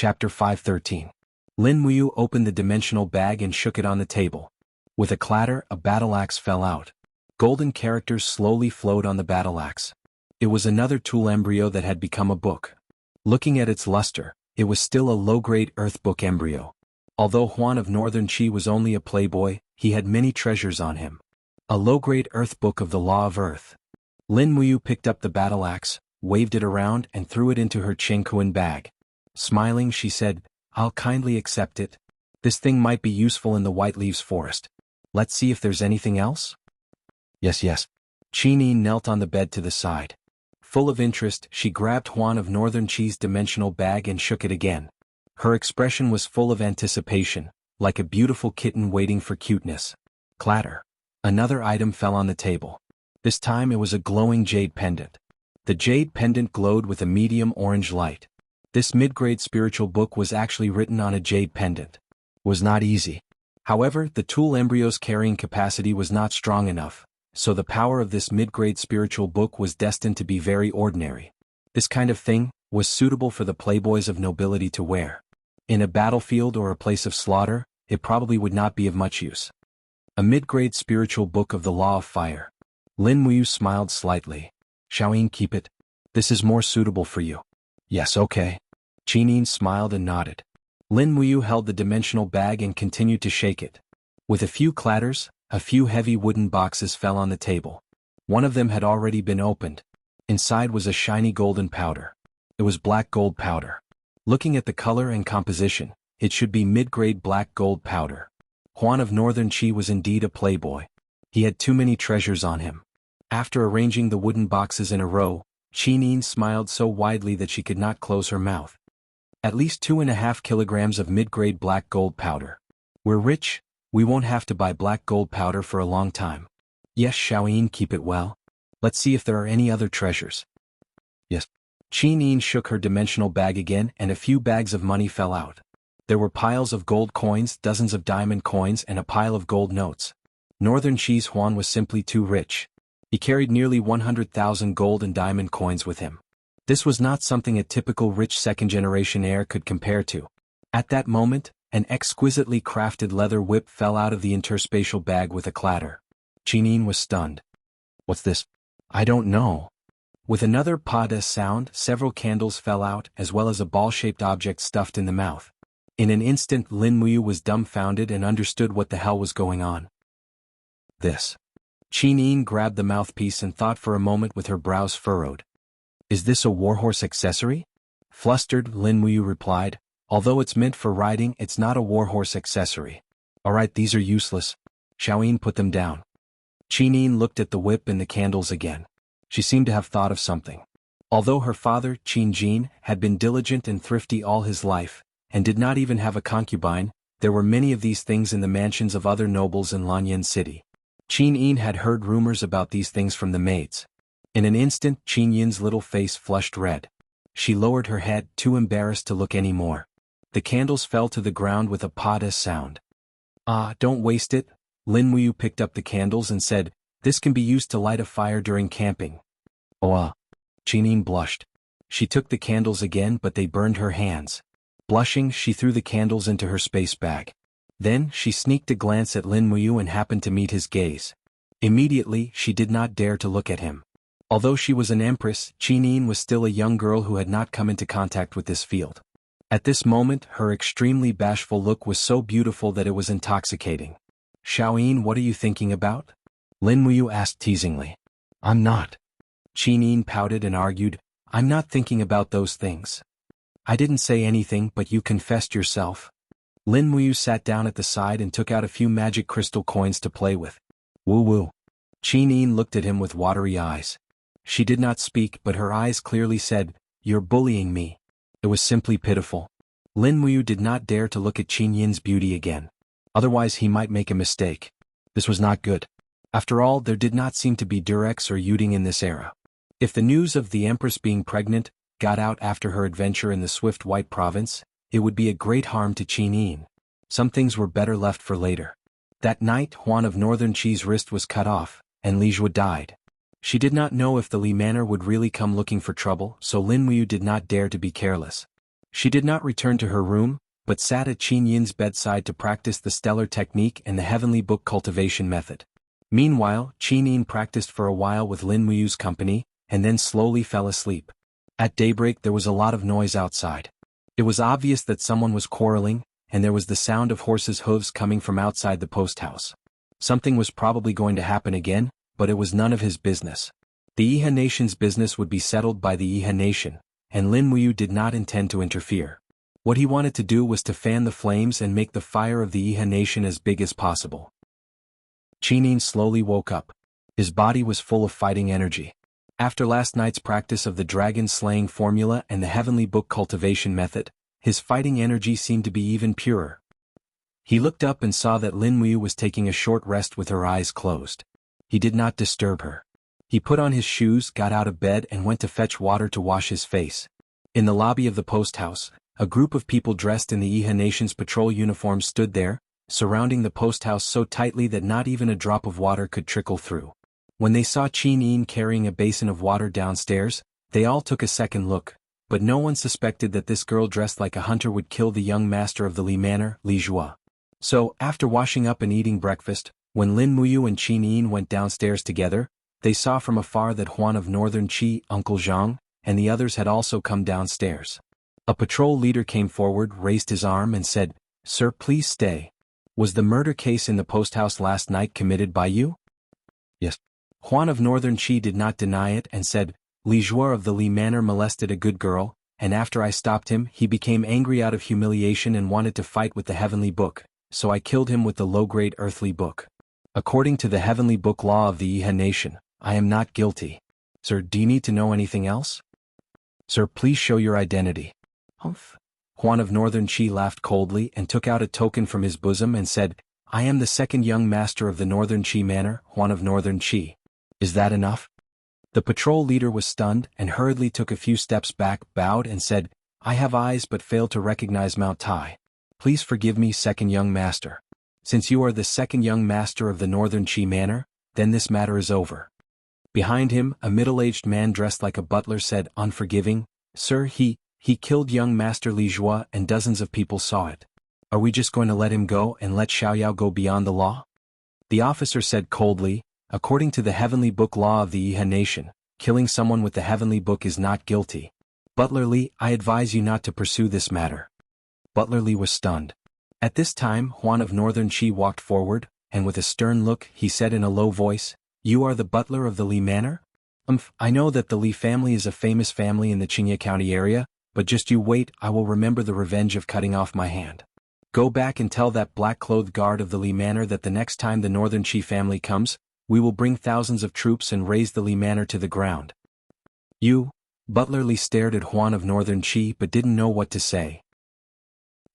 Chapter 513. Lin Muyu opened the dimensional bag and shook it on the table. With a clatter, a battle axe fell out. Golden characters slowly flowed on the battle axe. It was another tool embryo that had become a book. Looking at its luster, it was still a low-grade earth book embryo. Although Huan of Northern Qi was only a playboy, he had many treasures on him. A low-grade earth book of the law of earth. Lin Muyu picked up the battle axe, waved it around and threw it into her Chengkuan bag. Smiling, she said, "I'll kindly accept it. This thing might be useful in the White Leaves Forest. Let's see if there's anything else." Yes. Qi knelt on the bed to the side. Full of interest, she grabbed Huan of Northern Qi's dimensional bag and shook it again. Her expression was full of anticipation, like a beautiful kitten waiting for cuteness. Clatter. Another item fell on the table. This time it was a glowing jade pendant. The jade pendant glowed with a medium orange light. This mid-grade spiritual book was actually written on a jade pendant. Was not easy. However, the tool embryo's carrying capacity was not strong enough, so the power of this mid-grade spiritual book was destined to be very ordinary. This kind of thing was suitable for the playboys of nobility to wear. In a battlefield or a place of slaughter, it probably would not be of much use. A mid-grade spiritual book of the law of fire. Lin Muyu smiled slightly. "Xiaoyin, keep it. This is more suitable for you." "Yes, okay." Qi smiled and nodded. Lin Muyu held the dimensional bag and continued to shake it. With a few clatters, a few heavy wooden boxes fell on the table. One of them had already been opened. Inside was a shiny golden powder. It was black gold powder. Looking at the color and composition, it should be mid-grade black gold powder. Huan of Northern Qi was indeed a playboy. He had too many treasures on him. After arranging the wooden boxes in a row, Qi smiled so widely that she could not close her mouth. At least 2.5 kilograms of mid-grade black gold powder. We're rich, we won't have to buy black gold powder for a long time. Yes, Xiaoyin, keep it well. Let's see if there are any other treasures. Yes. Qi shook her dimensional bag again and a few bags of money fell out. There were piles of gold coins, dozens of diamond coins and a pile of gold notes. Northern Qi's Huan was simply too rich. He carried nearly 100,000 gold and diamond coins with him. This was not something a typical rich second-generation heir could compare to. At that moment, an exquisitely crafted leather whip fell out of the interspatial bag with a clatter. Qi was stunned. "What's this?" "I don't know." With another pa-da sound, several candles fell out as well as a ball-shaped object stuffed in the mouth. In an instant, Lin Muyu was dumbfounded and understood what the hell was going on. This. Qi grabbed the mouthpiece and thought for a moment with her brows furrowed. "Is this a warhorse accessory?" Flustered, Lin Muyu replied, "Although it's meant for riding, it's not a warhorse accessory." "Alright, these are useless." Xiaoyin put them down. Qi looked at the whip and the candles again. She seemed to have thought of something. Although her father, Qin Jin, had been diligent and thrifty all his life, and did not even have a concubine, there were many of these things in the mansions of other nobles in Lanyan City. Qin had heard rumors about these things from the maids. In an instant, Qin Yin's little face flushed red. She lowered her head, too embarrassed to look any more. The candles fell to the ground with a pa-da sound. "Ah, don't waste it." Lin Muyu picked up the candles and said, "This can be used to light a fire during camping." "Oh, Qin blushed. She took the candles again but they burned her hands. Blushing, she threw the candles into her space bag. Then, she sneaked a glance at Lin Muyu and happened to meet his gaze. Immediately, she did not dare to look at him. Although she was an empress, Qi was still a young girl who had not come into contact with this field. At this moment, her extremely bashful look was so beautiful that it was intoxicating. "Xiaoyin, what are you thinking about?" Lin Muyu asked teasingly. "I'm not." Qi pouted and argued, "I'm not thinking about those things." "I didn't say anything but you confessed yourself." Lin Muyu sat down at the side and took out a few magic crystal coins to play with. "Woo-woo." Qi looked at him with watery eyes. She did not speak but her eyes clearly said, "You're bullying me." It was simply pitiful. Lin Muyu did not dare to look at Qin Yin's beauty again. Otherwise he might make a mistake. This was not good. After all, there did not seem to be Durex or Yuding in this era. If the news of the Empress being pregnant got out after her adventure in the Swift White Province, it would be a great harm to Qin Yin. Some things were better left for later. That night, Huan of Northern Qi's wrist was cut off, and Li Jue died. She did not know if the Li Manor would really come looking for trouble, so Lin Muyu did not dare to be careless. She did not return to her room, but sat at Qin Yin's bedside to practice the stellar technique and the heavenly book cultivation method. Meanwhile, Qin Yin practiced for a while with Lin Muyu's company, and then slowly fell asleep. At daybreak there was a lot of noise outside. It was obvious that someone was quarreling, and there was the sound of horses' hooves coming from outside the post house. Something was probably going to happen again, but it was none of his business. The Iha Nation's business would be settled by the Iha Nation, and Lin Muyu did not intend to interfere. What he wanted to do was to fan the flames and make the fire of the Iha Nation as big as possible. Qin Yin slowly woke up. His body was full of fighting energy. After last night's practice of the dragon-slaying formula and the heavenly book cultivation method, his fighting energy seemed to be even purer. He looked up and saw that Lin Muyu was taking a short rest with her eyes closed. He did not disturb her. He put on his shoes, got out of bed and went to fetch water to wash his face. In the lobby of the post house, a group of people dressed in the Iha Nation's patrol uniforms stood there, surrounding the post house so tightly that not even a drop of water could trickle through. When they saw Qin Yin carrying a basin of water downstairs, they all took a second look, but no one suspected that this girl dressed like a hunter would kill the young master of the Li Manor, Li Jua. So, after washing up and eating breakfast, when Lin Muyu and Qin Yin went downstairs together, they saw from afar that Huan of Northern Qi, Uncle Zhang, and the others had also come downstairs. A patrol leader came forward, raised his arm and said, "Sir, please stay. Was the murder case in the post house last night committed by you?" "Yes." Huan of Northern Qi did not deny it and said, "Li Jua of the Li Manor molested a good girl, and after I stopped him he became angry out of humiliation and wanted to fight with the heavenly book, so I killed him with the low-grade earthly book. According to the heavenly book law of the Iha Nation, I am not guilty. Sir, do you need to know anything else?" "Sir, please show your identity." "Humph." Huan of Northern Qi laughed coldly and took out a token from his bosom and said, "I am the second young master of the Northern Qi Manor, Huan of Northern Qi. Is that enough?" The patrol leader was stunned and hurriedly took a few steps back, bowed and said, "I have eyes but fail to recognize Mount Tai. Please forgive me, second young master. Since you are the second young master of the Northern Qi Manor, then this matter is over." Behind him, a middle-aged man dressed like a butler said, unforgiving, "Sir, he killed young Master Li Jua and dozens of people saw it. Are we just going to let him go and let Xiaoyao go beyond the law?" The officer said coldly, "According to the heavenly book law of the Iha Nation, killing someone with the heavenly book is not guilty. Butler Li, I advise you not to pursue this matter." Butler Li was stunned. At this time, Huan of Northern Qi walked forward, and with a stern look, he said in a low voice, "You are the butler of the Li Manor? I know that the Li family is a famous family in the Qingye County area, but just you wait, I will remember the revenge of cutting off my hand. Go back and tell that black-clothed guard of the Li Manor that the next time the Northern Qi family comes, we will bring thousands of troops and raze the Li Manor to the ground." "You?" Butler Li stared at Huan of Northern Qi but didn't know what to say.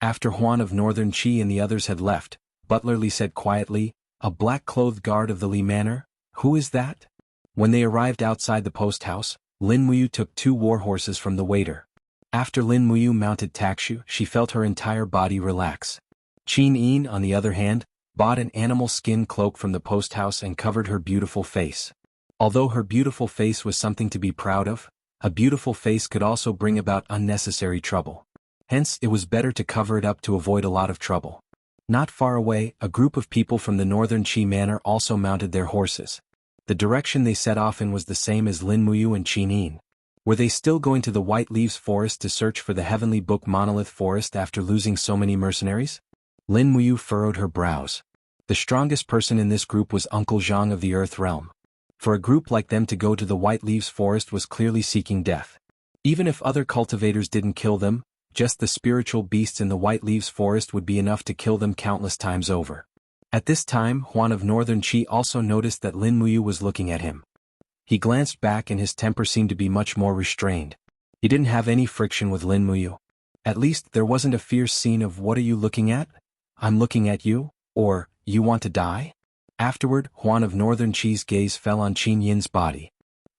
After Huan of Northern Qi and the others had left, Butler Li said quietly, "A black-clothed guard of the Li Manor? Who is that?" When they arrived outside the post house, Lin Muyu took 2 war horses from the waiter. After Lin Muyu mounted Takshu, she felt her entire body relax. Qin Yin, on the other hand, bought an animal skin cloak from the post house and covered her beautiful face. Although her beautiful face was something to be proud of, a beautiful face could also bring about unnecessary trouble. Hence, it was better to cover it up to avoid a lot of trouble. Not far away, a group of people from the Northern Qi Manor also mounted their horses. The direction they set off in was the same as Lin Muyu and Qin Yin. Were they still going to the White Leaves Forest to search for the Heavenly Book Monolith Forest after losing so many mercenaries? Lin Muyu furrowed her brows. The strongest person in this group was Uncle Zhang of the Earth Realm. For a group like them to go to the White Leaves Forest was clearly seeking death. Even if other cultivators didn't kill them, just the spiritual beasts in the White Leaves Forest would be enough to kill them countless times over. At this time, Huan of Northern Qi also noticed that Lin Muyu was looking at him. He glanced back and his temper seemed to be much more restrained. He didn't have any friction with Lin Muyu. At least there wasn't a fierce scene of "What are you looking at? I'm looking at you," or "You want to die?" Afterward, Huan of Northern Qi's gaze fell on Qin Yin's body.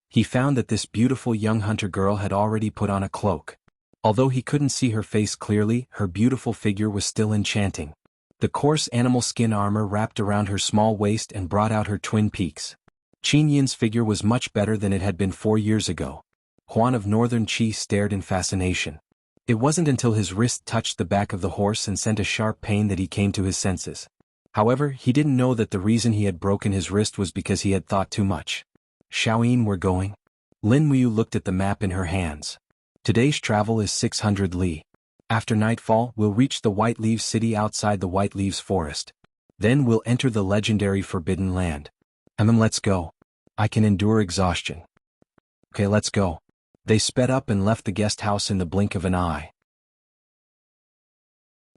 He found that this beautiful young hunter girl had already put on a cloak. Although he couldn't see her face clearly, her beautiful figure was still enchanting. The coarse animal skin armor wrapped around her small waist and brought out her twin peaks. Qin Yin's figure was much better than it had been 4 years ago. Huan of Northern Qi stared in fascination. It wasn't until his wrist touched the back of the horse and sent a sharp pain that he came to his senses. However, he didn't know that the reason he had broken his wrist was because he had thought too much. Xiaoyin, we're going? Lin Muyu looked at the map in her hands. Today's travel is 600 li. After nightfall, we'll reach the White Leaves City outside the White Leaves Forest. Then we'll enter the legendary Forbidden Land. Let's go. I can endure exhaustion. Okay, let's go. They sped up and left the guest house in the blink of an eye.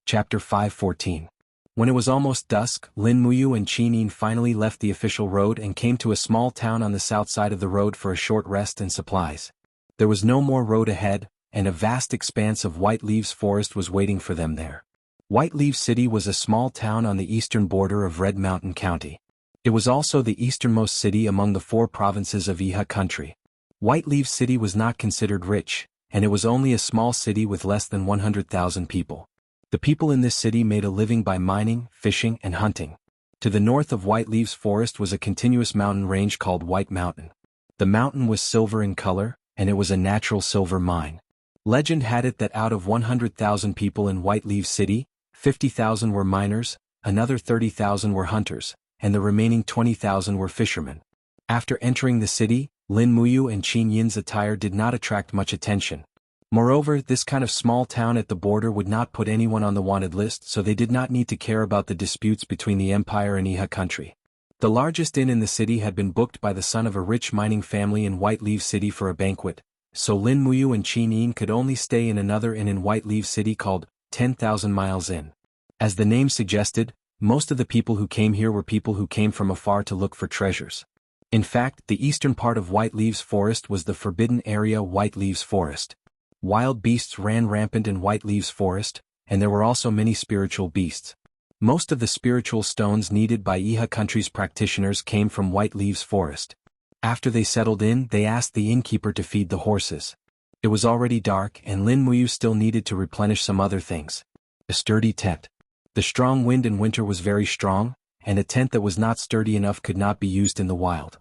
Chapter 5:14. When it was almost dusk, Lin Muyu and Qin finally left the official road and came to a small town on the south side of the road for a short rest and supplies. There was no more road ahead, and a vast expanse of White Leaves Forest was waiting for them there. White Leaves City was a small town on the eastern border of Red Mountain County. It was also the easternmost city among the 4 provinces of Iha country. White Leaves City was not considered rich, and it was only a small city with less than 100,000 people. The people in this city made a living by mining, fishing, and hunting. To the north of White Leaves Forest was a continuous mountain range called White Mountain. The mountain was silver in color, and it was a natural silver mine. Legend had it that out of 100,000 people in White Leaves City, 50,000 were miners, another 30,000 were hunters, and the remaining 20,000 were fishermen. After entering the city, Lin Muyu and Qin Yin's attire did not attract much attention. Moreover, this kind of small town at the border would not put anyone on the wanted list, so they did not need to care about the disputes between the empire and Iha country. The largest inn in the city had been booked by the son of a rich mining family in White Leaves City for a banquet, so Lin Muyu and Qin Yin could only stay in another inn in White Leaves City called 10,000 Miles Inn. As the name suggested, most of the people who came here were people who came from afar to look for treasures. In fact, the eastern part of White Leaves Forest was the forbidden area White Leaves Forest. Wild beasts ran rampant in White Leaves Forest, and there were also many spiritual beasts. Most of the spiritual stones needed by Iha country's practitioners came from White Leaves Forest. After they settled in, they asked the innkeeper to feed the horses. It was already dark, and Lin Muyu still needed to replenish some other things. A sturdy tent. The strong wind in winter was very strong, and a tent that was not sturdy enough could not be used in the wild.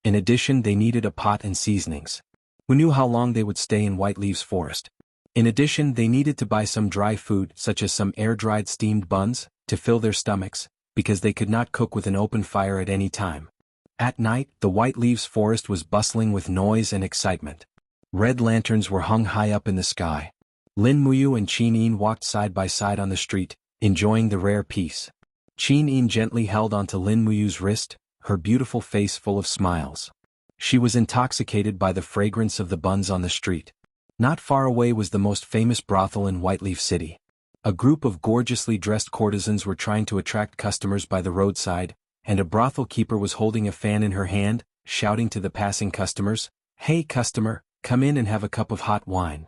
In addition, they needed a pot and seasonings. Who knew how long they would stay in White Leaves Forest? In addition, they needed to buy some dry food, such as some air-dried steamed buns, to fill their stomachs, because they could not cook with an open fire at any time. At night, the White Leaves Forest was bustling with noise and excitement. Red lanterns were hung high up in the sky. Lin Muyu and Qin Yin walked side by side on the street, enjoying the rare peace. Qin Yin gently held onto Lin Muyu's wrist, her beautiful face full of smiles. She was intoxicated by the fragrance of the buns on the street. Not far away was the most famous brothel in White Leaf City. A group of gorgeously dressed courtesans were trying to attract customers by the roadside, and a brothel keeper was holding a fan in her hand, shouting to the passing customers, "Hey customer, come in and have a cup of hot wine.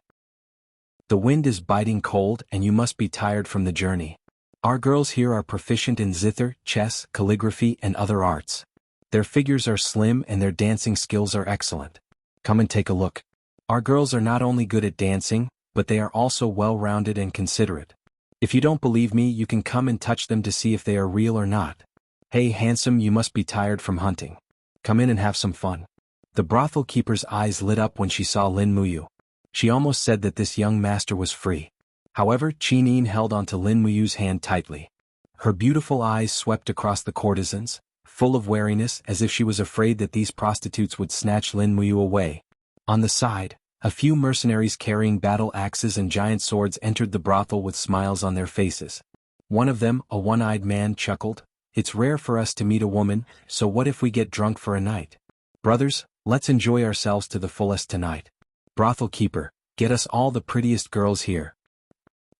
The wind is biting cold and you must be tired from the journey. Our girls here are proficient in zither, chess, calligraphy, and other arts. Their figures are slim and their dancing skills are excellent. Come and take a look. Our girls are not only good at dancing, but they are also well-rounded and considerate. If you don't believe me, you can come and touch them to see if they are real or not. Hey handsome, you must be tired from hunting. Come in and have some fun." The brothel keeper's eyes lit up when she saw Lin Muyu. She almost said that this young master was free. However, Qin Yin held onto Lin Muyu's hand tightly. Her beautiful eyes swept across the courtesans, full of wariness, as if she was afraid that these prostitutes would snatch Lin Muyu away. On the side, a few mercenaries carrying battle axes and giant swords entered the brothel with smiles on their faces. One of them, a one-eyed man, chuckled, "It's rare for us to meet a woman, so what if we get drunk for a night? Brothers, let's enjoy ourselves to the fullest tonight. Brothel keeper, get us all the prettiest girls here."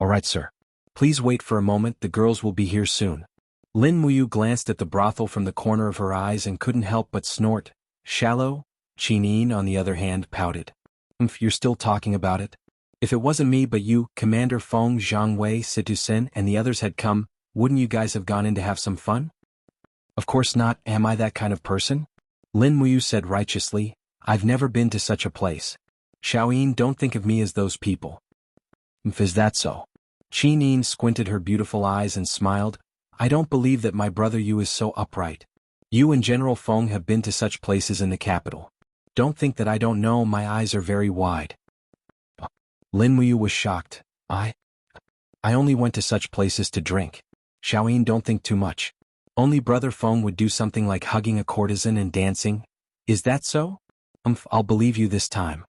"All right, sir. Please wait for a moment, the girls will be here soon." Lin Muyu glanced at the brothel from the corner of her eyes and couldn't help but snort. "Shallow?" Qin Yin, on the other hand, pouted. You're still talking about it? If it wasn't me but you, Commander Feng, Zhang Wei, Situ Sen, and the others had come, wouldn't you guys have gone in to have some fun?" "Of course not, am I that kind of person?" Lin Muyu said righteously, "I've never been to such a place. Xiaoyin, don't think of me as those people." "Is that so?" Qin Yin squinted her beautiful eyes and smiled. "I don't believe that my brother Yu is so upright. You and General Feng have been to such places in the capital. Don't think that I don't know, my eyes are very wide." Lin Muyu was shocked. I only went to such places to drink. Xiaoyin, don't think too much. Only Brother Feng would do something like hugging a courtesan and dancing. Is that so? I'll believe you this time.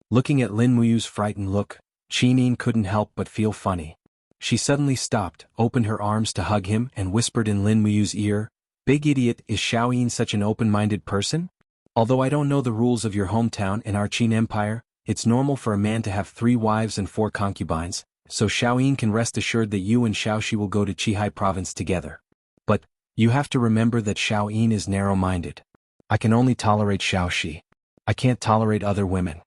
Looking at Lin Muyu's frightened look, Qinin couldn't help but feel funny. She suddenly stopped, opened her arms to hug him and whispered in Lin Muyu's ear, "Big idiot, is Xiaoyin such an open-minded person? Although I don't know the rules of your hometown and our Qin Empire, it's normal for a man to have 3 wives and 4 concubines, so Xiaoyin can rest assured that you and Xiaoxi will go to Qihai province together. But, you have to remember that Xiaoyin is narrow-minded. I can only tolerate Xiaoxi. I can't tolerate other women."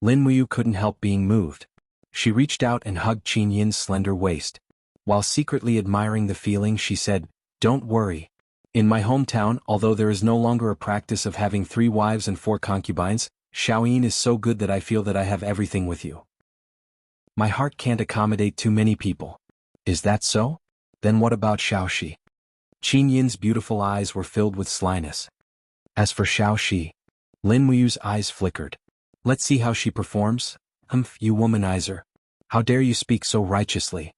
Lin Muyu couldn't help being moved. She reached out and hugged Qin Yin's slender waist. While secretly admiring the feeling, she said, "Don't worry. In my hometown, although there is no longer a practice of having 3 wives and 4 concubines, Xiaoyin is so good that I feel that I have everything with you. My heart can't accommodate too many people." "Is that so? Then what about Xiaoxi?" Qin Yin's beautiful eyes were filled with slyness. As for Xiaoxi, Lin Muyu's eyes flickered. "Let's see how she performs. You womanizer. How dare you speak so righteously?"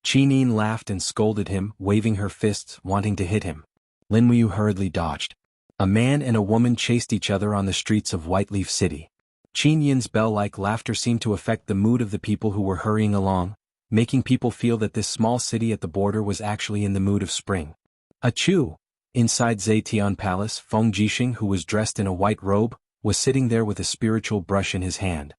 Qinin laughed and scolded him, waving her fists, wanting to hit him. Lin Muyu hurriedly dodged. A man and a woman chased each other on the streets of Whiteleaf City. Qin Yin's bell-like laughter seemed to affect the mood of the people who were hurrying along, making people feel that this small city at the border was actually in the mood of spring. Achoo! Inside Zetian Palace, Feng Jixing, who was dressed in a white robe, was sitting there with a spiritual brush in his hand.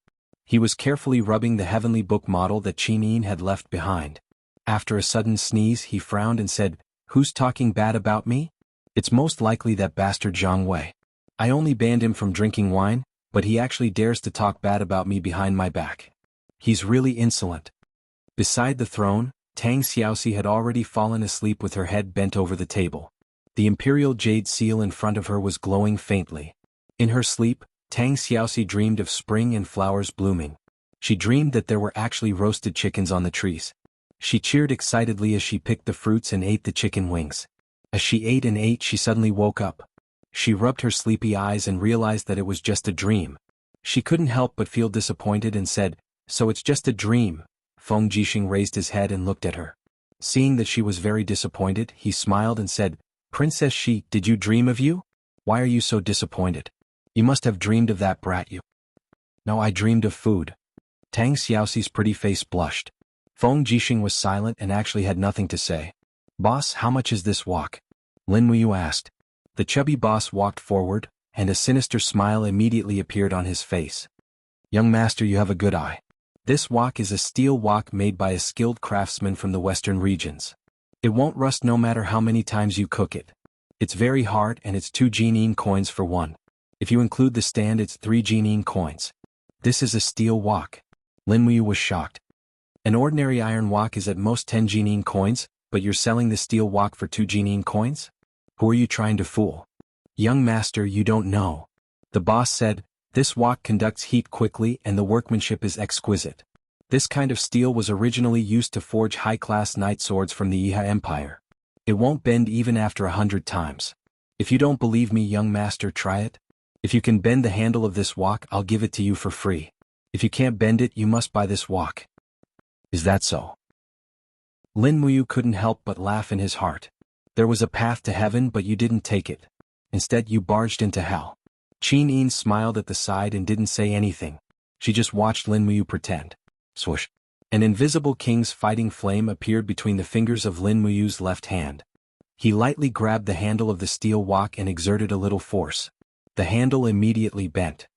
He was carefully rubbing the heavenly book model that Qinin had left behind. After a sudden sneeze, he frowned and said, "Who's talking bad about me? It's most likely that bastard Zhang Wei. I only banned him from drinking wine, but he actually dares to talk bad about me behind my back. He's really insolent." Beside the throne, Tang Xiaoxi had already fallen asleep with her head bent over the table. The imperial jade seal in front of her was glowing faintly. In her sleep, Tang Xiaoxi dreamed of spring and flowers blooming. She dreamed that there were actually roasted chickens on the trees. She cheered excitedly as she picked the fruits and ate the chicken wings. As she ate and ate, she suddenly woke up. She rubbed her sleepy eyes and realized that it was just a dream. She couldn't help but feel disappointed and said, "So it's just a dream." Feng Jixing raised his head and looked at her. Seeing that she was very disappointed, he smiled and said, "Princess Shi, did you dream of you? Why are you so disappointed? You must have dreamed of that brat you." "No, I dreamed of food." Tang Xiaoxi's pretty face blushed. Feng Jixing was silent and actually had nothing to say. "Boss, how much is this wok?" Lin Muyu asked. The chubby boss walked forward, and a sinister smile immediately appeared on his face. "Young master, you have a good eye. This wok is a steel wok made by a skilled craftsman from the western regions. It won't rust no matter how many times you cook it. It's very hard and it's 2 Jinyin coins for one. If you include the stand, it's 3 Jinyin coins. This is a steel wok." Lin Muyu was shocked. "An ordinary iron wok is at most 10 Jinyin coins, but you're selling the steel wok for 2 Jinyin coins? Who are you trying to fool?" "Young master, you don't know." The boss said, "This wok conducts heat quickly and the workmanship is exquisite. This kind of steel was originally used to forge high-class knight swords from the Yiha Empire. It won't bend even after 100 times. If you don't believe me, young master, try it. If you can bend the handle of this wok, I'll give it to you for free. If you can't bend it, you must buy this wok." "Is that so?" Lin Muyu couldn't help but laugh in his heart. "There was a path to heaven, but you didn't take it. Instead, you barged into hell." Qin smiled at the side and didn't say anything. She just watched Lin Muyu pretend. Swoosh. An invisible king's fighting flame appeared between the fingers of Lin Muyu's left hand. He lightly grabbed the handle of the steel wok and exerted a little force. The handle immediately bent.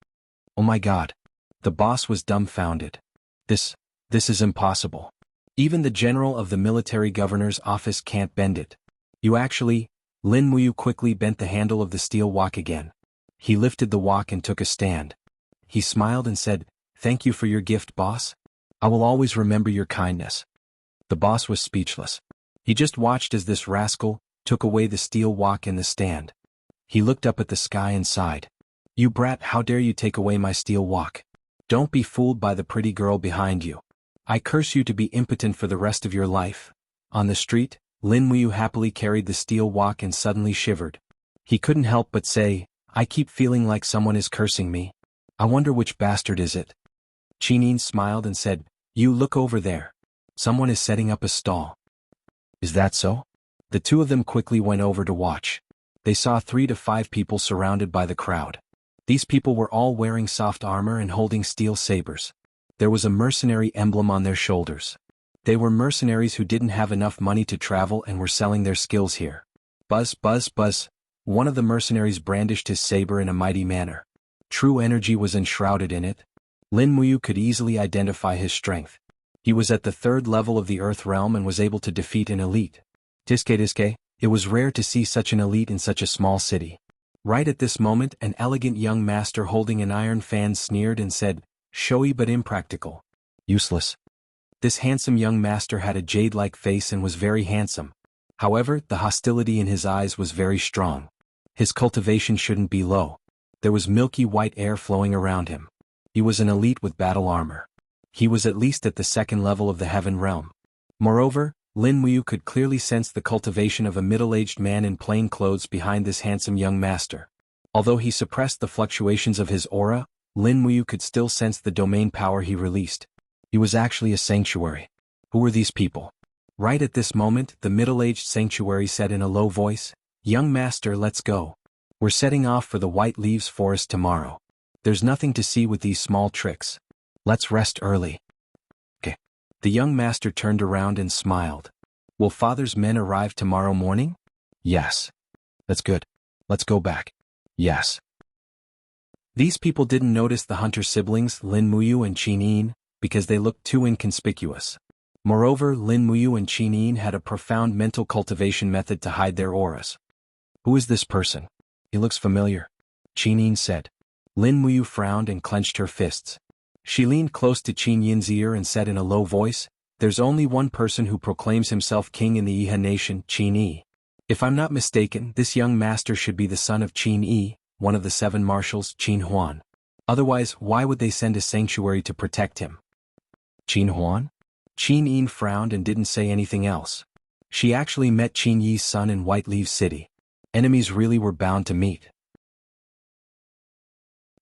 "Oh my God." The boss was dumbfounded. This is impossible. Even the general of the military governor's office can't bend it. "You actually..." Lin Muyu quickly bent the handle of the steel wok again. He lifted the wok and took a stand. He smiled and said, "Thank you for your gift, boss. I will always remember your kindness." The boss was speechless. He just watched as this rascal took away the steel wok and the stand. He looked up at the sky and sighed. "You brat, how dare you take away my steel wok? Don't be fooled by the pretty girl behind you. I curse you to be impotent for the rest of your life." On the street, Lin Muyu happily carried the steel wok and suddenly shivered. He couldn't help but say, "I keep feeling like someone is cursing me. I wonder which bastard is it." Qinin smiled and said, You look over there. Someone is setting up a stall. Is that so? The two of them quickly went over to watch. They saw 3 to 5 people surrounded by the crowd. These people were all wearing soft armor and holding steel sabers. There was a mercenary emblem on their shoulders. They were mercenaries who didn't have enough money to travel and were selling their skills here. Buzz, buzz, buzz. One of the mercenaries brandished his saber in a mighty manner. True energy was enshrouded in it. Lin Muyu could easily identify his strength. He was at the 3rd level of the Earth Realm and was able to defeat an elite. Diske, it was rare to see such an elite in such a small city. Right at this moment, an elegant young master holding an iron fan sneered and said, "Showy but impractical. Useless." This handsome young master had a jade-like face and was very handsome. However, the hostility in his eyes was very strong. His cultivation shouldn't be low. There was milky white air flowing around him. He was an elite with battle armor. He was at least at the 2nd level of the Heaven Realm. Moreover, Lin Muyu could clearly sense the cultivation of a middle-aged man in plain clothes behind this handsome young master. Although he suppressed the fluctuations of his aura, Lin Muyu could still sense the domain power he released. He was actually a sanctuary. Who were these people? Right at this moment, the middle-aged sanctuary said in a low voice, "Young master, let's go. We're setting off for the White Leaves Forest tomorrow. There's nothing to see with these small tricks. Let's rest early." Okay. The young master turned around and smiled. "Will father's men arrive tomorrow morning?" "Yes." "That's good. Let's go back." "Yes." These people didn't notice the hunter siblings Lin Muyu and Qin Yin, because they looked too inconspicuous. Moreover, Lin Muyu and Qin Yin had a profound mental cultivation method to hide their auras. "Who is this person? He looks familiar," Qin Yin said. Lin Muyu frowned and clenched her fists. She leaned close to Qin Yin's ear and said in a low voice, "There's only one person who proclaims himself king in the Iha nation, Qin Yi. If I'm not mistaken, this young master should be the son of Qin Yi, one of the 7 marshals, Qin Huan. Otherwise, why would they send a sanctuary to protect him?" "Qin Huan?" Qin Yin frowned and didn't say anything else. She actually met Qin Yi's son in White Leaf City. Enemies really were bound to meet.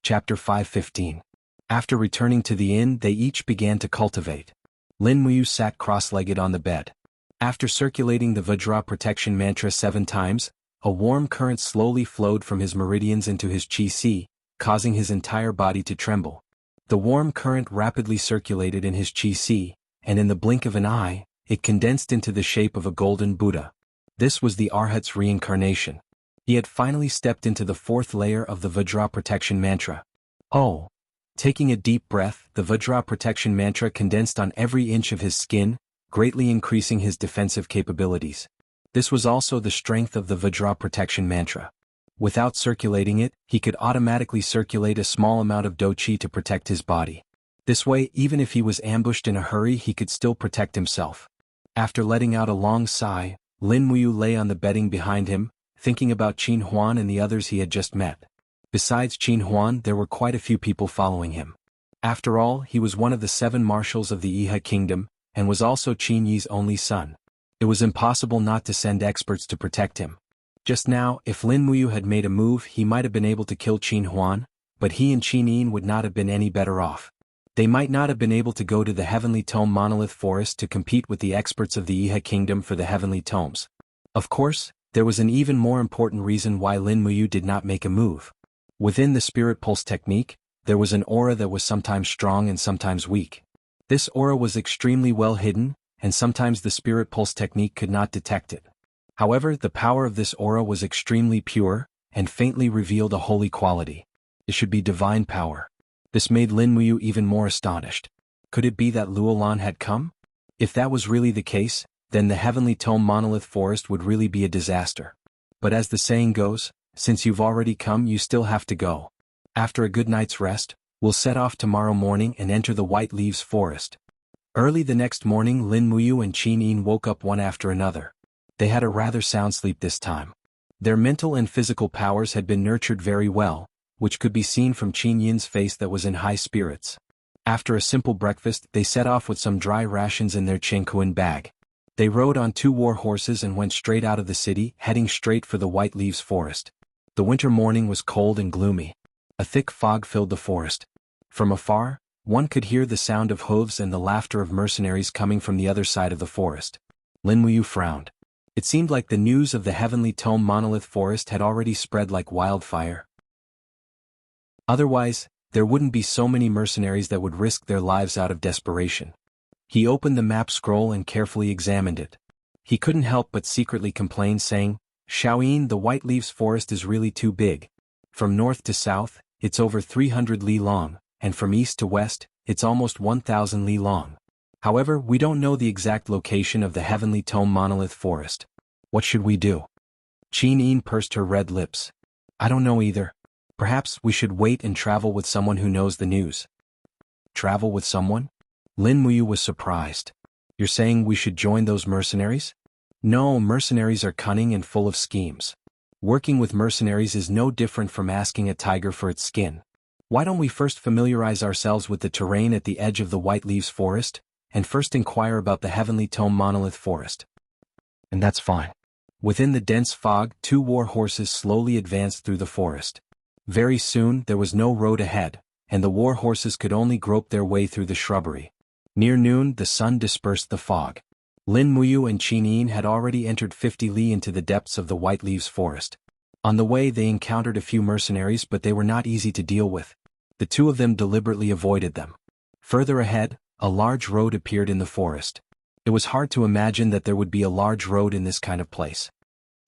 Chapter 5:15. After returning to the inn, they each began to cultivate. Lin Muyu sat cross-legged on the bed. After circulating the Vajra protection mantra 7 times, a warm current slowly flowed from his meridians into his chi-si, causing his entire body to tremble. The warm current rapidly circulated in his chi-si, and in the blink of an eye, it condensed into the shape of a golden Buddha. This was the Arhat's reincarnation. He had finally stepped into the 4th layer of the Vajra protection mantra. Oh! Taking a deep breath, the Vajra protection mantra condensed on every inch of his skin, greatly increasing his defensive capabilities. This was also the strength of the Vajra protection mantra. Without circulating it, he could automatically circulate a small amount of Do-Chi to protect his body. This way, even if he was ambushed in a hurry, he could still protect himself. After letting out a long sigh, Lin Muyu lay on the bedding behind him, thinking about Qin Huan and the others he had just met. Besides Qin Huan, there were quite a few people following him. After all, he was one of the 7 marshals of the Iha kingdom, and was also Qin Yi's only son. It was impossible not to send experts to protect him. Just now, if Lin Muyu had made a move, he might have been able to kill Qin Huan, but he and Qin Yin would not have been any better off. They might not have been able to go to the Heavenly Tome Monolith Forest to compete with the experts of the Iha kingdom for the Heavenly Tomes. Of course, there was an even more important reason why Lin Muyu did not make a move. Within the Spirit Pulse technique, there was an aura that was sometimes strong and sometimes weak. This aura was extremely well hidden, and sometimes the Spirit Pulse technique could not detect it. However, the power of this aura was extremely pure, and faintly revealed a holy quality. It should be divine power. This made Lin Muyu even more astonished. Could it be that Luolan had come? If that was really the case, then the Heavenly Tome Monolith Forest would really be a disaster. But as the saying goes, since you've already come, you still have to go. After a good night's rest, we'll set off tomorrow morning and enter the White Leaves Forest. Early the next morning, Lin Muyu and Qin Yin woke up one after another. They had a rather sound sleep this time. Their mental and physical powers had been nurtured very well, which could be seen from Qin Yin's face that was in high spirits. After a simple breakfast, they set off with some dry rations in their Chengkuan bag. They rode on 2 war horses and went straight out of the city, heading straight for the White Leaves Forest. The winter morning was cold and gloomy. A thick fog filled the forest. From afar, One could hear the sound of hooves and the laughter of mercenaries coming from the other side of the forest. Lin Muyu frowned. It seemed like the news of the Heavenly Tome Monolith Forest had already spread like wildfire. Otherwise, there wouldn't be so many mercenaries that would risk their lives out of desperation. He opened the map scroll and carefully examined it. He couldn't help but secretly complain, saying, Shaoyin, the White Leaves Forest is really too big. From north to south, it's over 300 li long, and from east to west, it's almost 1,000 li long. However, we don't know the exact location of the Heavenly Tome Monolith Forest. What should we do? Qin Yin pursed her red lips. I don't know either. Perhaps we should wait and travel with someone who knows the news. Travel with someone? Lin Muyu was surprised. You're saying we should join those mercenaries? No, mercenaries are cunning and full of schemes. Working with mercenaries is no different from asking a tiger for its skin. Why don't we first familiarize ourselves with the terrain at the edge of the White Leaves Forest, and first inquire about the Heavenly Tome Monolith Forest? And that's fine. Within the dense fog, 2 war horses slowly advanced through the forest. Very soon there was no road ahead, and the war horses could only grope their way through the shrubbery. Near noon the sun dispersed the fog. Lin Muyu and Qin Yin had already entered 50 li into the depths of the White Leaves Forest. On the way they encountered a few mercenaries, but they were not easy to deal with. The two of them deliberately avoided them. Further ahead, a large road appeared in the forest. It was hard to imagine that there would be a large road in this kind of place.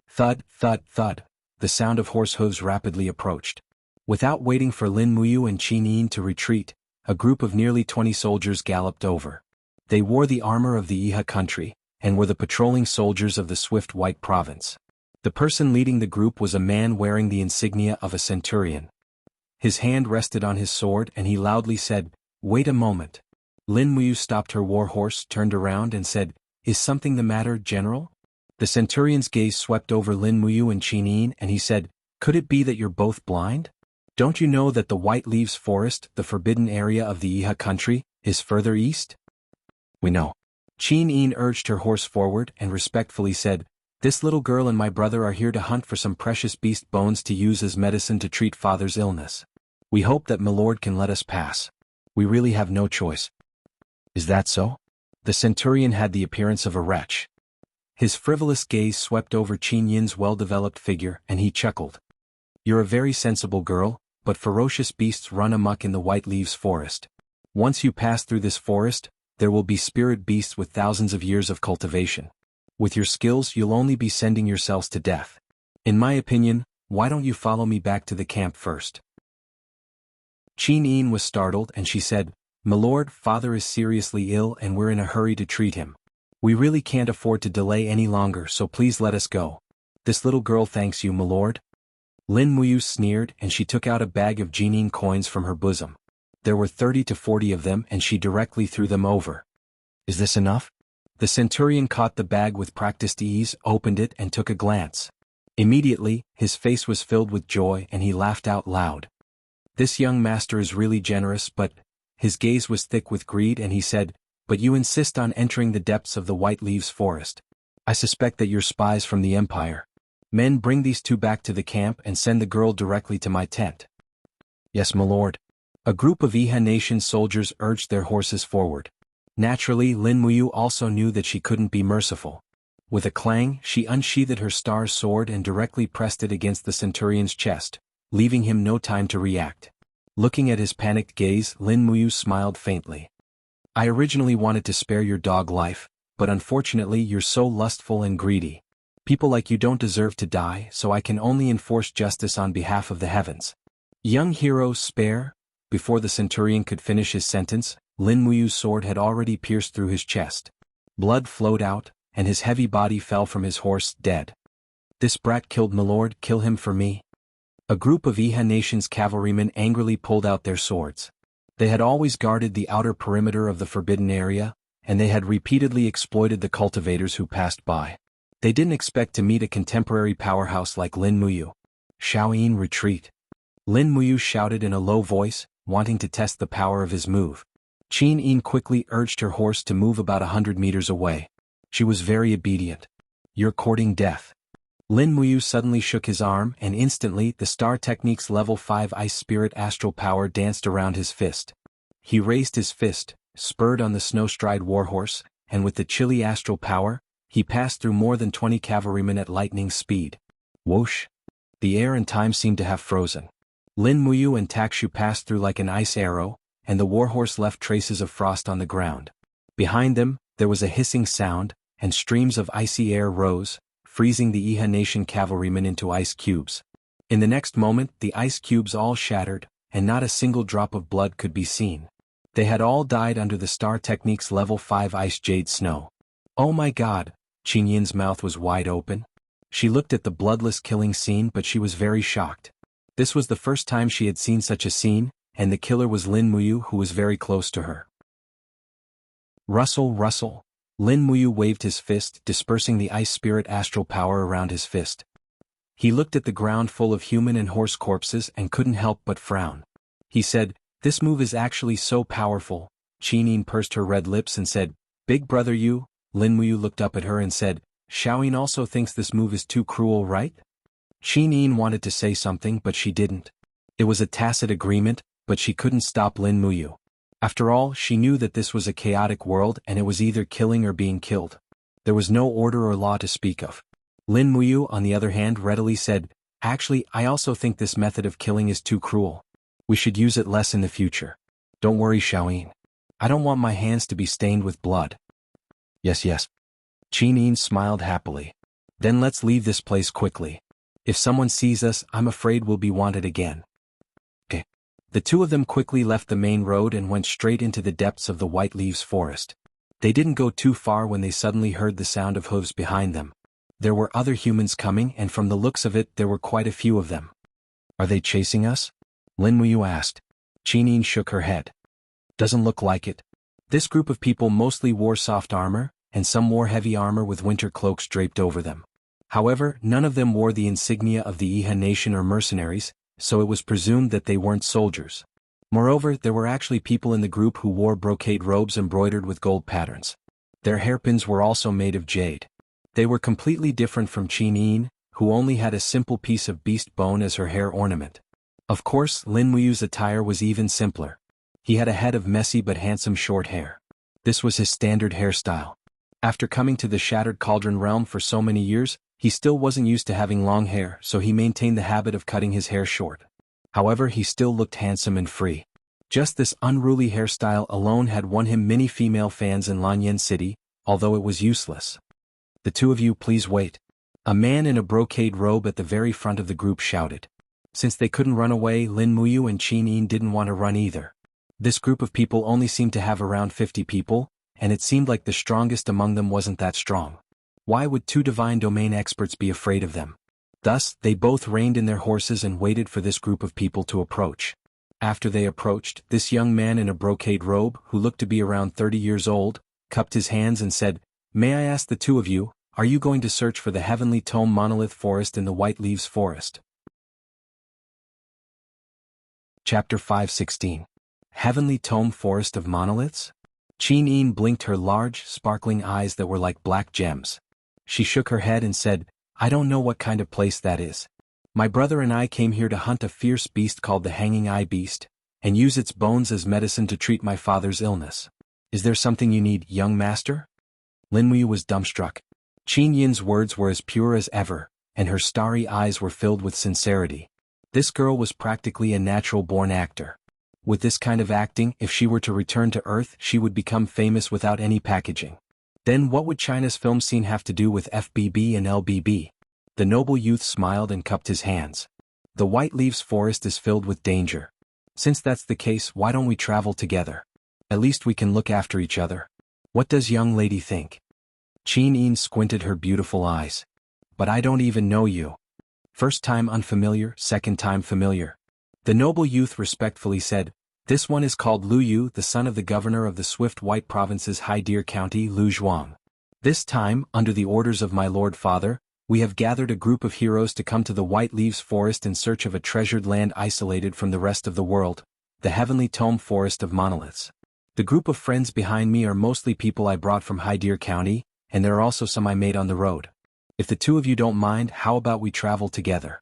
Thud, thud, thud. The sound of horse hooves rapidly approached. Without waiting for Lin Muyu and Qin Yin to retreat, a group of nearly 20 soldiers galloped over. They wore the armor of the Iha country, and were the patrolling soldiers of the Swift White Province. The person leading the group was a man wearing the insignia of a centurion. His hand rested on his sword and he loudly said, Wait a moment. Lin Muyu stopped her war horse, turned around and said, Is something the matter, General? The centurion's gaze swept over Lin Muyu and Qin Yin and he said, Could it be that you're both blind? Don't you know that the White Leaves Forest, the forbidden area of the Iha country, is further east? We know. Qin Yin urged her horse forward and respectfully said, This little girl and my brother are here to hunt for some precious beast bones to use as medicine to treat father's illness. We hope that Milord can let us pass. We really have no choice. Is that so? The centurion had the appearance of a wretch. His frivolous gaze swept over Qin Yin's well-developed figure and he chuckled. You're a very sensible girl, but ferocious beasts run amok in the White Leaves Forest. Once you pass through this forest, there will be spirit beasts with thousands of years of cultivation. With your skills you'll only be sending yourselves to death. In my opinion, why don't you follow me back to the camp first? Qin Yin was startled and she said, Milord, father is seriously ill and we're in a hurry to treat him. We really can't afford to delay any longer, so please let us go. This little girl thanks you, Milord. Lin Muyu sneered and she took out a bag of Jining coins from her bosom. There were 30 to 40 of them and she directly threw them over. Is this enough? The centurion caught the bag with practiced ease, opened it and took a glance. Immediately, his face was filled with joy and he laughed out loud. This young master is really generous, but... His gaze was thick with greed and he said, But you insist on entering the depths of the White Leaves Forest. I suspect that you're spies from the Empire. Men, bring these two back to the camp and send the girl directly to my tent. Yes, milord. A group of Iha Nation soldiers urged their horses forward. Naturally, Lin Muyu also knew that she couldn't be merciful. With a clang, she unsheathed her star sword and directly pressed it against the centurion's chest, leaving him no time to react. Looking at his panicked gaze, Lin Muyu smiled faintly. I originally wanted to spare your dog life, but unfortunately you're so lustful and greedy. People like you don't deserve to die, so I can only enforce justice on behalf of the heavens. Young hero, spare? Before the centurion could finish his sentence, Lin Muyu's sword had already pierced through his chest. Blood flowed out, and his heavy body fell from his horse, dead. This brat killed Milord, kill him for me. A group of Iha Nation's cavalrymen angrily pulled out their swords. They had always guarded the outer perimeter of the forbidden area, and they had repeatedly exploited the cultivators who passed by. They didn't expect to meet a contemporary powerhouse like Lin Muyu. Shaoyin, retreat. Lin Muyu shouted in a low voice, wanting to test the power of his move. Qin Yin quickly urged her horse to move about 100 meters away. She was very obedient. You're courting death. Lin Muyu suddenly shook his arm and instantly the Star Technique's level 5 Ice Spirit Astral Power danced around his fist. He raised his fist, spurred on the snow-stride warhorse, and with the chilly astral power, he passed through more than 20 cavalrymen at lightning speed. Whoosh! The air and time seemed to have frozen. Lin Muyu and Takshu passed through like an ice arrow, and the warhorse left traces of frost on the ground. Behind them, there was a hissing sound, and streams of icy air rose, freezing the Iha Nation cavalrymen into ice cubes. In the next moment, the ice cubes all shattered, and not a single drop of blood could be seen. They had all died under the Star Technique's level 5 ice jade snow. Oh my god, Qin Yin's mouth was wide open. She looked at the bloodless killing scene, but she was very shocked. This was the first time she had seen such a scene, and the killer was Lin Muyu, who was very close to her. Rustle, rustle. Lin Muyu waved his fist, dispersing the ice spirit astral power around his fist. He looked at the ground full of human and horse corpses and couldn't help but frown. He said, "This move is actually so powerful." Qin Yin pursed her red lips and said, "Big brother you?" Lin Muyu looked up at her and said, "Xiaoyin also thinks this move is too cruel, right?" Qin Yin wanted to say something but she didn't. It was a tacit agreement, but she couldn't stop Lin Muyu. After all, she knew that this was a chaotic world and it was either killing or being killed. There was no order or law to speak of. Lin Muyu, on the other hand, readily said, "Actually, I also think this method of killing is too cruel. We should use it less in the future. Don't worry, Xiaoyin. I don't want my hands to be stained with blood." Yes. Qin Yin smiled happily. "Then let's leave this place quickly. If someone sees us, I'm afraid we'll be wanted again." The two of them quickly left the main road and went straight into the depths of the White Leaves forest. They didn't go too far when they suddenly heard the sound of hooves behind them. There were other humans coming, and from the looks of it there were quite a few of them. "Are they chasing us?" Lin Muyu asked. Qin Yin shook her head. "Doesn't look like it. This group of people mostly wore soft armor, and some wore heavy armor with winter cloaks draped over them. However, none of them wore the insignia of the Iha Nation or mercenaries, so it was presumed that they weren't soldiers. Moreover, there were actually people in the group who wore brocade robes embroidered with gold patterns. Their hairpins were also made of jade. They were completely different from Qin Yin, who only had a simple piece of beast bone as her hair ornament. Of course, Lin Muyu's attire was even simpler. He had a head of messy but handsome short hair. This was his standard hairstyle. After coming to the Shattered Cauldron realm for so many years, he still wasn't used to having long hair, so he maintained the habit of cutting his hair short. However, he still looked handsome and free. Just this unruly hairstyle alone had won him many female fans in Lanyan City, although it was useless. "The two of you please wait." A man in a brocade robe at the very front of the group shouted. Since they couldn't run away, Lin Muyu and Qin Yin didn't want to run either. This group of people only seemed to have around 50 people, and it seemed like the strongest among them wasn't that strong. Why would two divine domain experts be afraid of them? Thus, they both reined in their horses and waited for this group of people to approach. After they approached, this young man in a brocade robe, who looked to be around 30 years old, cupped his hands and said, "May I ask the two of you, are you going to search for the Heavenly Tome Monolith Forest in the White Leaves Forest?" Chapter 516. Heavenly Tome Forest of Monoliths? Qin Yin blinked her large, sparkling eyes that were like black gems. She shook her head and said, "I don't know what kind of place that is. My brother and I came here to hunt a fierce beast called the Hanging Eye Beast, and use its bones as medicine to treat my father's illness. Is there something you need, young master?" Lin Muyu was dumbstruck. Qin Yin's words were as pure as ever, and her starry eyes were filled with sincerity. This girl was practically a natural-born actor. With this kind of acting, if she were to return to Earth, she would become famous without any packaging. Then what would China's film scene have to do with FBB and LBB? The noble youth smiled and cupped his hands. "The White Leaves Forest is filled with danger. Since that's the case, why don't we travel together? At least we can look after each other. What does young lady think?" Qin Yin squinted her beautiful eyes. "But I don't even know you." "First time unfamiliar, second time familiar." The noble youth respectfully said, "This one is called Lu Yu, the son of the governor of the Swift White Province's Hai Deer County, Lu Zhuang. This time, under the orders of my lord father, we have gathered a group of heroes to come to the White Leaves Forest in search of a treasured land isolated from the rest of the world, the Heavenly Tome Forest of Monoliths. The group of friends behind me are mostly people I brought from Hai Deer County, and there are also some I made on the road. If the two of you don't mind, how about we travel together?"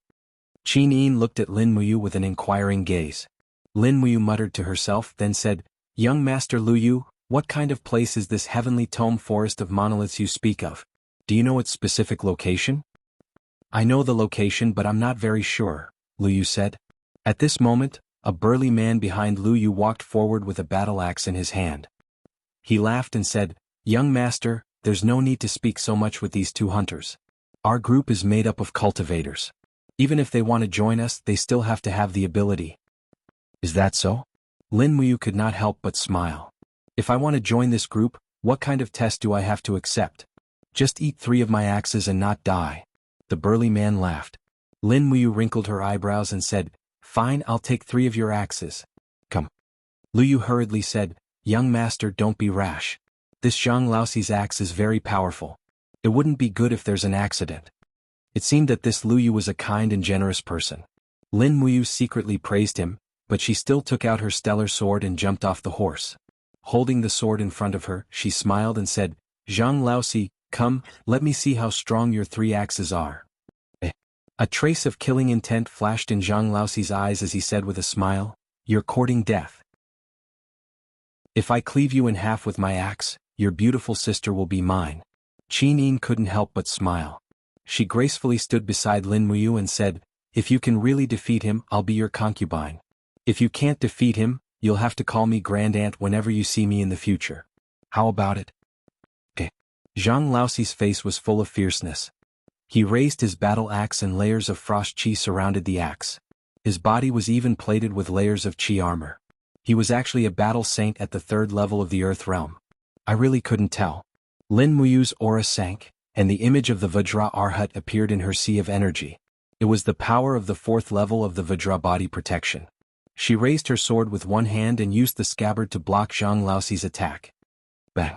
Qin Yin looked at Lin Muyu with an inquiring gaze. Lin Muyu muttered to herself, then said, Young Master Lu Yu, what kind of place is this heavenly tome forest of monoliths you speak of? Do you know its specific location? I know the location but I'm not very sure, Lu Yu said. At this moment, a burly man behind Lu Yu walked forward with a battle axe in his hand. He laughed and said, Young Master, there's no need to speak so much with these two hunters. Our group is made up of cultivators. Even if they want to join us, they still have to have the ability. Is that so? Lin Muyu could not help but smile. If I want to join this group, what kind of test do I have to accept? Just eat 3 of my axes and not die. The burly man laughed. Lin Muyu wrinkled her eyebrows and said, Fine, I'll take 3 of your axes. Come. Lu Yu hurriedly said, Young Master, don't be rash. This Zhang Laoxi's axe is very powerful. It wouldn't be good if there's an accident. It seemed that this Lu Yu was a kind and generous person. Lin Muyu secretly praised him, but she still took out her stellar sword and jumped off the horse. Holding the sword in front of her, she smiled and said, Zhang Laoxi, come, let me see how strong your 3 axes are. A trace of killing intent flashed in Zhang Laoxi's eyes as he said with a smile, You're courting death. If I cleave you in half with my axe, your beautiful sister will be mine. Qin Yin couldn't help but smile. She gracefully stood beside Lin Muyu and said, If you can really defeat him, I'll be your concubine. If you can't defeat him, you'll have to call me Grand Aunt whenever you see me in the future. How about it? Zhang Laoxi's face was full of fierceness. He raised his battle axe and layers of frost chi surrounded the axe. His body was even plated with layers of chi armor. He was actually a battle saint at the 3rd level of the Earth Realm. I really couldn't tell. Lin Muyu's aura sank, and the image of the Vajra Arhat appeared in her sea of energy. It was the power of the 4th level of the Vajra body protection. She raised her sword with one hand and used the scabbard to block Zhang Laoxi's attack. Bang!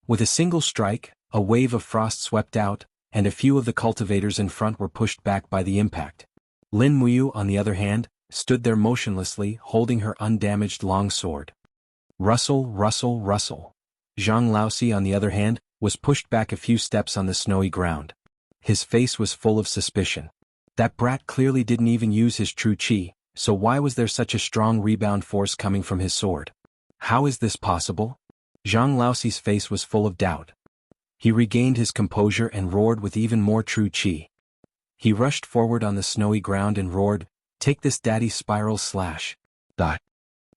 With a single strike, a wave of frost swept out, and a few of the cultivators in front were pushed back by the impact. Lin Muyu, on the other hand, stood there motionlessly, holding her undamaged long sword. Rustle, rustle, rustle. Zhang Laoxi, on the other hand, was pushed back a few steps on the snowy ground. His face was full of suspicion. That brat clearly didn't even use his true chi, so why was there such a strong rebound force coming from his sword? How is this possible? Zhang Laoxi's face was full of doubt. He regained his composure and roared with even more true chi. He rushed forward on the snowy ground and roared, Take this daddy spiral slash.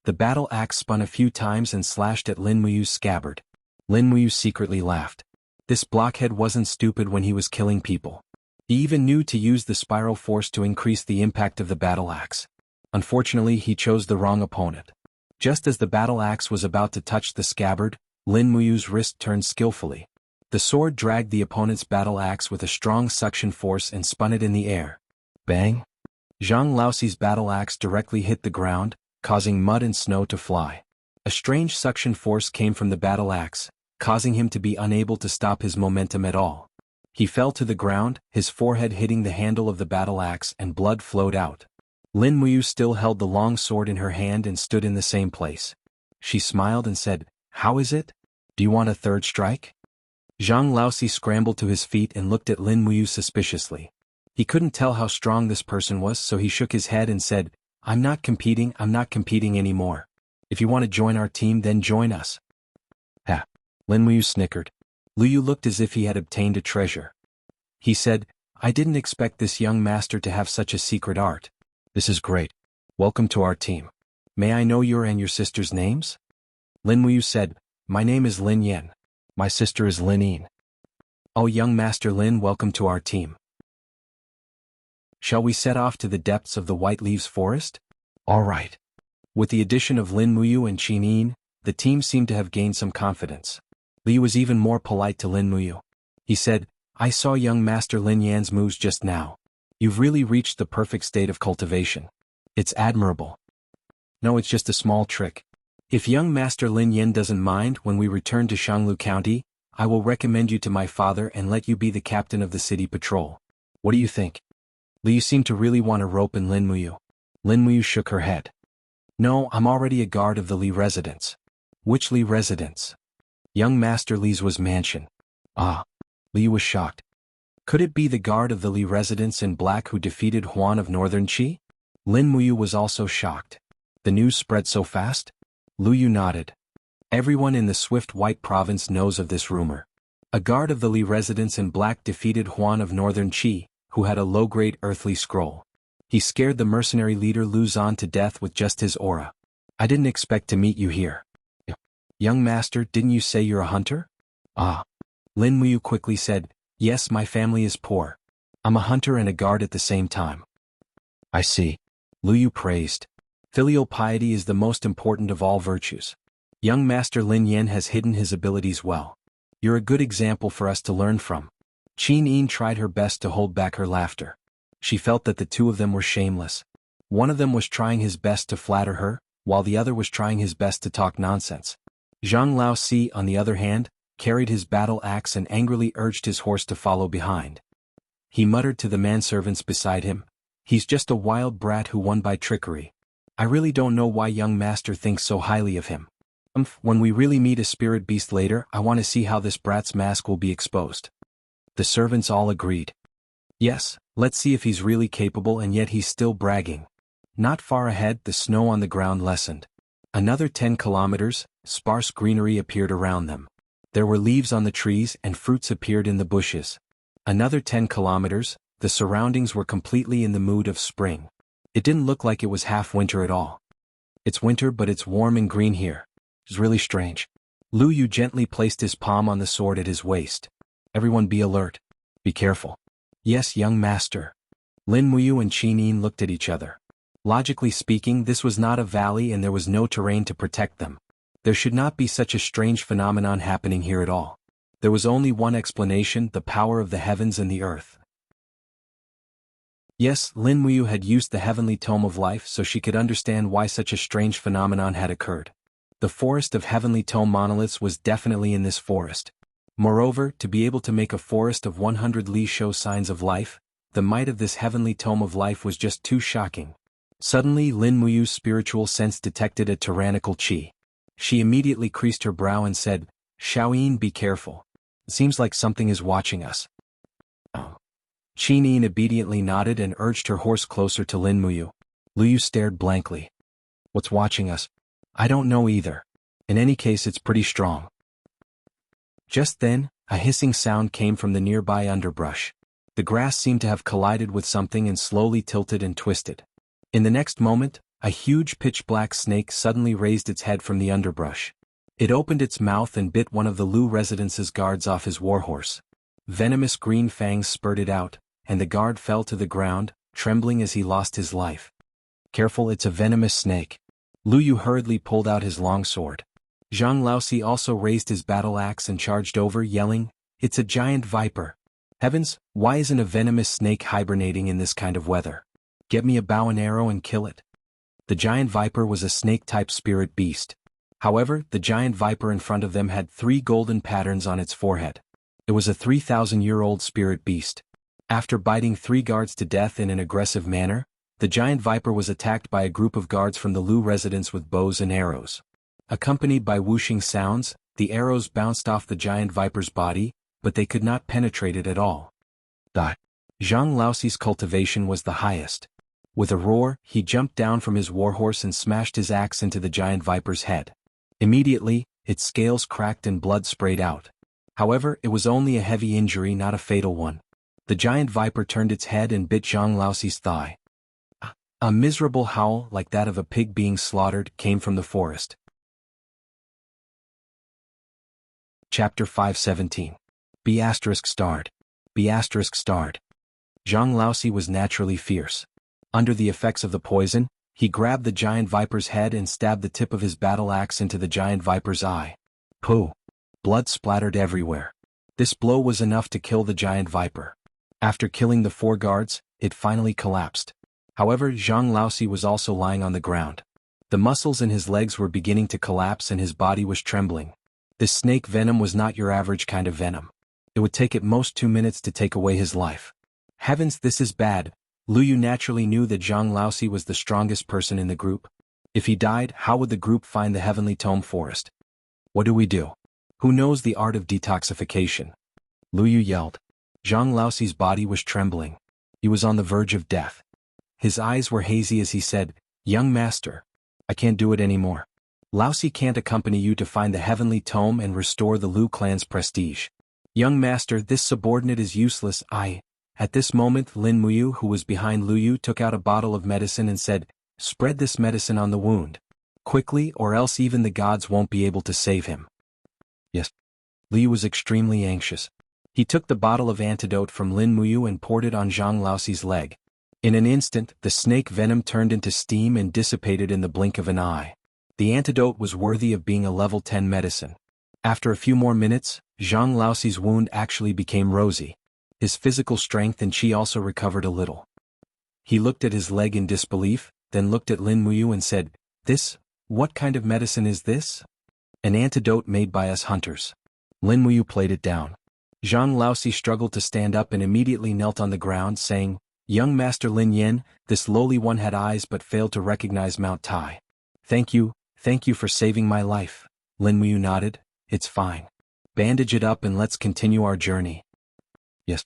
The battle axe spun a few times and slashed at Lin Muyu's scabbard. Lin Muyu secretly laughed. This blockhead wasn't stupid when he was killing people. He even knew to use the spiral force to increase the impact of the battle axe. Unfortunately, he chose the wrong opponent. Just as the battle axe was about to touch the scabbard, Lin Muyu's wrist turned skillfully. The sword dragged the opponent's battle axe with a strong suction force and spun it in the air. Bang! Zhang Laoxi's battle axe directly hit the ground, causing mud and snow to fly. A strange suction force came from the battle axe, causing him to be unable to stop his momentum at all. He fell to the ground, his forehead hitting the handle of the battle axe, and blood flowed out. Lin Muyu still held the long sword in her hand and stood in the same place. She smiled and said, How is it? Do you want a 3rd strike? Zhang Laoxi scrambled to his feet and looked at Lin Muyu suspiciously. He couldn't tell how strong this person was, so he shook his head and said, I'm not competing anymore. If you want to join our team, then join us. Ha! Lin Muyu snickered. Lu Yu looked as if he had obtained a treasure. He said, I didn't expect this young master to have such a secret art. This is great. Welcome to our team. May I know your and your sister's names? Lin Muyu said, My name is Lin Yen. My sister is Lin Yin. Oh, young Master Lin, welcome to our team. Shall we set off to the depths of the White Leaves Forest? All right. With the addition of Lin Muyu and Qin Yin, the team seemed to have gained some confidence. Li was even more polite to Lin Muyu. He said, I saw young Master Lin Yan's moves just now. You've really reached the perfect state of cultivation. It's admirable. No, it's just a small trick. If young Master Lin Yan doesn't mind, when we return to Shanglu County, I will recommend you to my father and let you be the captain of the city patrol. What do you think? Li, you seem to really want to rope in Lin Muyu. Lin Muyu shook her head. No, I'm already a guard of the Li residence. Which Li residence? Young Master Li's was mansion. Ah. Li was shocked. Could it be the guard of the Li residence in black who defeated Huan of Northern Qi? Lin Muyu was also shocked. The news spread so fast? Lu Yu nodded. Everyone in the Swift White Province knows of this rumor. A guard of the Li residence in Black defeated Huan of Northern Qi, who had a low-grade earthly scroll. He scared the mercenary leader Lu Zan to death with just his aura. I didn't expect to meet you here. Young master, didn't you say you're a hunter? Ah. Lin Muyu quickly said, yes, my family is poor. I'm a hunter and a guard at the same time. I see. Lu Yu praised. Filial piety is the most important of all virtues. Young master Lin Yan has hidden his abilities well. You're a good example for us to learn from. Qin Yin tried her best to hold back her laughter. She felt that the two of them were shameless. One of them was trying his best to flatter her, while the other was trying his best to talk nonsense. Zhang Laoxi, on the other hand, carried his battle axe and angrily urged his horse to follow behind. He muttered to the manservants beside him, he's just a wild brat who won by trickery. I really don't know why young master thinks so highly of him. When we really meet a spirit beast later, I want to see how this brat's mask will be exposed. The servants all agreed. Yes, let's see if he's really capable, and yet he's still bragging. Not far ahead, the snow on the ground lessened. Another 10 kilometers, sparse greenery appeared around them. There were leaves on the trees and fruits appeared in the bushes. Another 10 kilometers, the surroundings were completely in the mood of spring. It didn't look like it was half winter at all. It's winter, but it's warm and green here. It's really strange. Lu Yu gently placed his palm on the sword at his waist. Everyone be alert. Be careful. Yes, young master. Lin Muyu and Qin Yin looked at each other. Logically speaking, this was not a valley and there was no terrain to protect them. There should not be such a strange phenomenon happening here at all. There was only one explanation, the power of the heavens and the earth. Yes, Lin Muyu had used the heavenly tome of life so she could understand why such a strange phenomenon had occurred. The forest of heavenly tome monoliths was definitely in this forest. Moreover, to be able to make a forest of 100 li show signs of life, the might of this heavenly tome of life was just too shocking. Suddenly Lin Muyu's spiritual sense detected a tyrannical qi. She immediately creased her brow and said, Xiaoyin, be careful. It seems like something is watching us. Qin Yin obediently nodded and urged her horse closer to Lin Muyu. Lu Yu stared blankly. What's watching us? I don't know either. In any case, it's pretty strong. Just then, a hissing sound came from the nearby underbrush. The grass seemed to have collided with something and slowly tilted and twisted. In the next moment, a huge pitch-black snake suddenly raised its head from the underbrush. It opened its mouth and bit one of the Lu residence's guards off his warhorse. Venomous green fangs spurted out, and the guard fell to the ground, trembling as he lost his life. Careful, it's a venomous snake. Lu Yu hurriedly pulled out his long sword. Zhang Laoxi also raised his battle axe and charged over, yelling, It's a giant viper. Heavens, why isn't a venomous snake hibernating in this kind of weather? Get me a bow and arrow and kill it. The giant viper was a snake-type spirit beast. However, the giant viper in front of them had 3 golden patterns on its forehead. It was a 3,000-year-old spirit beast. After biting 3 guards to death in an aggressive manner, the giant viper was attacked by a group of guards from the Lu residence with bows and arrows. Accompanied by whooshing sounds, the arrows bounced off the giant viper's body, but they could not penetrate it at all. Zhang Laoxi's cultivation was the highest. With a roar, he jumped down from his warhorse and smashed his axe into the giant viper's head. Immediately, its scales cracked and blood sprayed out. However, it was only a heavy injury, not a fatal one. The giant viper turned its head and bit Zhang Laoxi's thigh. A miserable howl, like that of a pig being slaughtered, came from the forest. Chapter 517. B*****. B*****. Zhang Laoxi was naturally fierce. Under the effects of the poison, he grabbed the giant viper's head and stabbed the tip of his battle axe into the giant viper's eye. Pooh! Blood splattered everywhere. This blow was enough to kill the giant viper. After killing the 4 guards, it finally collapsed. However, Zhang Laoxi was also lying on the ground. The muscles in his legs were beginning to collapse and his body was trembling. This snake venom was not your average kind of venom. It would take at most 2 minutes to take away his life. Heavens, this is bad. Lu Yu naturally knew that Zhang Laoxi was the strongest person in the group. If he died, how would the group find the Heavenly Tome Forest? What do we do? Who knows the art of detoxification? Lu Yu yelled. Zhang Laoxi's body was trembling. He was on the verge of death. His eyes were hazy as he said, Young master, I can't do it anymore. Laosi can't accompany you to find the heavenly tome and restore the Lu clan's prestige. Young master, this subordinate is useless. At this moment Lin Muyu, who was behind Lu Yu, took out a bottle of medicine and said, "Spread this medicine on the wound. Quickly, or else even the gods won't be able to save him." Yes. Lu Yu was extremely anxious. He took the bottle of antidote from Lin Muyu and poured it on Zhang Laoxi's leg. In an instant, the snake venom turned into steam and dissipated in the blink of an eye. The antidote was worthy of being a level 10 medicine. After a few more minutes, Zhang Laoxi's wound actually became rosy. His physical strength and qi also recovered a little. He looked at his leg in disbelief, then looked at Lin Muyu and said, What kind of medicine is this?" "An antidote made by us hunters." Lin Muyu played it down. Zhang Laoxi struggled to stand up and immediately knelt on the ground, saying, "Young Master Lin Yen, this lowly one had eyes but failed to recognize Mount Tai. Thank you for saving my life." Lin Muyu nodded. "It's fine. Bandage it up and let's continue our journey." "Yes."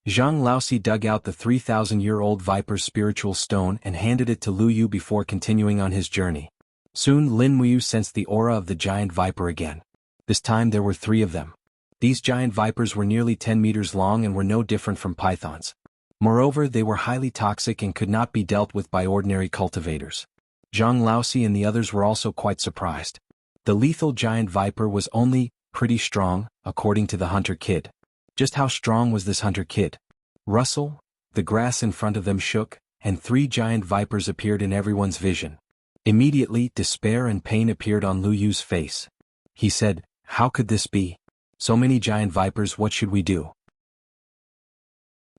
Zhang Laoxi dug out the 3,000-year-old viper's spiritual stone and handed it to Lu Yu before continuing on his journey. Soon Lin Muyu sensed the aura of the giant viper again. This time there were 3 of them. These giant vipers were nearly 10 meters long and were no different from pythons. Moreover, they were highly toxic and could not be dealt with by ordinary cultivators. Zhang Laoxi and the others were also quite surprised. The lethal giant viper was only pretty strong, according to the hunter kid. Just how strong was this hunter kid? Rustle, the grass in front of them shook, and 3 giant vipers appeared in everyone's vision. Immediately, despair and pain appeared on Lu Yu's face. He said, "How could this be? So many giant vipers, what should we do?"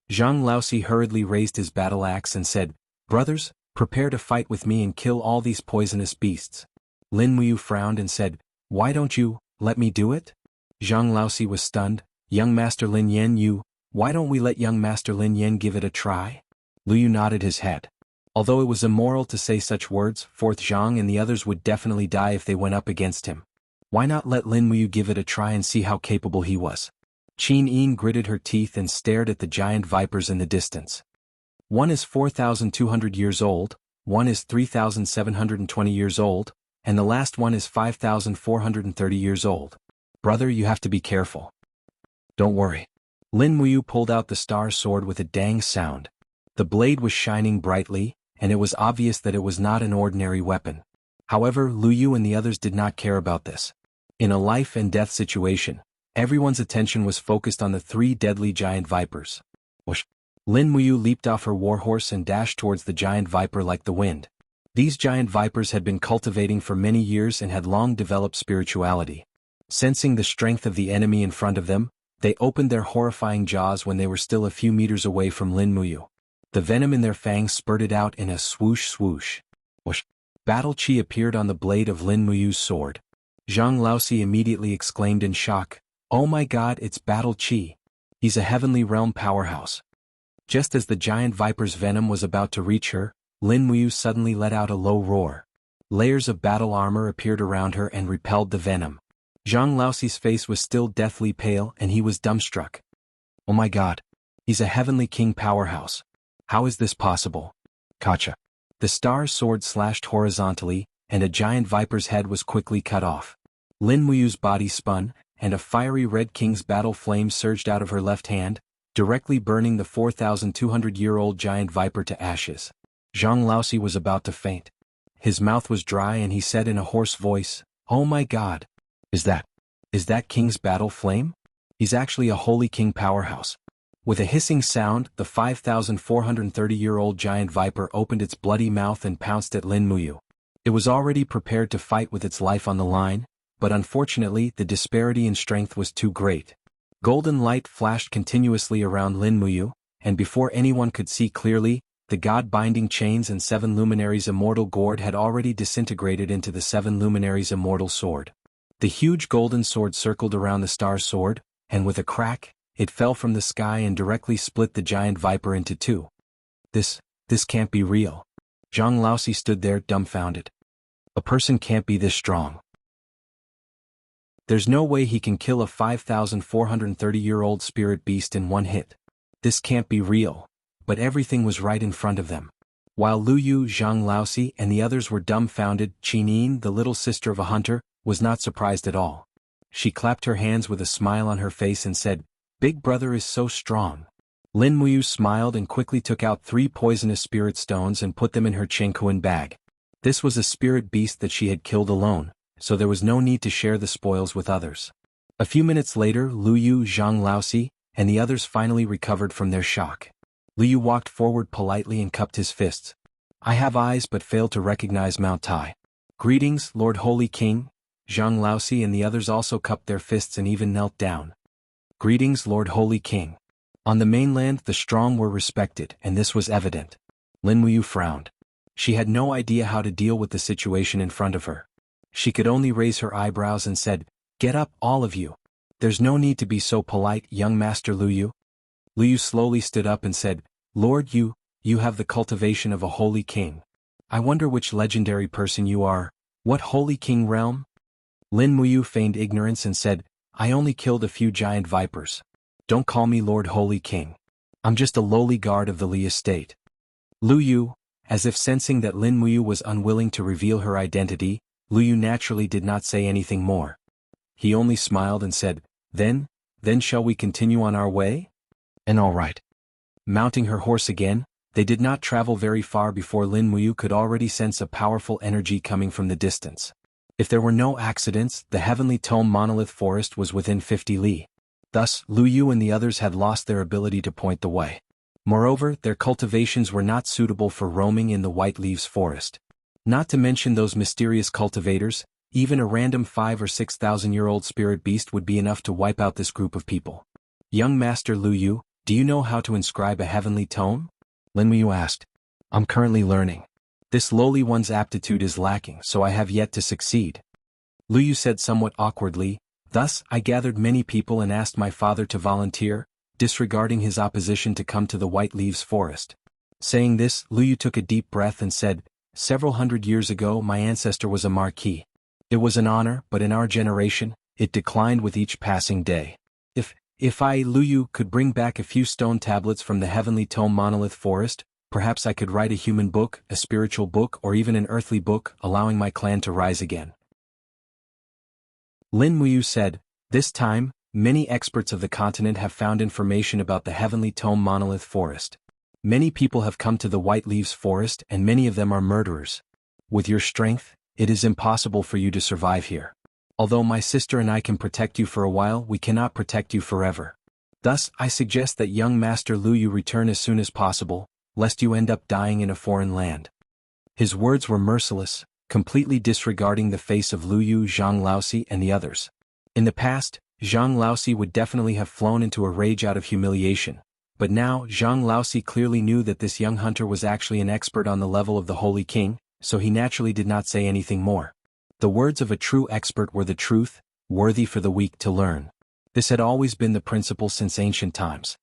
Zhang Laoxi hurriedly raised his battle axe and said, "Brothers, prepare to fight with me and kill all these poisonous beasts." Lin Muyu frowned and said, "Why don't you let me do it?" Zhang Laoxi was stunned. "Young Master Lin Yen, why don't we let young Master Lin Yen give it a try?" Lu Yu nodded his head. Although it was immoral to say such words, fourth Zhang and the others would definitely die if they went up against him. Why not let Lin Muyu give it a try and see how capable he was? Qin Yin gritted her teeth and stared at the giant vipers in the distance. One is 4,200 years old, one is 3,720 years old, and the last one is 5,430 years old. Brother, you have to be careful. Don't worry. Lin Muyu pulled out the star sword with a dang sound. The blade was shining brightly, and it was obvious that it was not an ordinary weapon. However, Lu Yu and the others did not care about this. In a life and death situation, everyone's attention was focused on the 3 deadly giant vipers. Whoosh! Lin Muyu leaped off her warhorse and dashed towards the giant viper like the wind. These giant vipers had been cultivating for many years and had long developed spirituality. Sensing the strength of the enemy in front of them, they opened their horrifying jaws when they were still a few meters away from Lin Muyu. The venom in their fangs spurted out in a swoosh swoosh. Whoosh! Battle chi appeared on the blade of Lin Muyu's sword. Zhang Laoxi immediately exclaimed in shock, "Oh my god, it's battle chi. He's a heavenly realm powerhouse." Just as the giant viper's venom was about to reach her, Lin Muyu suddenly let out a low roar. Layers of battle armor appeared around her and repelled the venom. Zhang Laoxi's face was still deathly pale and he was dumbstruck. "Oh my god. He's a heavenly king powerhouse. How is this possible?" Kacha. The star's sword slashed horizontally, and a giant viper's head was quickly cut off. Lin Muyu's body spun, and a fiery red king's battle flame surged out of her left hand, directly burning the 4,200-year-old giant viper to ashes. Zhang Laoxi was about to faint. His mouth was dry and he said in a hoarse voice, "Oh my god. Is that king's battle flame? He's actually a holy king powerhouse." With a hissing sound, the 5,430-year-old giant viper opened its bloody mouth and pounced at Lin Muyu. It was already prepared to fight with its life on the line, but unfortunately the disparity in strength was too great. Golden light flashed continuously around Lin Muyu, and before anyone could see clearly, the god-binding chains and 7 luminaries' immortal gourd had already disintegrated into the 7 luminaries' immortal sword. The huge golden sword circled around the star sword, and with a crack, it fell from the sky and directly split the giant viper into 2. This can't be real. Zhang Laoxi stood there dumbfounded. A person can't be this strong. There's no way he can kill a 5,430-year-old spirit beast in one hit. This can't be real. But everything was right in front of them. While Lu Yu, Zhang Laosi, and the others were dumbfounded, Qinyin, the little sister of a hunter, was not surprised at all. She clapped her hands with a smile on her face and said, "Big brother is so strong." Lin Muyu smiled and quickly took out 3 poisonous spirit stones and put them in her Chengkuan bag. This was a spirit beast that she had killed alone, so there was no need to share the spoils with others. A few minutes later, Lu Yu, Zhang Laosi, and the others finally recovered from their shock. Lu Yu walked forward politely and cupped his fists. "I have eyes but fail to recognize Mount Tai. Greetings, Lord Holy King." Zhang Laosi and the others also cupped their fists and even knelt down. "Greetings, Lord Holy King." On the mainland the strong were respected, and this was evident. Lin Muyu frowned. She had no idea how to deal with the situation in front of her. She could only raise her eyebrows and said, "Get up, all of you. There's no need to be so polite, young Master Lu Yu." Lu Yu slowly stood up and said, "Lord Yu, you have the cultivation of a holy king. I wonder which legendary person you are. What holy king realm?" Lin Muyu feigned ignorance and said, "I only killed a few giant vipers. Don't call me Lord Holy King. I'm just a lowly guard of the Li estate." Lu Yu, as if sensing that Lin Muyu was unwilling to reveal her identity, Lu Yu naturally did not say anything more. He only smiled and said, Then shall we continue on our way?" "And all right." Mounting her horse again, they did not travel very far before Lin Muyu could already sense a powerful energy coming from the distance. If there were no accidents, the Heavenly Tome Monolith Forest was within 50 li. Thus, Lu Yu and the others had lost their ability to point the way. Moreover, their cultivations were not suitable for roaming in the White Leaves Forest. Not to mention those mysterious cultivators, even a random 5,000 or 6,000-year-old spirit beast would be enough to wipe out this group of people. "Young Master Lu Yu, do you know how to inscribe a heavenly tome?" Lin Muyu asked. "I'm currently learning. This lowly one's aptitude is lacking, so I have yet to succeed." Lu Yu said somewhat awkwardly, "Thus, I gathered many people and asked my father to volunteer, disregarding his opposition to come to the White Leaves Forest." Saying this, Lu Yu took a deep breath and said, "Several hundred years ago my ancestor was a marquis. It was an honor, but in our generation, it declined with each passing day. If I, Lu Yu, could bring back a few stone tablets from the Heavenly Tome Monolith Forest, perhaps I could write a human book, a spiritual book, or even an earthly book, allowing my clan to rise again." Lin Muyu said, "This time, many experts of the continent have found information about the Heavenly Tome Monolith Forest. Many people have come to the White Leaves Forest and many of them are murderers. With your strength, it is impossible for you to survive here. Although my sister and I can protect you for a while, we cannot protect you forever. Thus, I suggest that young Master Lu Yu return as soon as possible, lest you end up dying in a foreign land." His words were merciless, completely disregarding the face of Lu Yu, Zhang Laosi, and the others. In the past, Zhang Laosi would definitely have flown into a rage out of humiliation, but now Zhang Laosi clearly knew that this young hunter was actually an expert on the level of the Holy King, so he naturally did not say anything more. The words of a true expert were the truth, worthy for the weak to learn. This had always been the principle since ancient times.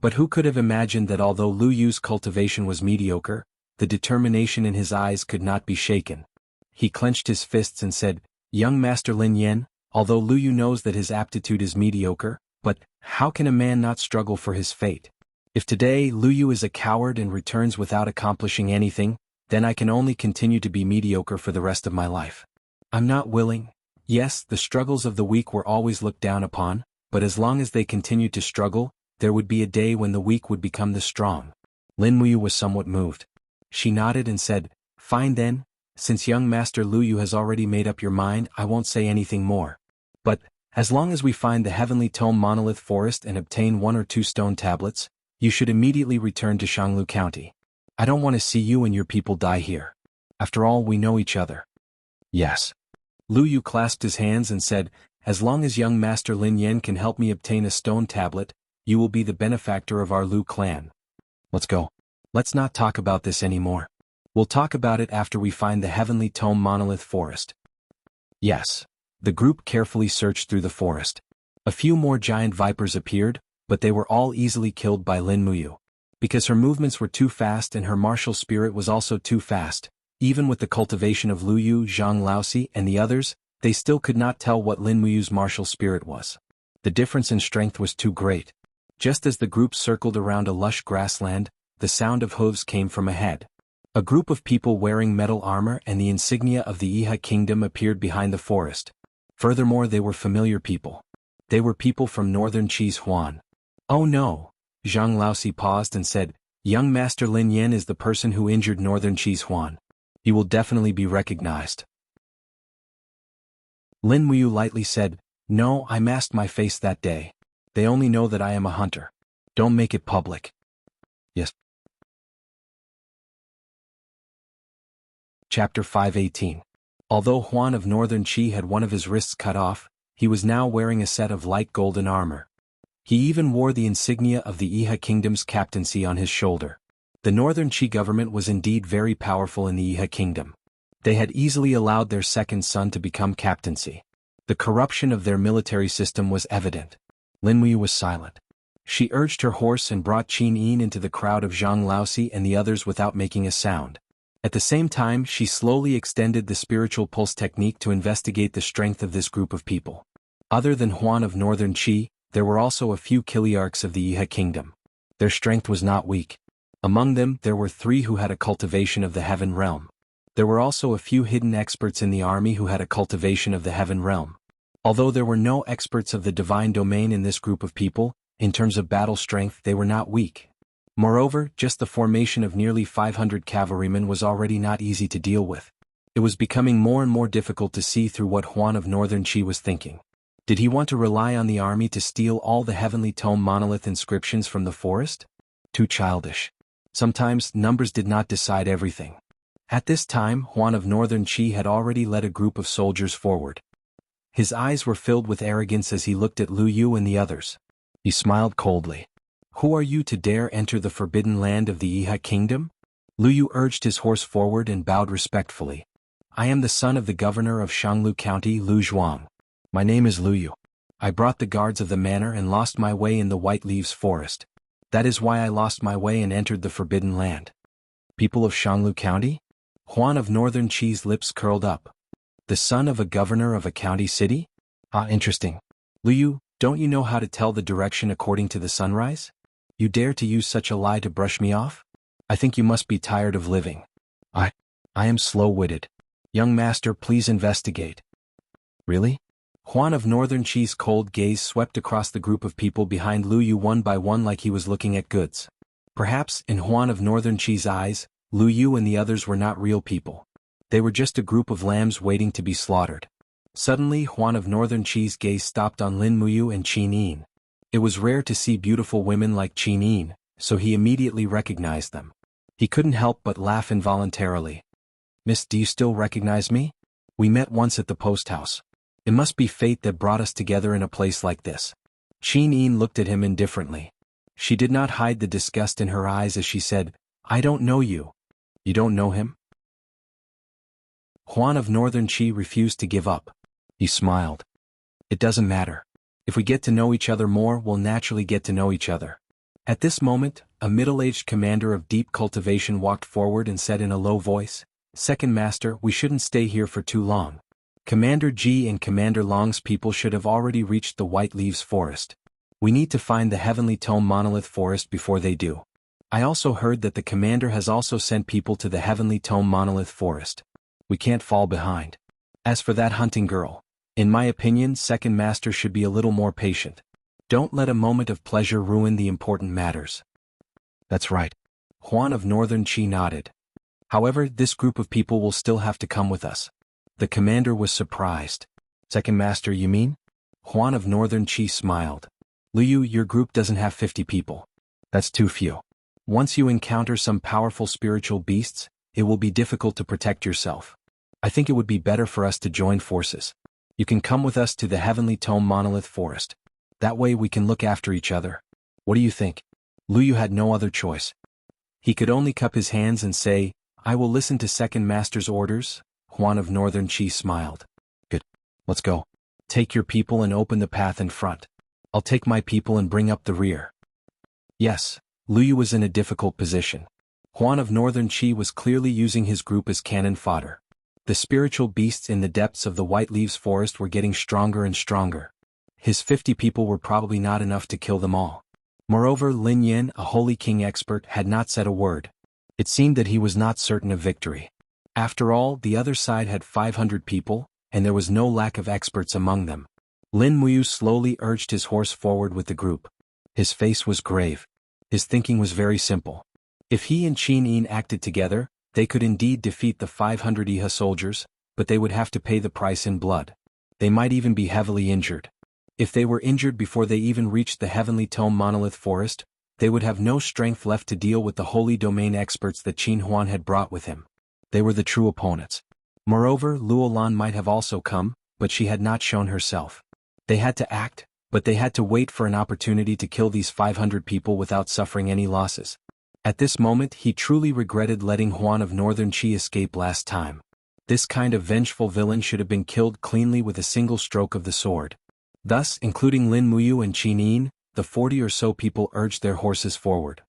But who could have imagined that although Lu Yu's cultivation was mediocre, the determination in his eyes could not be shaken. He clenched his fists and said, "Young Master Lin Yan, although Lu Yu knows that his aptitude is mediocre, but how can a man not struggle for his fate? If today Lu Yu is a coward and returns without accomplishing anything, then I can only continue to be mediocre for the rest of my life. I'm not willing. Yes, the struggles of the weak were always looked down upon, but as long as they continued to struggle, there would be a day when the weak would become the strong." Lin Muyu was somewhat moved. She nodded and said, "Fine then, since young Master Lu Yu has already made up your mind, I won't say anything more. But, as long as we find the Heavenly Tome Monolith Forest and obtain 1 or 2 stone tablets, you should immediately return to Shanglu County. I don't want to see you and your people die here. After all, we know each other." "Yes." Lu Yu clasped his hands and said, "As long as young Master Lin Yan can help me obtain a stone tablet, you will be the benefactor of our Lu clan. Let's go. Let's not talk about this anymore. We'll talk about it after we find the Heavenly Tome Monolith Forest." Yes. The group carefully searched through the forest. A few more giant vipers appeared, but they were all easily killed by Lin Muyu. Because her movements were too fast and her martial spirit was also too fast, even with the cultivation of Lu Yu, Zhang Laosi, and the others, they still could not tell what Lin Muyu's martial spirit was. The difference in strength was too great. Just as the group circled around a lush grassland, the sound of hooves came from ahead. A group of people wearing metal armor and the insignia of the Iha kingdom appeared behind the forest. Furthermore, they were familiar people. They were people from northern Qis Huan. Oh no! Zhang Laosi paused and said, Young Master Lin Yan is the person who injured northern Qis Huan. He will definitely be recognized. Lin Muyu lightly said, No, I masked my face that day. They only know that I am a hunter. Don't make it public. Yes. Chapter 518. Although Huan of Northern Qi had one of his wrists cut off, he was now wearing a set of light golden armor. He even wore the insignia of the Iha kingdom's captaincy on his shoulder. The Northern Qi government was indeed very powerful in the Iha kingdom. They had easily allowed their second son to become captaincy. The corruption of their military system was evident. Lin Muyu was silent. She urged her horse and brought Qin Yin into the crowd of Zhang Laosi and the others without making a sound. At the same time, she slowly extended the spiritual pulse technique to investigate the strength of this group of people. Other than Huan of Northern Qi, there were also a few Kiliarchs of the Iha kingdom. Their strength was not weak. Among them, there were 3 who had a cultivation of the heaven realm. There were also a few hidden experts in the army who had a cultivation of the heaven realm. Although there were no experts of the divine domain in this group of people, in terms of battle strength they were not weak. Moreover, just the formation of nearly 500 cavalrymen was already not easy to deal with. It was becoming more and more difficult to see through what Huan of Northern Qi was thinking. Did he want to rely on the army to steal all the heavenly tome monolith inscriptions from the forest? Too childish. Sometimes, numbers did not decide everything. At this time, Huan of Northern Qi had already led a group of soldiers forward. His eyes were filled with arrogance as he looked at Lu Yu and the others. He smiled coldly. Who are you to dare enter the forbidden land of the Iha kingdom? Lu Yu urged his horse forward and bowed respectfully. I am the son of the governor of Shanglu County, Lu Zhuang. My name is Lu Yu. I brought the guards of the manor and lost my way in the White Leaves forest. That is why I lost my way and entered the forbidden land. People of Shanglu County? Huan of Northern Qi's lips curled up. The son of a governor of a county city? Ah, interesting. Lu Yu, don't you know how to tell the direction according to the sunrise? You dare to use such a lie to brush me off? I think you must be tired of living. I am slow-witted. Young master, please investigate. Really? Huan of Northern Qi's cold gaze swept across the group of people behind Lu Yu one by one like he was looking at goods. Perhaps, in Huan of Northern Qi's eyes, Lu Yu and the others were not real people. They were just a group of lambs waiting to be slaughtered. Suddenly, Huan of Northern Qi's gaze stopped on Lin Muyu and Qin Yin. It was rare to see beautiful women like Qin Yin, so he immediately recognized them. He couldn't help but laugh involuntarily. Miss, do you still recognize me? We met once at the post house. It must be fate that brought us together in a place like this. Qin Yin looked at him indifferently. She did not hide the disgust in her eyes as she said, I don't know you. You don't know him? Huan of Northern Qi refused to give up. He smiled. It doesn't matter. If we get to know each other more, we'll naturally get to know each other. At this moment, a middle-aged commander of deep cultivation walked forward and said in a low voice, Second Master, we shouldn't stay here for too long. Commander Ji and Commander Long's people should have already reached the White Leaves Forest. We need to find the Heavenly Tome Monolith Forest before they do. I also heard that the commander has also sent people to the Heavenly Tome Monolith Forest. We can't fall behind. As for that hunting girl, in my opinion, Second Master should be a little more patient. Don't let a moment of pleasure ruin the important matters. That's right. Huan of Northern Qi nodded. However, this group of people will still have to come with us. The commander was surprised. Second Master, you mean? Huan of Northern Qi smiled. Lu Yu, your group doesn't have 50 people. That's too few. Once you encounter some powerful spiritual beasts, it will be difficult to protect yourself. I think it would be better for us to join forces. You can come with us to the Heavenly Tome Monolith Forest. That way we can look after each other. What do you think? Lu Yu had no other choice. He could only cup his hands and say, I will listen to Second Master's orders. Huan of Northern Qi smiled. Good. Let's go. Take your people and open the path in front. I'll take my people and bring up the rear. Yes, Lu Yu was in a difficult position. Huan of Northern Qi was clearly using his group as cannon fodder. The spiritual beasts in the depths of the White Leaves Forest were getting stronger and stronger. His 50 people were probably not enough to kill them all. Moreover, Lin Yin, a Holy King expert, had not said a word. It seemed that he was not certain of victory. After all, the other side had 500 people, and there was no lack of experts among them. Lin Muyu slowly urged his horse forward with the group. His face was grave. His thinking was very simple. If he and Qin Yin acted together, they could indeed defeat the 500 Iha soldiers, but they would have to pay the price in blood. They might even be heavily injured. If they were injured before they even reached the Heavenly Tome Monolith Forest, they would have no strength left to deal with the Holy Domain experts that Qin Huan had brought with him. They were the true opponents. Moreover, Luolan might have also come, but she had not shown herself. They had to act, but they had to wait for an opportunity to kill these 500 people without suffering any losses. At this moment he truly regretted letting Huan of Northern Qi escape last time. This kind of vengeful villain should have been killed cleanly with a single stroke of the sword. Thus, including Lin Muyu and Qin Yin, the 40 or so people urged their horses forward.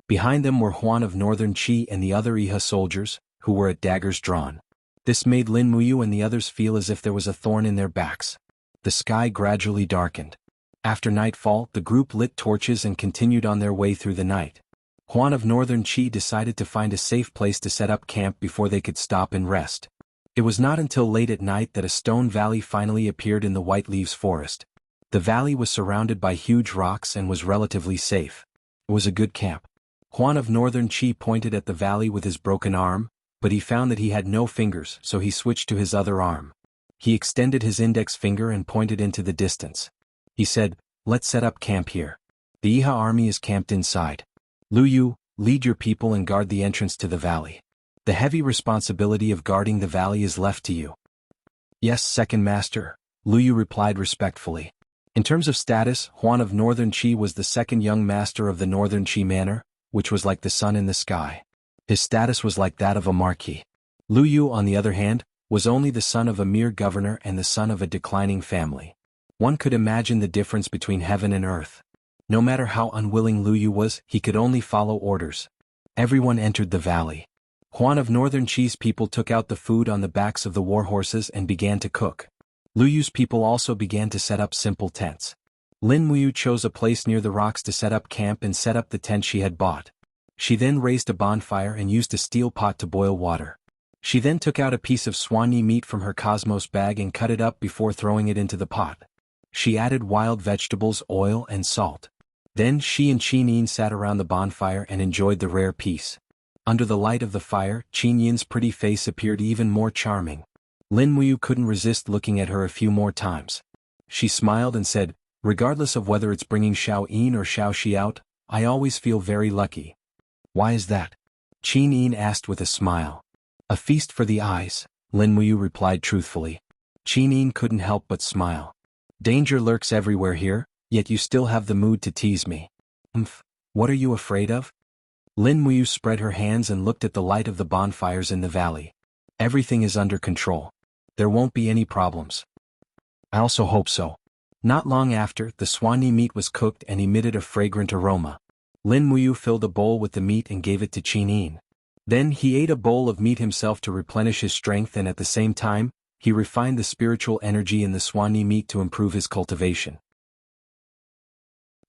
Behind them were Huan of Northern Qi and the other Iha soldiers, who were at daggers drawn. This made Lin Muyu and the others feel as if there was a thorn in their backs. The sky gradually darkened. After nightfall, the group lit torches and continued on their way through the night. Huan of Northern Qi decided to find a safe place to set up camp before they could stop and rest. It was not until late at night that a stone valley finally appeared in the White Leaves Forest. The valley was surrounded by huge rocks and was relatively safe. It was a good camp. Huan of Northern Qi pointed at the valley with his broken arm, but he found that he had no fingers, so he switched to his other arm. He extended his index finger and pointed into the distance. He said, "Let's set up camp here. The Iha army is camped inside. Lu Yu, lead your people and guard the entrance to the valley. The heavy responsibility of guarding the valley is left to you." "Yes, second master," Lu Yu replied respectfully. In terms of status, Huan of Northern Qi was the second young master of the Northern Qi Manor, which was like the sun in the sky. His status was like that of a marquis. Lu Yu, on the other hand, was only the son of a mere governor and the son of a declining family. One could imagine the difference between heaven and earth. No matter how unwilling Lu Yu was, he could only follow orders. Everyone entered the valley. Huan of Northern Qi's people took out the food on the backs of the war horses and began to cook. Lu Yu's people also began to set up simple tents. Lin Muyu chose a place near the rocks to set up camp and set up the tent she had bought. She then raised a bonfire and used a steel pot to boil water. She then took out a piece of swanee meat from her cosmos bag and cut it up before throwing it into the pot. She added wild vegetables, oil, and salt. Then she and Qin Yin sat around the bonfire and enjoyed the rare piece. Under the light of the fire, Qin Yin's pretty face appeared even more charming. Lin Muyu couldn't resist looking at her a few more times. She smiled and said, "Regardless of whether it's bringing Xiao Yin or Xiao Shi out, I always feel very lucky." "Why is that?" Qin Yin asked with a smile. "A feast for the eyes," Lin Muyu replied truthfully. Qin Yin couldn't help but smile. "Danger lurks everywhere here, yet you still have the mood to tease me. What are you afraid of?" Lin Muyu spread her hands and looked at the light of the bonfires in the valley. "Everything is under control. There won't be any problems." "I also hope so." Not long after, the swanee meat was cooked and emitted a fragrant aroma. Lin Muyu filled a bowl with the meat and gave it to Qin Yin. Then he ate a bowl of meat himself to replenish his strength, and at the same time, he refined the spiritual energy in the swanee meat to improve his cultivation.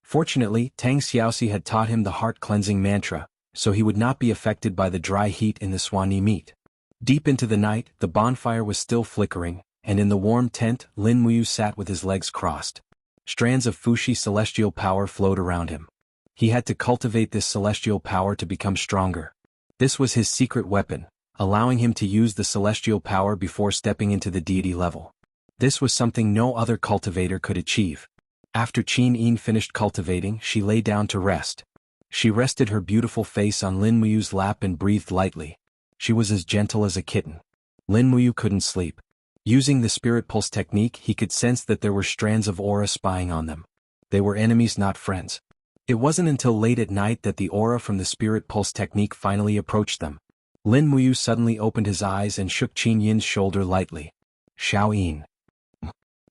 Fortunately, Tang Xiaoxi had taught him the heart-cleansing mantra, so he would not be affected by the dry heat in the swanee meat. Deep into the night, the bonfire was still flickering, and in the warm tent, Lin Muyu sat with his legs crossed. Strands of Fushi celestial power flowed around him. He had to cultivate this celestial power to become stronger. This was his secret weapon, allowing him to use the celestial power before stepping into the deity level. This was something no other cultivator could achieve. After Qin Yin finished cultivating, she lay down to rest. She rested her beautiful face on Lin Muyu's lap and breathed lightly. She was as gentle as a kitten. Lin Muyu couldn't sleep. Using the spirit pulse technique, he could sense that there were strands of aura spying on them. They were enemies, not friends. It wasn't until late at night that the aura from the spirit pulse technique finally approached them. Lin Muyu suddenly opened his eyes and shook Qin Yin's shoulder lightly. "Xiao Yin."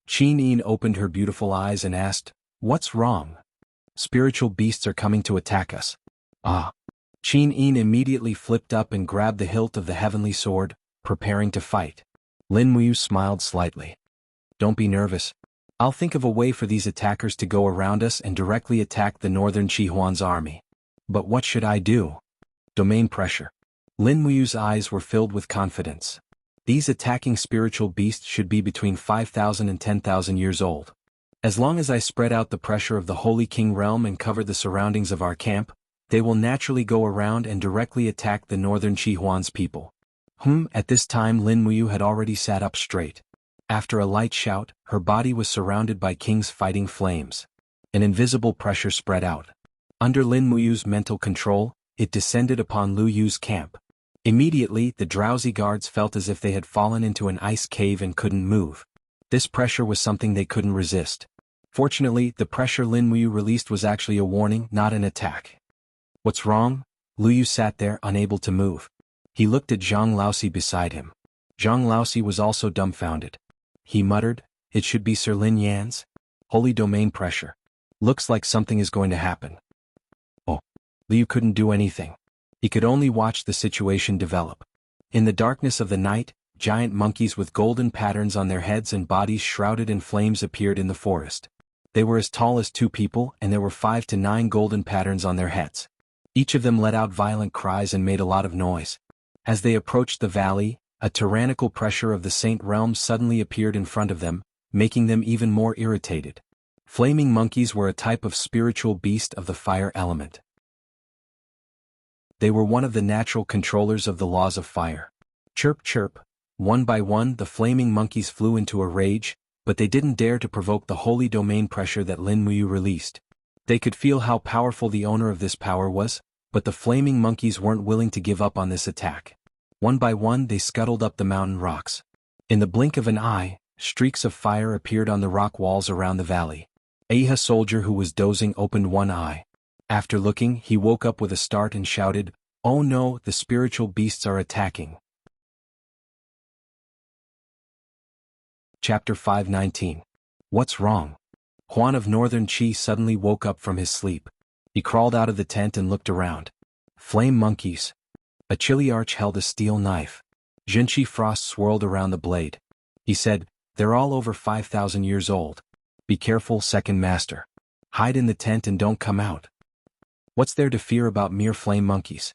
Qin Yin opened her beautiful eyes and asked, "What's wrong?" "Spiritual beasts are coming to attack us." "Ah." Qin Yin immediately flipped up and grabbed the hilt of the heavenly sword, preparing to fight. Lin Muyu smiled slightly. "Don't be nervous. I'll think of a way for these attackers to go around us and directly attack the Northern Qi Huan's army." But what should I do? Domain pressure. Lin Muyu's eyes were filled with confidence. These attacking spiritual beasts should be between 5,000 and 10,000 years old. As long as I spread out the pressure of the Holy King realm and cover the surroundings of our camp, they will naturally go around and directly attack the northern Chihuahuan's people. At this time Lin Muyu had already sat up straight. After a light shout, her body was surrounded by King's fighting flames. An invisible pressure spread out. Under Lin Muyu's mental control, it descended upon Lu Yu's camp. Immediately, the drowsy guards felt as if they had fallen into an ice cave and couldn't move. This pressure was something they couldn't resist. Fortunately, the pressure Lin Muyu released was actually a warning, not an attack. What's wrong? Lu Yu sat there, unable to move. He looked at Zhang Laosi beside him. Zhang Laosi was also dumbfounded. He muttered, "It should be Sir Lin Yan's? Holy domain pressure. Looks like something is going to happen." Oh. Lu Yu couldn't do anything. He could only watch the situation develop. In the darkness of the night, giant monkeys with golden patterns on their heads and bodies shrouded in flames appeared in the forest. They were as tall as 2 people and there were 5 to 9 golden patterns on their heads. Each of them let out violent cries and made a lot of noise. As they approached the valley, a tyrannical pressure of the Saint Realm suddenly appeared in front of them, making them even more irritated. Flaming monkeys were a type of spiritual beast of the fire element. They were one of the natural controllers of the laws of fire. Chirp chirp. One by one the flaming monkeys flew into a rage, but they didn't dare to provoke the holy domain pressure that Lin Muyu released. They could feel how powerful the owner of this power was, but the flaming monkeys weren't willing to give up on this attack. One by one they scuttled up the mountain rocks. In the blink of an eye, streaks of fire appeared on the rock walls around the valley. A soldier who was dozing opened one eye. After looking, he woke up with a start and shouted, "Oh no, the spiritual beasts are attacking." Chapter 519. What's wrong? Huan of Northern Qi suddenly woke up from his sleep. He crawled out of the tent and looked around. Flame monkeys. A chiliarch held a steel knife. Jinchi frost swirled around the blade. He said, "They're all over 5,000 years old. Be careful, second master. Hide in the tent and don't come out." What's there to fear about mere flame monkeys?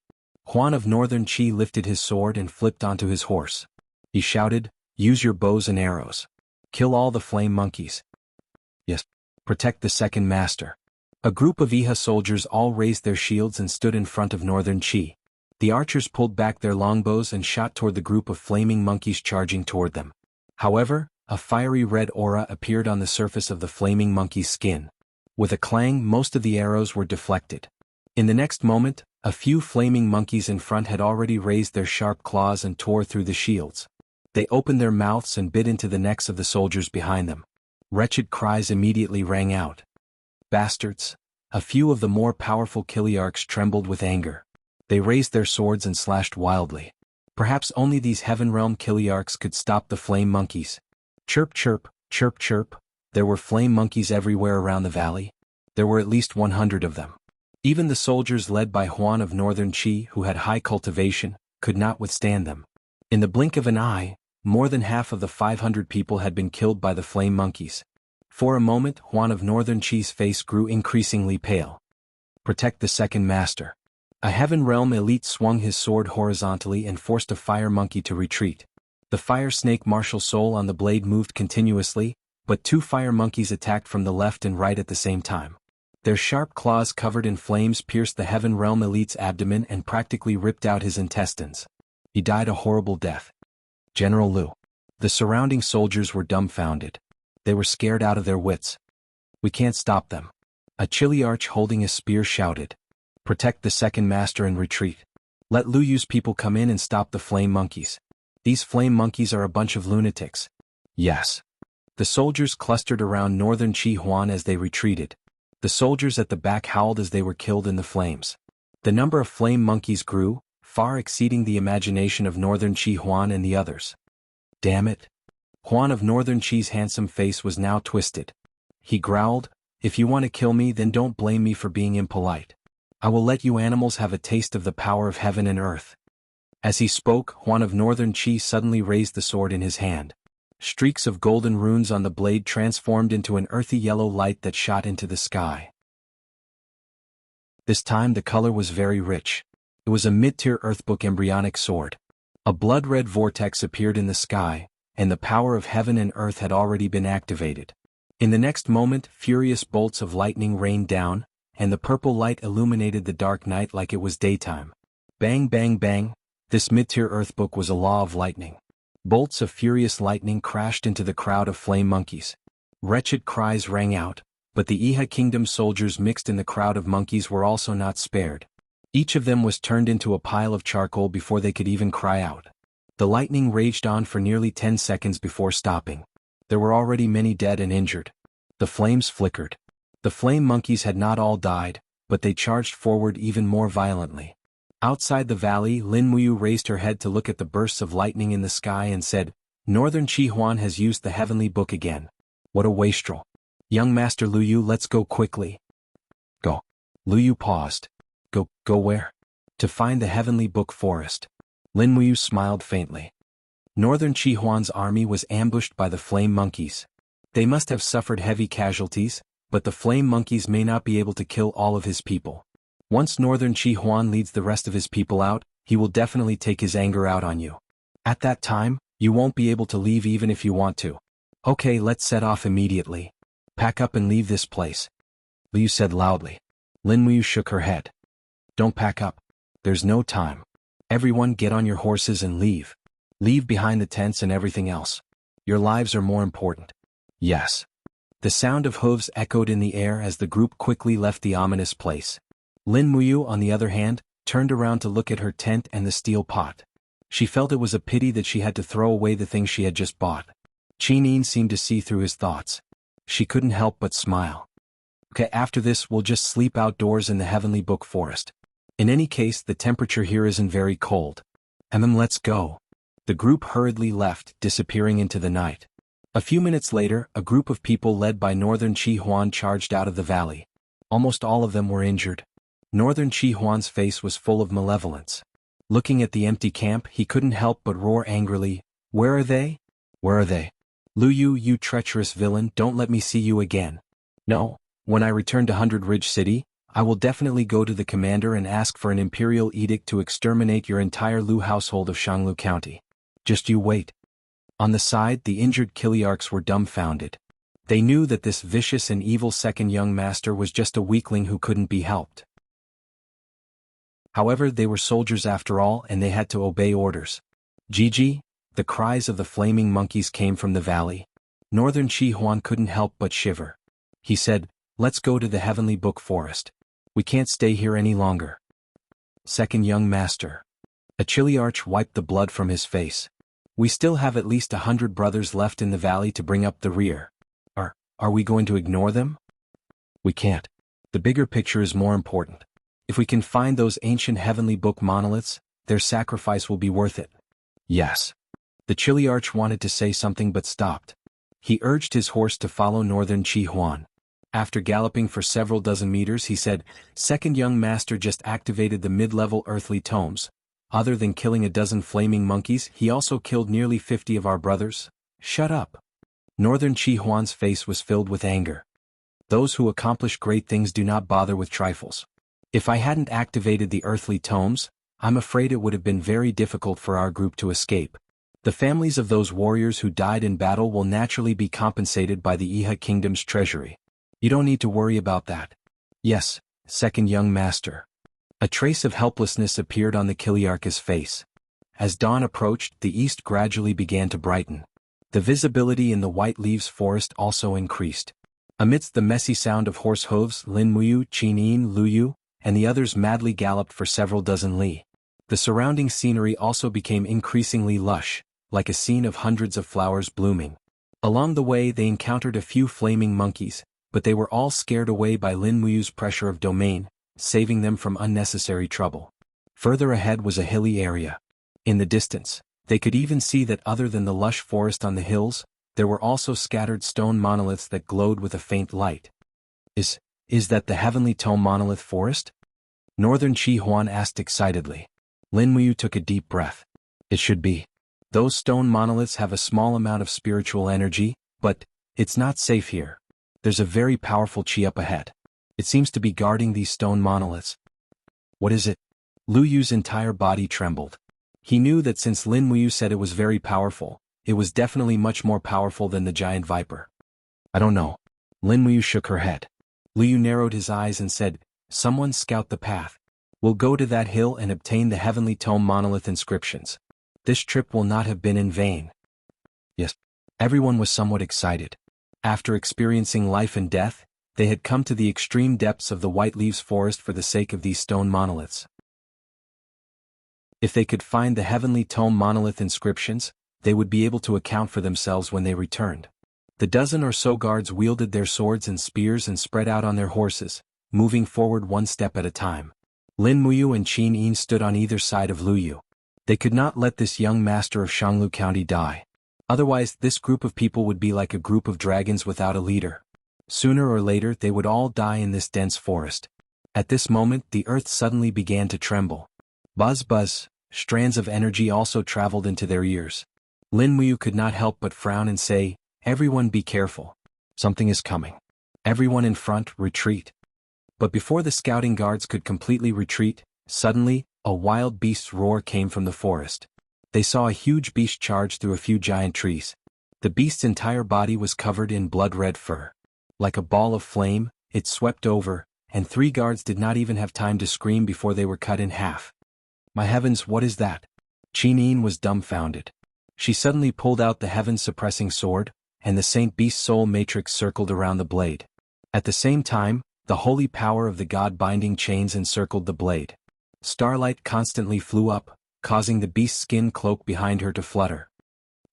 Huan of Northern Qi lifted his sword and flipped onto his horse. He shouted, "Use your bows and arrows. Kill all the flame monkeys. Yes, protect the second master." A group of Iha soldiers all raised their shields and stood in front of Northern Qi. The archers pulled back their longbows and shot toward the group of flaming monkeys charging toward them. However, a fiery red aura appeared on the surface of the flaming monkey's skin. With a clang, most of the arrows were deflected. In the next moment, a few flaming monkeys in front had already raised their sharp claws and tore through the shields. They opened their mouths and bit into the necks of the soldiers behind them. Wretched cries immediately rang out. Bastards! A few of the more powerful chiliarchs trembled with anger. They raised their swords and slashed wildly. Perhaps only these heaven realm chiliarchs could stop the flame monkeys. Chirp chirp, chirp chirp. There were flame monkeys everywhere around the valley. There were at least 100 of them. Even the soldiers led by Huan of Northern Qi, who had high cultivation, could not withstand them. In the blink of an eye, more than half of the 500 people had been killed by the flame monkeys. For a moment, Huan of Northern Qi's face grew increasingly pale. Protect the second master. A heaven realm elite swung his sword horizontally and forced a fire monkey to retreat. The fire snake martial soul on the blade moved continuously, but 2 fire monkeys attacked from the left and right at the same time. Their sharp claws covered in flames pierced the heaven realm elite's abdomen and practically ripped out his intestines. He died a horrible death. General Lu. The surrounding soldiers were dumbfounded. They were scared out of their wits. "We can't stop them." A chiliarch holding a spear shouted. "Protect the second master and retreat. Let Lu Yu's people come in and stop the flame monkeys. These flame monkeys are a bunch of lunatics." Yes. The soldiers clustered around Northern Qi Huan as they retreated. The soldiers at the back howled as they were killed in the flames. The number of flame monkeys grew, far exceeding the imagination of Northern Qi Huan and the others. Damn it. Huan of Northern Qi's handsome face was now twisted. He growled, "If you want to kill me, then don't blame me for being impolite. I will let you animals have a taste of the power of heaven and earth." As he spoke, Huan of Northern Qi suddenly raised the sword in his hand. Streaks of golden runes on the blade transformed into an earthy yellow light that shot into the sky. This time the color was very rich. It was a mid-tier Earthbook embryonic sword. A blood-red vortex appeared in the sky, and the power of heaven and earth had already been activated. In the next moment, furious bolts of lightning rained down, and the purple light illuminated the dark night like it was daytime. Bang bang bang, this mid-tier Earthbook was a law of lightning. Bolts of furious lightning crashed into the crowd of flame monkeys. Wretched cries rang out, but the Iha Kingdom soldiers mixed in the crowd of monkeys were also not spared. Each of them was turned into a pile of charcoal before they could even cry out. The lightning raged on for nearly 10 seconds before stopping. There were already many dead and injured. The flames flickered. The flame monkeys had not all died, but they charged forward even more violently. Outside the valley, Lin Muyu raised her head to look at the bursts of lightning in the sky and said, "Northern Chi Huan has used the heavenly book again. What a wastrel. Young Master Lu Yu, let's go quickly." Go. Lu Yu paused. Go where? To find the heavenly book forest. Lin Muyu smiled faintly. Northern Chi Huan's army was ambushed by the flame monkeys. They must have suffered heavy casualties, but the flame monkeys may not be able to kill all of his people. Once Northern Chi Huan leads the rest of his people out, he will definitely take his anger out on you. At that time, you won't be able to leave even if you want to. Okay, let's set off immediately. Pack up and leave this place. Liu said loudly. Lin Muyu shook her head. Don't pack up. There's no time. Everyone get on your horses and leave. Leave behind the tents and everything else. Your lives are more important. Yes. The sound of hooves echoed in the air as the group quickly left the ominous place. Lin Muyu, on the other hand, turned around to look at her tent and the steel pot. She felt it was a pity that she had to throw away the things she had just bought. Qinin seemed to see through his thoughts. She couldn't help but smile. Okay, after this we'll just sleep outdoors in the heavenly book forest. In any case, the temperature here isn't very cold. And then let's go. The group hurriedly left, disappearing into the night. A few minutes later, a group of people led by Northern Chi Huan charged out of the valley. Almost all of them were injured. Northern Chi Huan's face was full of malevolence. Looking at the empty camp, he couldn't help but roar angrily, "Where are they? Where are they? Lu Yu, you treacherous villain, don't let me see you again. No, when I return to Hundred Ridge City, I will definitely go to the commander and ask for an imperial edict to exterminate your entire Lu household of Shanglu County. Just you wait." On the side, the injured Kiliarchs were dumbfounded. They knew that this vicious and evil second young master was just a weakling who couldn't be helped. However, they were soldiers after all, and they had to obey orders. Gigi, the cries of the flaming monkeys came from the valley. Northern Chi Huan couldn't help but shiver. He said, "Let's go to the heavenly book forest. We can't stay here any longer." Second young master. A Chiliarch wiped the blood from his face. "We still have at least 100 brothers left in the valley to bring up the rear. Are we going to ignore them? We can't. The bigger picture is more important. If we can find those ancient heavenly book monoliths, their sacrifice will be worth it." Yes. The Chiliarch wanted to say something but stopped. He urged his horse to follow Northern Chi Huan. After galloping for several dozen meters, he said, "Second young master just activated the mid-level earthly tomes. Other than killing a dozen flaming monkeys, he also killed nearly 50 of our brothers." "Shut up." Northern Chi Huan's face was filled with anger. "Those who accomplish great things do not bother with trifles. If I hadn't activated the earthly tomes, I'm afraid it would have been very difficult for our group to escape. The families of those warriors who died in battle will naturally be compensated by the Iha Kingdom's treasury. You don't need to worry about that." "Yes, second young master." A trace of helplessness appeared on the Kiliarch's face. As dawn approached, the east gradually began to brighten. The visibility in the white leaves forest also increased. Amidst the messy sound of horse hooves, Lin Muyu, Qinin, Lu Yu, and the others madly galloped for several dozen li. The surrounding scenery also became increasingly lush, like a scene of hundreds of flowers blooming. Along the way they encountered a few flaming monkeys, but they were all scared away by Lin Muyu's pressure of domain, saving them from unnecessary trouble. Further ahead was a hilly area. In the distance, they could even see that other than the lush forest on the hills, there were also scattered stone monoliths that glowed with a faint light. Is that the heavenly tome monolith forest? Northern Chi Huan asked excitedly. Lin Muyu took a deep breath. It should be. Those stone monoliths have a small amount of spiritual energy, but it's not safe here. There's a very powerful chi up ahead. It seems to be guarding these stone monoliths. What is it? Lu Yu's entire body trembled. He knew that since Lin Muyu said it was very powerful, it was definitely much more powerful than the giant viper. I don't know. Lin Muyu shook her head. Lu Yu narrowed his eyes and said, "Someone scout the path. We'll go to that hill and obtain the heavenly tome monolith inscriptions. This trip will not have been in vain." Yes. Everyone was somewhat excited. After experiencing life and death, they had come to the extreme depths of the White Leaves Forest for the sake of these stone monoliths. If they could find the heavenly tome monolith inscriptions, they would be able to account for themselves when they returned. The dozen or so guards wielded their swords and spears and spread out on their horses, moving forward one step at a time. Lin Muyu and Qin Yin stood on either side of Lu Yu. They could not let this young master of Xianglu County die. Otherwise, this group of people would be like a group of dragons without a leader. Sooner or later they would all die in this dense forest. At this moment the earth suddenly began to tremble. Buzz buzz, strands of energy also traveled into their ears. Lin Muyu could not help but frown and say, "Everyone be careful. Something is coming. Everyone in front, retreat." But before the scouting guards could completely retreat, suddenly, a wild beast's roar came from the forest. They saw a huge beast charge through a few giant trees. The beast's entire body was covered in blood-red fur. Like a ball of flame, it swept over, and 3 guards did not even have time to scream before they were cut in half. My heavens, what is that? Qin Yin was dumbfounded. She suddenly pulled out the heaven-suppressing sword, and the Saint Beast Soul Matrix circled around the blade. At the same time, the holy power of the God-binding chains encircled the blade. Starlight constantly flew up, causing the beast's skin cloak behind her to flutter.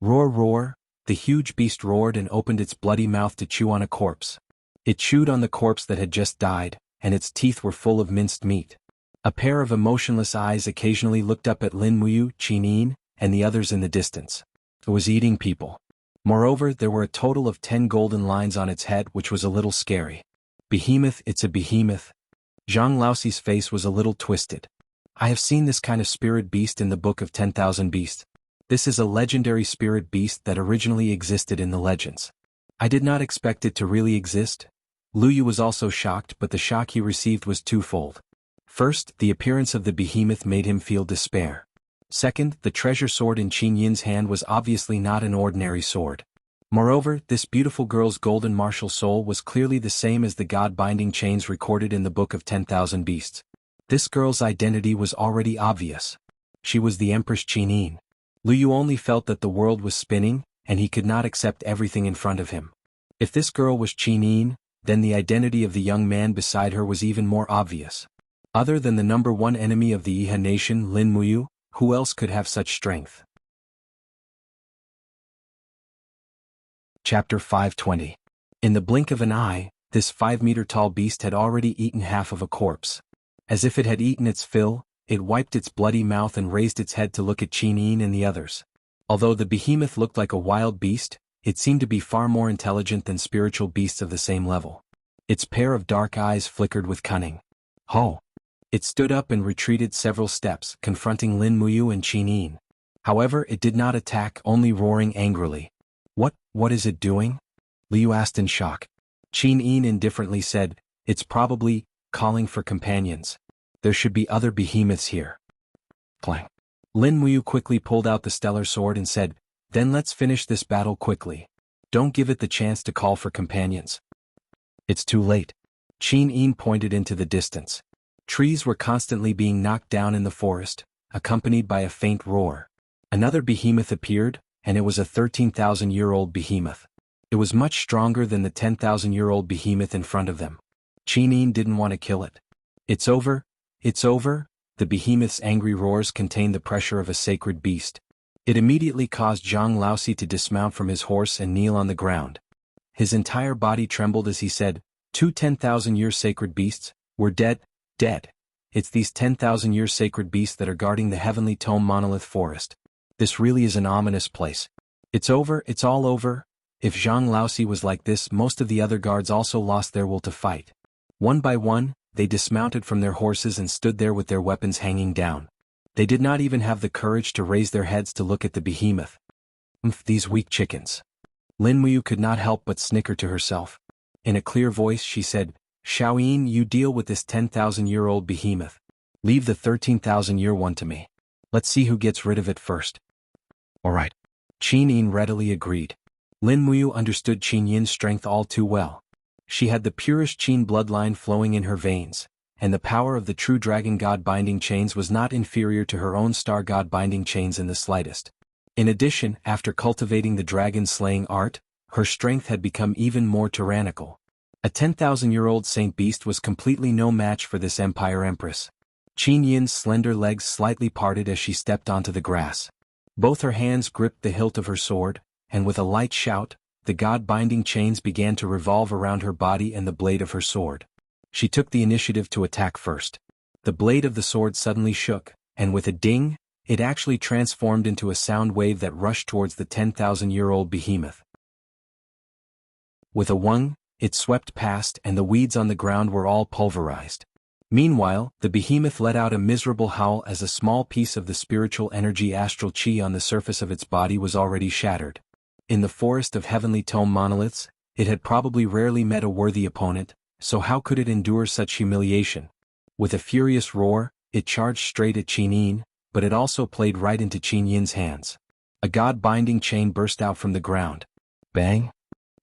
Roar roar, the huge beast roared and opened its bloody mouth to chew on a corpse. It chewed on the corpse that had just died, and its teeth were full of minced meat. A pair of emotionless eyes occasionally looked up at Lin Muyu, Qin Yin, and the others in the distance. It was eating people. Moreover, there were a total of 10 golden lines on its head, which was a little scary. Behemoth, it's a behemoth. Zhang Laoxi's face was a little twisted. I have seen this kind of spirit beast in the Book of 10,000 Beasts. This is a legendary spirit beast that originally existed in the legends. I did not expect it to really exist. Lu Yu was also shocked, but the shock he received was twofold. First, the appearance of the behemoth made him feel despair. Second, the treasure sword in Qin Yin's hand was obviously not an ordinary sword. Moreover, this beautiful girl's golden martial soul was clearly the same as the God-binding chains recorded in the Book of 10,000 Beasts. This girl's identity was already obvious. She was the Empress Qin Yin. Lu Yu only felt that the world was spinning, and he could not accept everything in front of him. If this girl was Qin Yin, then the identity of the young man beside her was even more obvious. Other than the number 1 enemy of the Iha nation, Lin Muyu, who else could have such strength? Chapter 520. In the blink of an eye, this 5-meter-tall beast had already eaten half of a corpse. As if it had eaten its fill, it wiped its bloody mouth and raised its head to look at Qin Yin and the others. Although the behemoth looked like a wild beast, it seemed to be far more intelligent than spiritual beasts of the same level. Its pair of dark eyes flickered with cunning. Ho! It stood up and retreated several steps, confronting Lin Muyu and Qin Yin. However, it did not attack, only roaring angrily. What is it doing? Liu asked in shock. Qin Yin indifferently said, "It's probably calling for companions. There should be other behemoths here." Clang. Lin Muyu quickly pulled out the stellar sword and said, "Then let's finish this battle quickly. Don't give it the chance to call for companions." It's too late. Qin Yin pointed into the distance. Trees were constantly being knocked down in the forest, accompanied by a faint roar. Another behemoth appeared, and it was a 13,000-year-old behemoth. It was much stronger than the 10,000-year-old behemoth in front of them. Qin Yin didn't want to kill it. It's over, it's over. The behemoth's angry roars contained the pressure of a sacred beast. It immediately caused Zhang Laoxi to dismount from his horse and kneel on the ground. His entire body trembled as he said, 2 10,000-year sacred beasts, we're dead. It's these 10,000-year sacred beasts that are guarding the heavenly tome monolith forest. This really is an ominous place. It's over, it's all over. If Zhang Laoxi was like this, most of the other guards also lost their will to fight. One by one, they dismounted from their horses and stood there with their weapons hanging down. They did not even have the courage to raise their heads to look at the behemoth. These weak chickens. Lin Muyu could not help but snicker to herself. In a clear voice she said, Xiaoyin, you deal with this 10,000-year-old behemoth. Leave the 13,000-year one to me. Let's see who gets rid of it first. Alright. Qin Yin readily agreed. Lin Muyu understood Qin Yin's strength all too well. She had the purest Qin bloodline flowing in her veins, and the power of the true dragon god binding chains was not inferior to her own star god binding chains in the slightest. In addition, after cultivating the dragon-slaying art, her strength had become even more tyrannical. A 10,000-year-old saint beast was completely no match for this Empire Empress. Qin Yin's slender legs slightly parted as she stepped onto the grass. Both her hands gripped the hilt of her sword, and with a light shout, the god-binding chains began to revolve around her body and the blade of her sword. She took the initiative to attack first. The blade of the sword suddenly shook, and with a ding, it actually transformed into a sound wave that rushed towards the 10,000-year-old behemoth. With a whung, it swept past and the weeds on the ground were all pulverized. Meanwhile, the behemoth let out a miserable howl as a small piece of the spiritual energy astral chi on the surface of its body was already shattered. In the forest of heavenly tome monoliths, it had probably rarely met a worthy opponent, so how could it endure such humiliation? With a furious roar, it charged straight at Qin Yin, but it also played right into Qin Yin's hands. A god-binding chain burst out from the ground. Bang!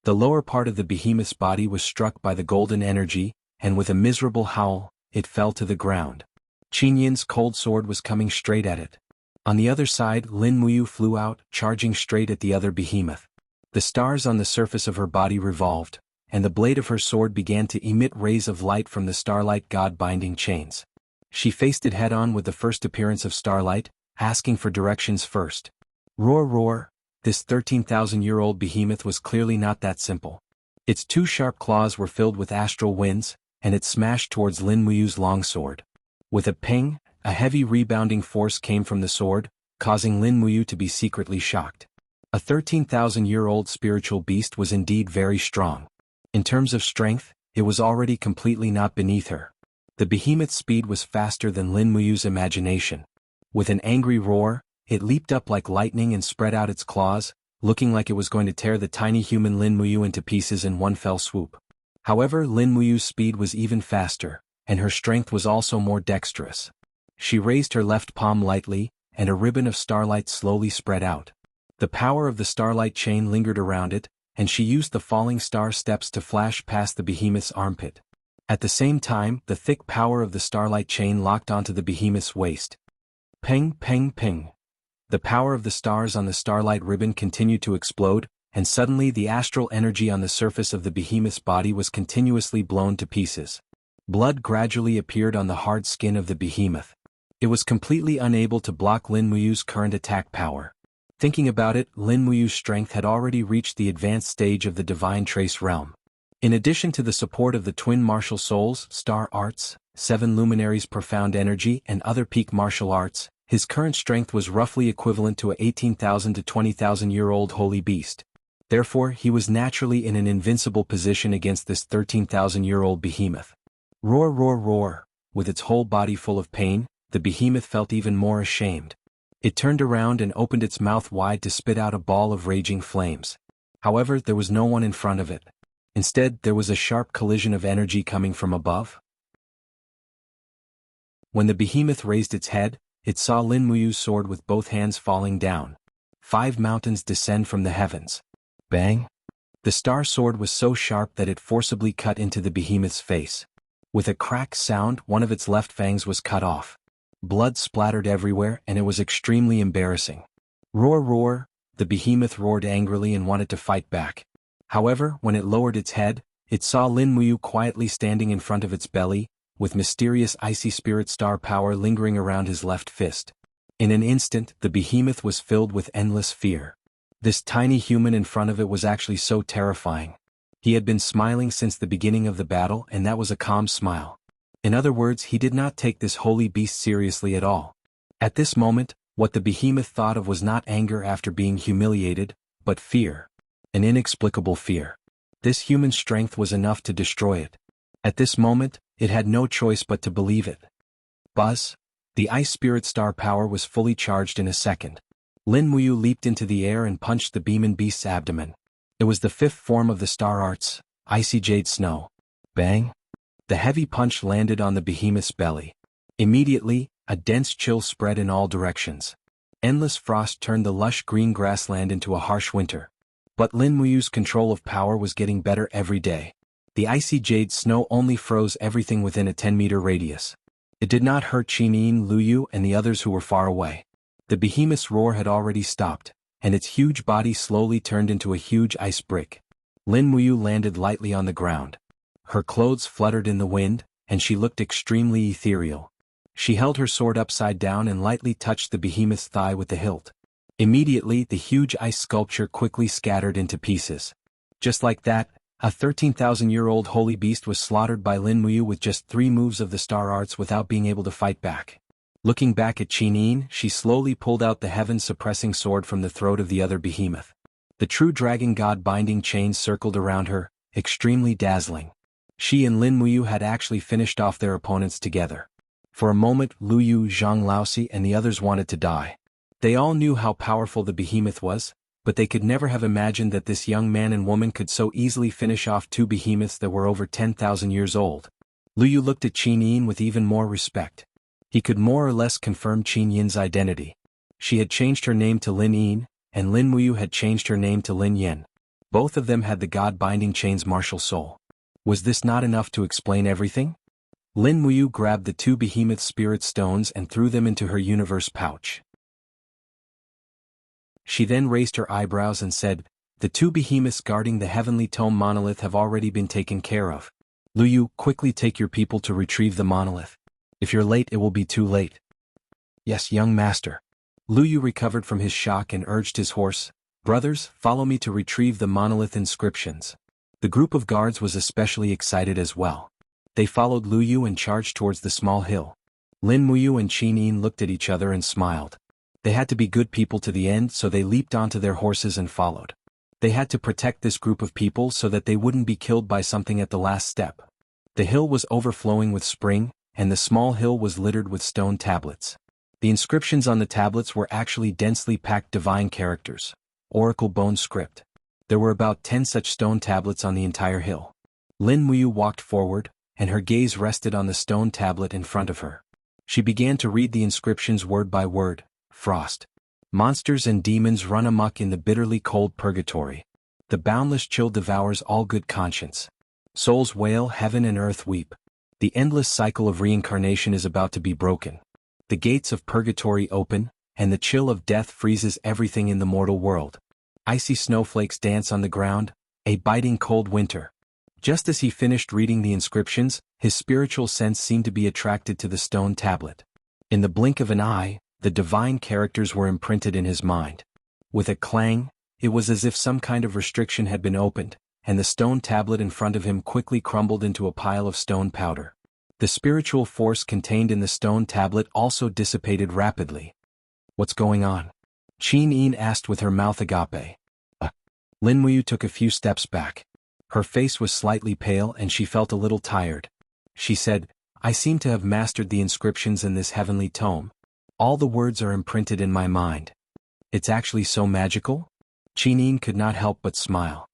The lower part of the behemoth's body was struck by the golden energy, and with a miserable howl, it fell to the ground. Qin Yin's cold sword was coming straight at it. On the other side, Lin Muyu flew out, charging straight at the other behemoth. The stars on the surface of her body revolved, and the blade of her sword began to emit rays of light from the starlight god-binding chains. She faced it head-on with the first appearance of starlight, asking for directions first. Roar roar, this 13,000-year-old behemoth was clearly not that simple. Its two sharp claws were filled with astral winds, and it smashed towards Lin Muyu's longsword. With a ping, a heavy rebounding force came from the sword, causing Lin Muyu to be secretly shocked. A 13,000-year-old spiritual beast was indeed very strong. In terms of strength, it was already completely not beneath her. The behemoth's speed was faster than Lin Muyu's imagination. With an angry roar, it leaped up like lightning and spread out its claws, looking like it was going to tear the tiny human Lin Muyu into pieces in one fell swoop. However, Lin Muyu's speed was even faster, and her strength was also more dexterous. She raised her left palm lightly, and a ribbon of starlight slowly spread out. The power of the starlight chain lingered around it, and she used the falling star steps to flash past the behemoth's armpit. At the same time, the thick power of the starlight chain locked onto the behemoth's waist. Ping, ping, ping. The power of the stars on the starlight ribbon continued to explode, and suddenly the astral energy on the surface of the behemoth's body was continuously blown to pieces. Blood gradually appeared on the hard skin of the behemoth. It was completely unable to block Lin Muyu's current attack power. Thinking about it, Lin Muyu's strength had already reached the advanced stage of the divine trace realm. In addition to the support of the twin martial souls, star arts, 7 luminaries profound energy and other peak martial arts, his current strength was roughly equivalent to a 18,000 to 20,000-year-old holy beast. Therefore, he was naturally in an invincible position against this 13,000-year-old behemoth. Roar roar roar, with its whole body full of pain, the behemoth felt even more ashamed. It turned around and opened its mouth wide to spit out a ball of raging flames. However, there was no one in front of it. Instead, there was a sharp collision of energy coming from above. When the behemoth raised its head, it saw Lin Muyu's sword with both hands falling down. 5 mountains descend from the heavens. Bang! The star sword was so sharp that it forcibly cut into the behemoth's face. With a crack sound, one of its left fangs was cut off. Blood splattered everywhere and it was extremely embarrassing. Roar roar, the behemoth roared angrily and wanted to fight back. However, when it lowered its head, it saw Lin Muyu quietly standing in front of its belly, with mysterious icy spirit star power lingering around his left fist. In an instant, the behemoth was filled with endless fear. This tiny human in front of it was actually so terrifying. He had been smiling since the beginning of the battle, and that was a calm smile. In other words, he did not take this holy beast seriously at all. At this moment, what the behemoth thought of was not anger after being humiliated, but fear. An inexplicable fear. This human strength was enough to destroy it. At this moment, it had no choice but to believe it. Buzz! The ice spirit star power was fully charged in a second. Lin Muyu leaped into the air and punched the beaming beast's abdomen. It was the 5th form of the star arts, icy jade snow. Bang! The heavy punch landed on the behemoth's belly. Immediately, a dense chill spread in all directions. Endless frost turned the lush green grassland into a harsh winter. But Lin Muyu's control of power was getting better every day. The icy jade snow only froze everything within a 10-meter radius. It did not hurt Qin, Lu Yu, and the others who were far away. The behemoth's roar had already stopped, and its huge body slowly turned into a huge ice brick. Lin Muyu landed lightly on the ground. Her clothes fluttered in the wind, and she looked extremely ethereal. She held her sword upside down and lightly touched the behemoth's thigh with the hilt. Immediately, the huge ice sculpture quickly scattered into pieces. Just like that, a 13,000-year-old holy beast was slaughtered by Lin Muyu with just 3 moves of the star arts without being able to fight back. Looking back at Qin, she slowly pulled out the heaven-suppressing sword from the throat of the other behemoth. The true dragon god binding chains circled around her, extremely dazzling. She and Lin Muyu had actually finished off their opponents together. For a moment, Lu Yu, Zhang Laosi, and the others wanted to die. They all knew how powerful the behemoth was, but they could never have imagined that this young man and woman could so easily finish off 2 behemoths that were over 10,000 years old. Lu Yu looked at Qin Yin with even more respect. He could more or less confirm Qin Yin's identity. She had changed her name to Lin Yin, and Lin Muyu had changed her name to Lin Yen. Both of them had the god-binding chain's martial soul. Was this not enough to explain everything? Lin Muyu grabbed the 2 behemoth spirit stones and threw them into her universe pouch. She then raised her eyebrows and said, "The 2 behemoths guarding the heavenly tome monolith have already been taken care of. Lu Yu, quickly take your people to retrieve the monolith. If you're late, it will be too late." "Yes, young master." Lu Yu recovered from his shock and urged his horse, "Brothers, follow me to retrieve the monolith inscriptions." The group of guards was especially excited as well. They followed Lu Yu and charged towards the small hill. Lin Muyu and Qin Yin looked at each other and smiled. They had to be good people to the end, so they leaped onto their horses and followed. They had to protect this group of people so that they wouldn't be killed by something at the last step. The hill was overflowing with spring, and the small hill was littered with stone tablets. The inscriptions on the tablets were actually densely packed divine characters, oracle bone script. There were about 10 such stone tablets on the entire hill. Lin Muyu walked forward, and her gaze rested on the stone tablet in front of her. She began to read the inscriptions word by word. Frost. Monsters and demons run amok in the bitterly cold purgatory. The boundless chill devours all good conscience. Souls wail, heaven and earth weep. The endless cycle of reincarnation is about to be broken. The gates of purgatory open, and the chill of death freezes everything in the mortal world. Icy snowflakes dance on the ground, a biting cold winter. Just as he finished reading the inscriptions, his spiritual sense seemed to be attracted to the stone tablet. In the blink of an eye, the divine characters were imprinted in his mind. With a clang, it was as if some kind of restriction had been opened, and the stone tablet in front of him quickly crumbled into a pile of stone powder. The spiritual force contained in the stone tablet also dissipated rapidly. "What's going on?" Qin Yin asked with her mouth agape. Lin Muyu took a few steps back. Her face was slightly pale and she felt a little tired. She said, "I seem to have mastered the inscriptions in this heavenly tome. All the words are imprinted in my mind. It's actually so magical?" Qin Yin could not help but smile.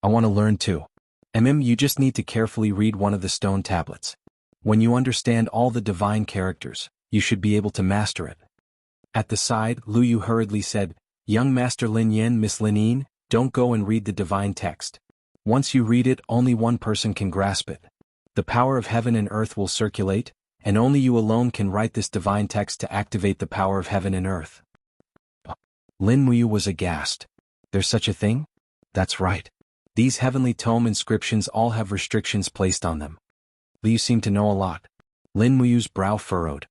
"I want to learn too. You just need to carefully read one of the stone tablets. When you understand all the divine characters, you should be able to master it." At the side, Lu Yu hurriedly said, "Young Master Lin Yen, Miss Lin Yin, don't go and read the divine text. Once you read it, only one person can grasp it. The power of heaven and earth will circulate, and only you alone can write this divine text to activate the power of heaven and earth." Lin Muyu was aghast. "There's such a thing?" "That's right. These heavenly tome inscriptions all have restrictions placed on them." "Lu Yu seemed to know a lot." Lin Muyu's brow furrowed.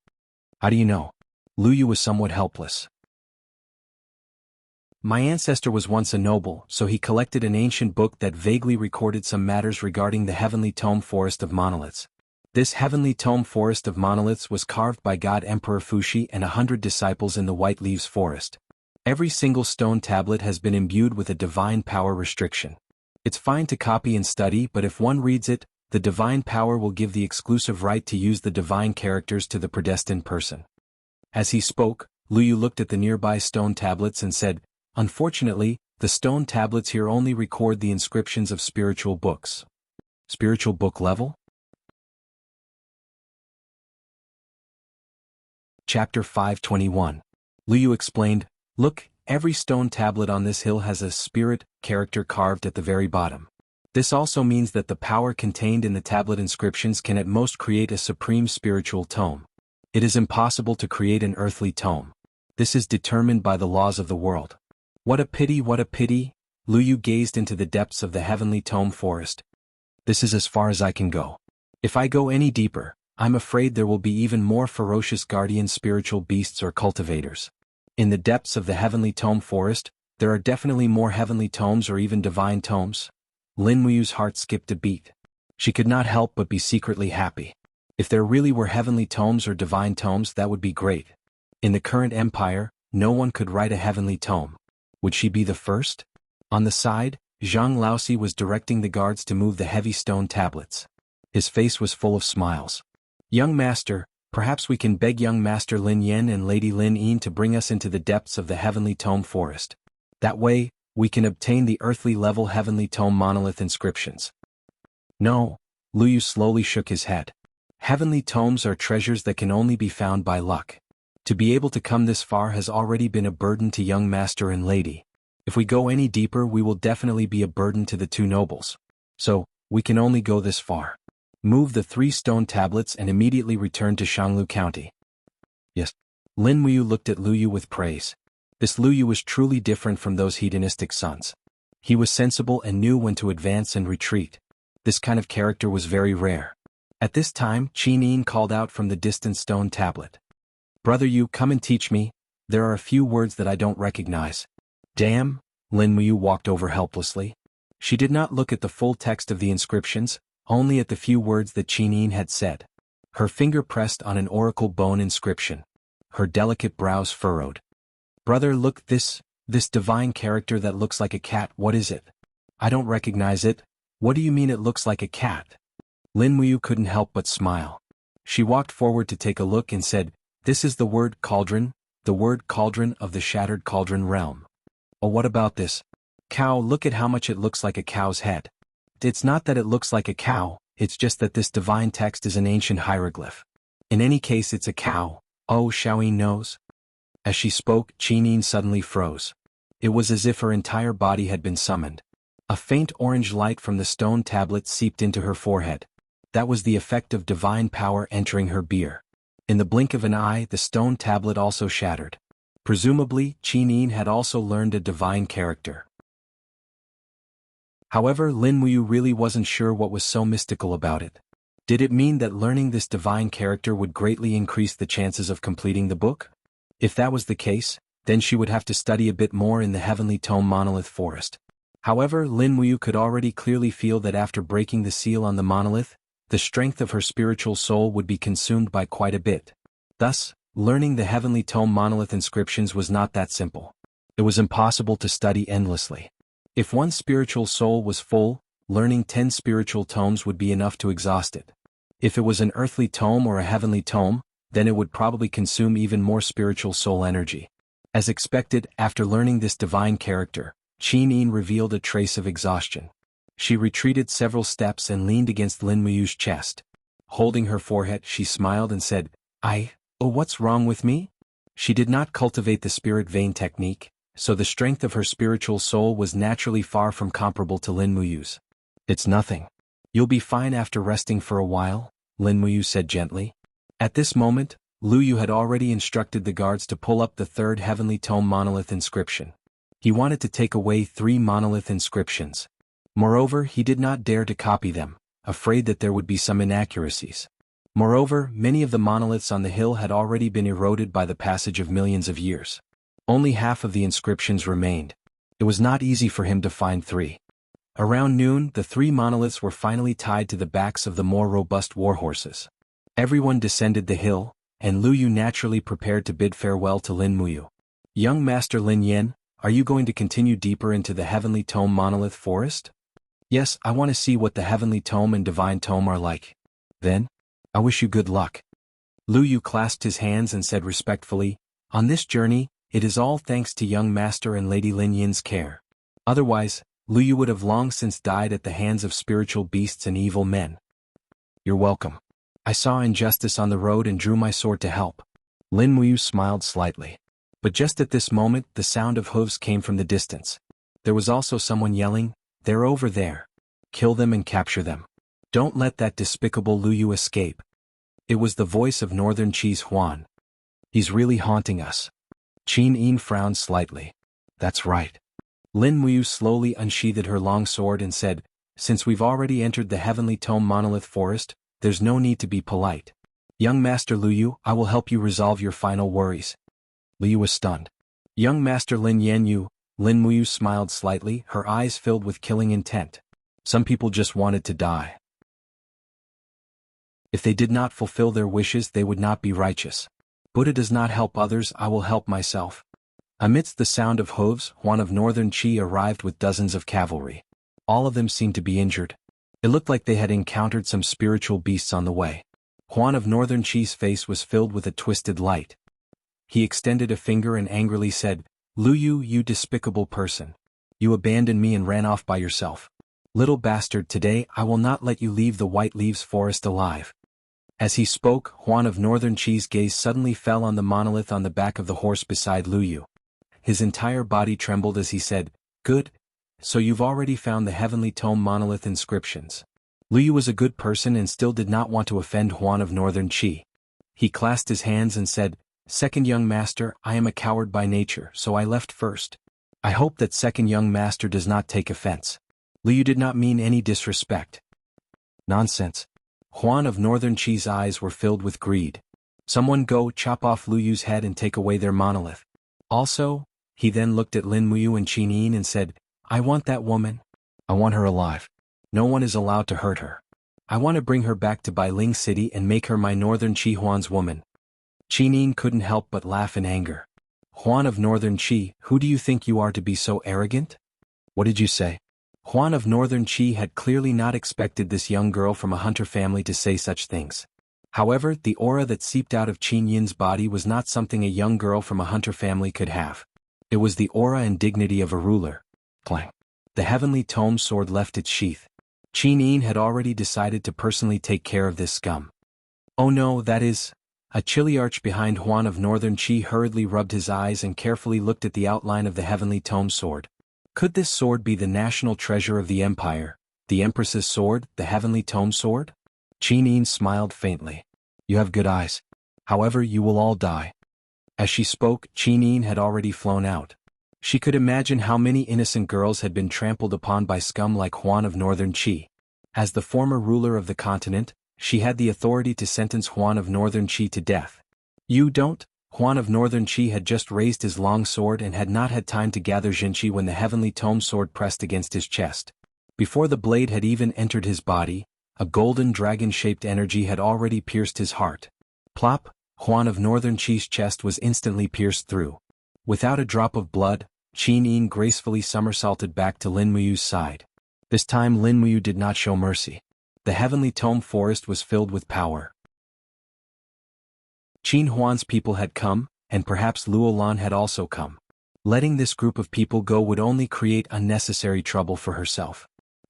"How do you know?" Lu Yu was somewhat helpless. "My ancestor was once a noble, so he collected an ancient book that vaguely recorded some matters regarding the heavenly tome forest of monoliths. This heavenly tome forest of monoliths was carved by God Emperor Fuxi and 100 disciples in the White Leaves Forest. Every single stone tablet has been imbued with a divine power restriction. It's fine to copy and study, but if one reads it, the divine power will give the exclusive right to use the divine characters to the predestined person." As he spoke, Lu Yu looked at the nearby stone tablets and said, "Unfortunately, the stone tablets here only record the inscriptions of spiritual books." "Spiritual book level?" Chapter 521. Lu Yu explained, "Look, every stone tablet on this hill has a spirit character carved at the very bottom. This also means that the power contained in the tablet inscriptions can at most create a supreme spiritual tome. It is impossible to create an earthly tome. This is determined by the laws of the world." What a pity, what a pity! Lu Yu gazed into the depths of the heavenly tome forest. This is as far as I can go. If I go any deeper, I'm afraid there will be even more ferocious guardian spiritual beasts or cultivators. In the depths of the heavenly tome forest, there are definitely more heavenly tomes or even divine tomes. Lin Muyu's heart skipped a beat. She could not help but be secretly happy. If there really were heavenly tomes or divine tomes, that would be great. In the current empire, no one could write a heavenly tome. Would she be the first? On the side, Zhang Laosi was directing the guards to move the heavy stone tablets. His face was full of smiles. "Young master, perhaps we can beg young master Lin Yan and Lady Lin Yin to bring us into the depths of the heavenly tome forest. That way, we can obtain the earthly level heavenly tome monolith inscriptions." "No." Lu Yu slowly shook his head. "Heavenly tomes are treasures that can only be found by luck. To be able to come this far has already been a burden to young master and lady. If we go any deeper, we will definitely be a burden to the two nobles. So, we can only go this far. Move the 3 stone tablets and immediately return to Shanglu County." "Yes." Lin Muyu looked at Lu Yu with praise. This Lu Yu was truly different from those hedonistic sons. He was sensible and knew when to advance and retreat. This kind of character was very rare. At this time, Qin Yin called out from the distant stone tablet. "Brother Yu, come and teach me. There are a few words that I don't recognize." "Damn!" Lin Muyu walked over helplessly. She did not look at the full text of the inscriptions, only at the few words that Qin Yin had said. Her finger pressed on an oracle bone inscription. Her delicate brows furrowed. "Brother, look, this divine character that looks like a cat, what is it? I don't recognize it. What do you mean it looks like a cat?" Lin Muyu couldn't help but smile. She walked forward to take a look and said, "This is the word cauldron, the word cauldron of the shattered cauldron realm." "Oh, what about this cow? Look at how much it looks like a cow's head." "It's not that it looks like a cow, it's just that this divine text is an ancient hieroglyph. In any case, it's a cow. Oh, Xiaoyin knows." As she spoke, Qin Yin suddenly froze. It was as if her entire body had been summoned. A faint orange light from the stone tablet seeped into her forehead. That was the effect of divine power entering her beer. In the blink of an eye, the stone tablet also shattered. Presumably, Qin Yin had also learned a divine character. However, Lin Muyu really wasn't sure what was so mystical about it. Did it mean that learning this divine character would greatly increase the chances of completing the book? If that was the case, then she would have to study a bit more in the heavenly tome monolith forest. However, Lin Muyu could already clearly feel that after breaking the seal on the monolith, the strength of her spiritual soul would be consumed by quite a bit. Thus, learning the heavenly tome monolith inscriptions was not that simple. It was impossible to study endlessly. If one spiritual soul was full, learning 10 spiritual tomes would be enough to exhaust it. If it was an earthly tome or a heavenly tome, then it would probably consume even more spiritual soul energy. As expected, after learning this divine character, Qin Yin revealed a trace of exhaustion. She retreated several steps and leaned against Lin Muyu's chest. Holding her forehead, she smiled and said, Oh, what's wrong with me?" She did not cultivate the spirit vein technique, so the strength of her spiritual soul was naturally far from comparable to Lin Muyu's. "It's nothing. You'll be fine after resting for a while," Lin Muyu said gently. At this moment, Lu Yu had already instructed the guards to pull up the 3rd heavenly tome monolith inscription. He wanted to take away 3 monolith inscriptions. Moreover, he did not dare to copy them, afraid that there would be some inaccuracies. Moreover, many of the monoliths on the hill had already been eroded by the passage of millions of years. Only half of the inscriptions remained. It was not easy for him to find 3. Around noon, the 3 monoliths were finally tied to the backs of the more robust warhorses. Everyone descended the hill, and Lu Yu naturally prepared to bid farewell to Lin Muyu. "Young Master Lin Yan, are you going to continue deeper into the heavenly tome monolith forest?" "Yes, I want to see what the heavenly tome and divine tome are like." "Then, I wish you good luck." Lu Yu clasped his hands and said respectfully, "On this journey, it is all thanks to young Master and Lady Lin Yin's care. Otherwise, Lu Yu would have long since died at the hands of spiritual beasts and evil men." "You're welcome. I saw injustice on the road and drew my sword to help." Lin Muyu smiled slightly. But just at this moment, the sound of hooves came from the distance. There was also someone yelling, "They're over there. Kill them and capture them. Don't let that despicable Luyu escape." It was the voice of Northern Chi's Huan. "He's really haunting us." Qin Yin frowned slightly. "That's right." Lin Muyu slowly unsheathed her long sword and said, "Since we've already entered the Heavenly Tome Monolith Forest, there's no need to be polite. Young Master Luyu, I will help you resolve your final worries." Liu was stunned. "Young Master Lin Yanyu," Lin Muyu smiled slightly, her eyes filled with killing intent. "Some people just wanted to die. If they did not fulfill their wishes, they would not be righteous. Buddha does not help others, I will help myself." Amidst the sound of hooves, Huan of Northern Qi arrived with dozens of cavalry. All of them seemed to be injured. It looked like they had encountered some spiritual beasts on the way. Huan of Northern Qi's face was filled with a twisted light. He extended a finger and angrily said, "Luyu, you despicable person. You abandoned me and ran off by yourself. Little bastard, today I will not let you leave the White Leaves Forest alive." As he spoke, Huan of Northern Qi's gaze suddenly fell on the monolith on the back of the horse beside Luyu. His entire body trembled as he said, "Good. So you've already found the Heavenly Tome monolith inscriptions." Luyu was a good person and still did not want to offend Huan of Northern Qi. He clasped his hands and said, "Second young master, I am a coward by nature, so I left first. I hope that second young master does not take offense. Luyu did not mean any disrespect." "Nonsense." Huan of Northern Qi's eyes were filled with greed. "Someone go chop off Luyu's head and take away their monolith. Also," he then looked at Lin Muyu and Qin Yin and said, "I want that woman. I want her alive. No one is allowed to hurt her. I want to bring her back to Bailing City and make her my Northern Qi Huan's woman." Qin Yin couldn't help but laugh in anger. "Huan of Northern Qi, who do you think you are to be so arrogant?" "What did you say?" Huan of Northern Qi had clearly not expected this young girl from a hunter family to say such things. However, the aura that seeped out of Qin Yin's body was not something a young girl from a hunter family could have. It was the aura and dignity of a ruler. Clang. The Heavenly Tome sword left its sheath. Qin Yin had already decided to personally take care of this scum. "Oh no, that is..." A chilly arch behind Huan of Northern Qi hurriedly rubbed his eyes and carefully looked at the outline of the Heavenly Tome sword. Could this sword be the national treasure of the Empire, the Empress's sword, the Heavenly Tome sword? Qin Yin smiled faintly. "You have good eyes. However, you will all die." As she spoke, Qin Yin had already flown out. She could imagine how many innocent girls had been trampled upon by scum like Huan of Northern Qi. As the former ruler of the continent, she had the authority to sentence Huan of Northern Qi to death. "You don't?" Huan of Northern Qi had just raised his long sword and had not had time to gather Jinqi when the Heavenly Tome sword pressed against his chest. Before the blade had even entered his body, a golden dragon-shaped energy had already pierced his heart. Plop, Huan of Northern Qi's chest was instantly pierced through. Without a drop of blood, Qin Yin gracefully somersaulted back to Lin Muyu's side. This time Lin Muyu did not show mercy. The Heavenly Tome forest was filled with power. Qin Huan's people had come, and perhaps Luolan had also come. Letting this group of people go would only create unnecessary trouble for herself.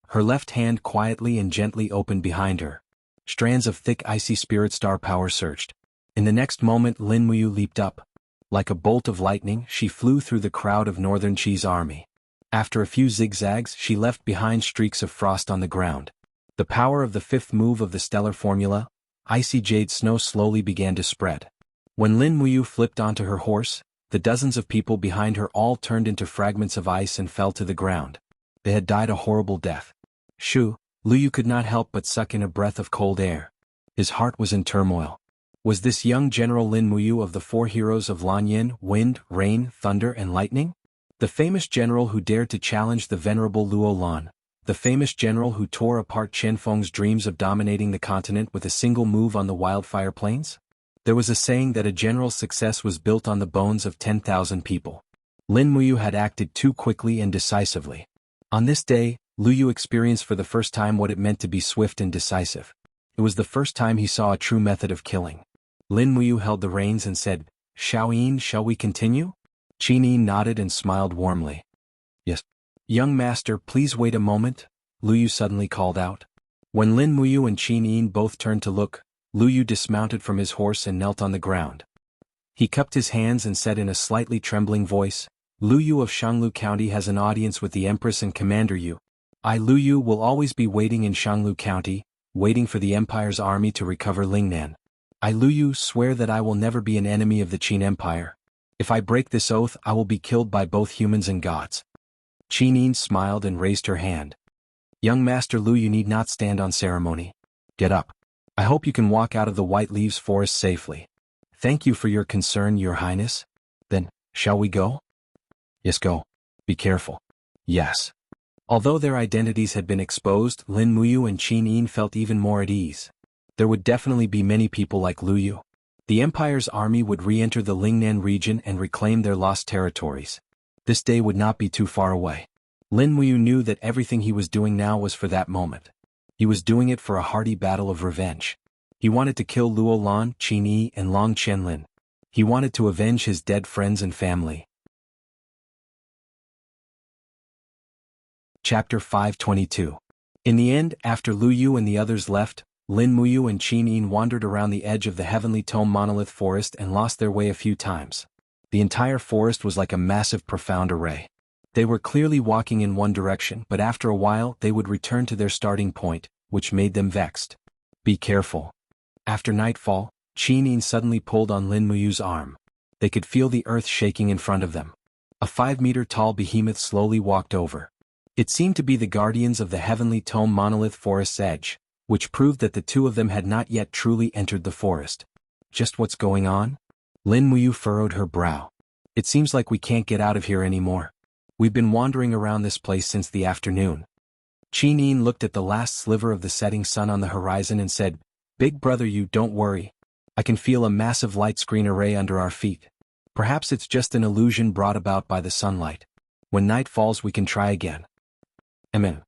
Her left hand quietly and gently opened behind her. Strands of thick icy spirit star power surged. In the next moment Lin Muyu leaped up. Like a bolt of lightning, she flew through the crowd of Northern Qi's army. After a few zigzags, she left behind streaks of frost on the ground. The power of the fifth move of the stellar formula, icy jade snow, slowly began to spread. When Lin Muyu flipped onto her horse, the dozens of people behind her all turned into fragments of ice and fell to the ground. They had died a horrible death. Shoo, Luyu could not help but suck in a breath of cold air. His heart was in turmoil. Was this young General Lin Muyu of the four heroes of Lanyin, wind, rain, thunder, and lightning? The famous general who dared to challenge the venerable Luo Lan. The famous general who tore apart Chen Feng's dreams of dominating the continent with a single move on the wildfire plains? There was a saying that a general's success was built on the bones of 10,000 people. Lin Muyu had acted too quickly and decisively. On this day, Luyu experienced for the first time what it meant to be swift and decisive. It was the first time he saw a true method of killing. Lin Muyu held the reins and said, "Xiaoyin, shall we continue?" Qin Yin nodded and smiled warmly. "Yes." "Young master, please wait a moment," Luyu suddenly called out. When Lin Muyu and Qin Yin both turned to look, Luyu dismounted from his horse and knelt on the ground. He cupped his hands and said in a slightly trembling voice, Lu Yu of Shanglu County has an audience with the Empress and Commander Yu. I Lu Yu will always be waiting in Shanglu County, waiting for the Empire's army to recover Lingnan. I Lu Yu swear that I will never be an enemy of the Qin Empire. If I break this oath I will be killed by both humans and gods. Qin Yin smiled and raised her hand. Young Master Lu, you need not stand on ceremony. Get up. I hope you can walk out of the White Leaves Forest safely. Thank you for your concern, Your Highness. Then, shall we go? Yes, go. Be careful. Yes. Although their identities had been exposed, Lin Muyu and Qin Yin felt even more at ease. There would definitely be many people like Lu Yu. The Empire's army would re-enter the Lingnan region and reclaim their lost territories. This day would not be too far away. Lin Muyu knew that everything he was doing now was for that moment. He was doing it for a hearty battle of revenge. He wanted to kill Luo Lan, Qin Yi, and Long Qianlin. He wanted to avenge his dead friends and family. Chapter 522. In the end, after Lu Yu and the others left, Lin Muyu and Qin Yin wandered around the edge of the Heavenly Tome Monolith Forest and lost their way a few times. The entire forest was like a massive profound array. They were clearly walking in one direction, but after a while they would return to their starting point, which made them vexed. Be careful. After nightfall, Qin Yin suddenly pulled on Lin Muyu's arm. They could feel the earth shaking in front of them. A 5-meter-tall behemoth slowly walked over. It seemed to be the guardians of the Heavenly Tome Monolith Forest's edge, which proved that the two of them had not yet truly entered the forest. Just what's going on? Lin Muyu furrowed her brow. It seems like we can't get out of here anymore. We've been wandering around this place since the afternoon. Qin Yin looked at the last sliver of the setting sun on the horizon and said, Big brother, you don't worry. I can feel a massive light screen array under our feet. Perhaps it's just an illusion brought about by the sunlight. When night falls we can try again. Amen.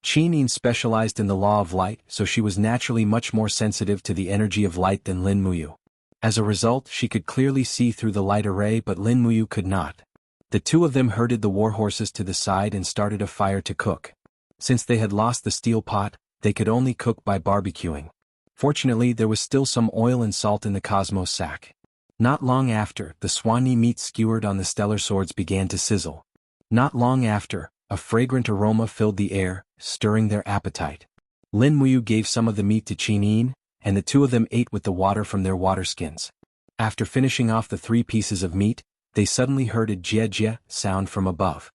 Qin Yin specialized in the law of light, so she was naturally much more sensitive to the energy of light than Lin Muyu. As a result, she could clearly see through the light array, but Lin Muyu could not. The two of them herded the warhorses to the side and started a fire to cook. Since they had lost the steel pot, they could only cook by barbecuing. Fortunately, there was still some oil and salt in the Cosmos sack. Not long after, the Swanee meat skewered on the stellar swords began to sizzle. Not long after, a fragrant aroma filled the air, stirring their appetite. Lin Muyu gave some of the meat to Qin Yin, and the two of them ate with the water from their water skins. After finishing off the 3 pieces of meat, they suddenly heard a jia-jia sound from above.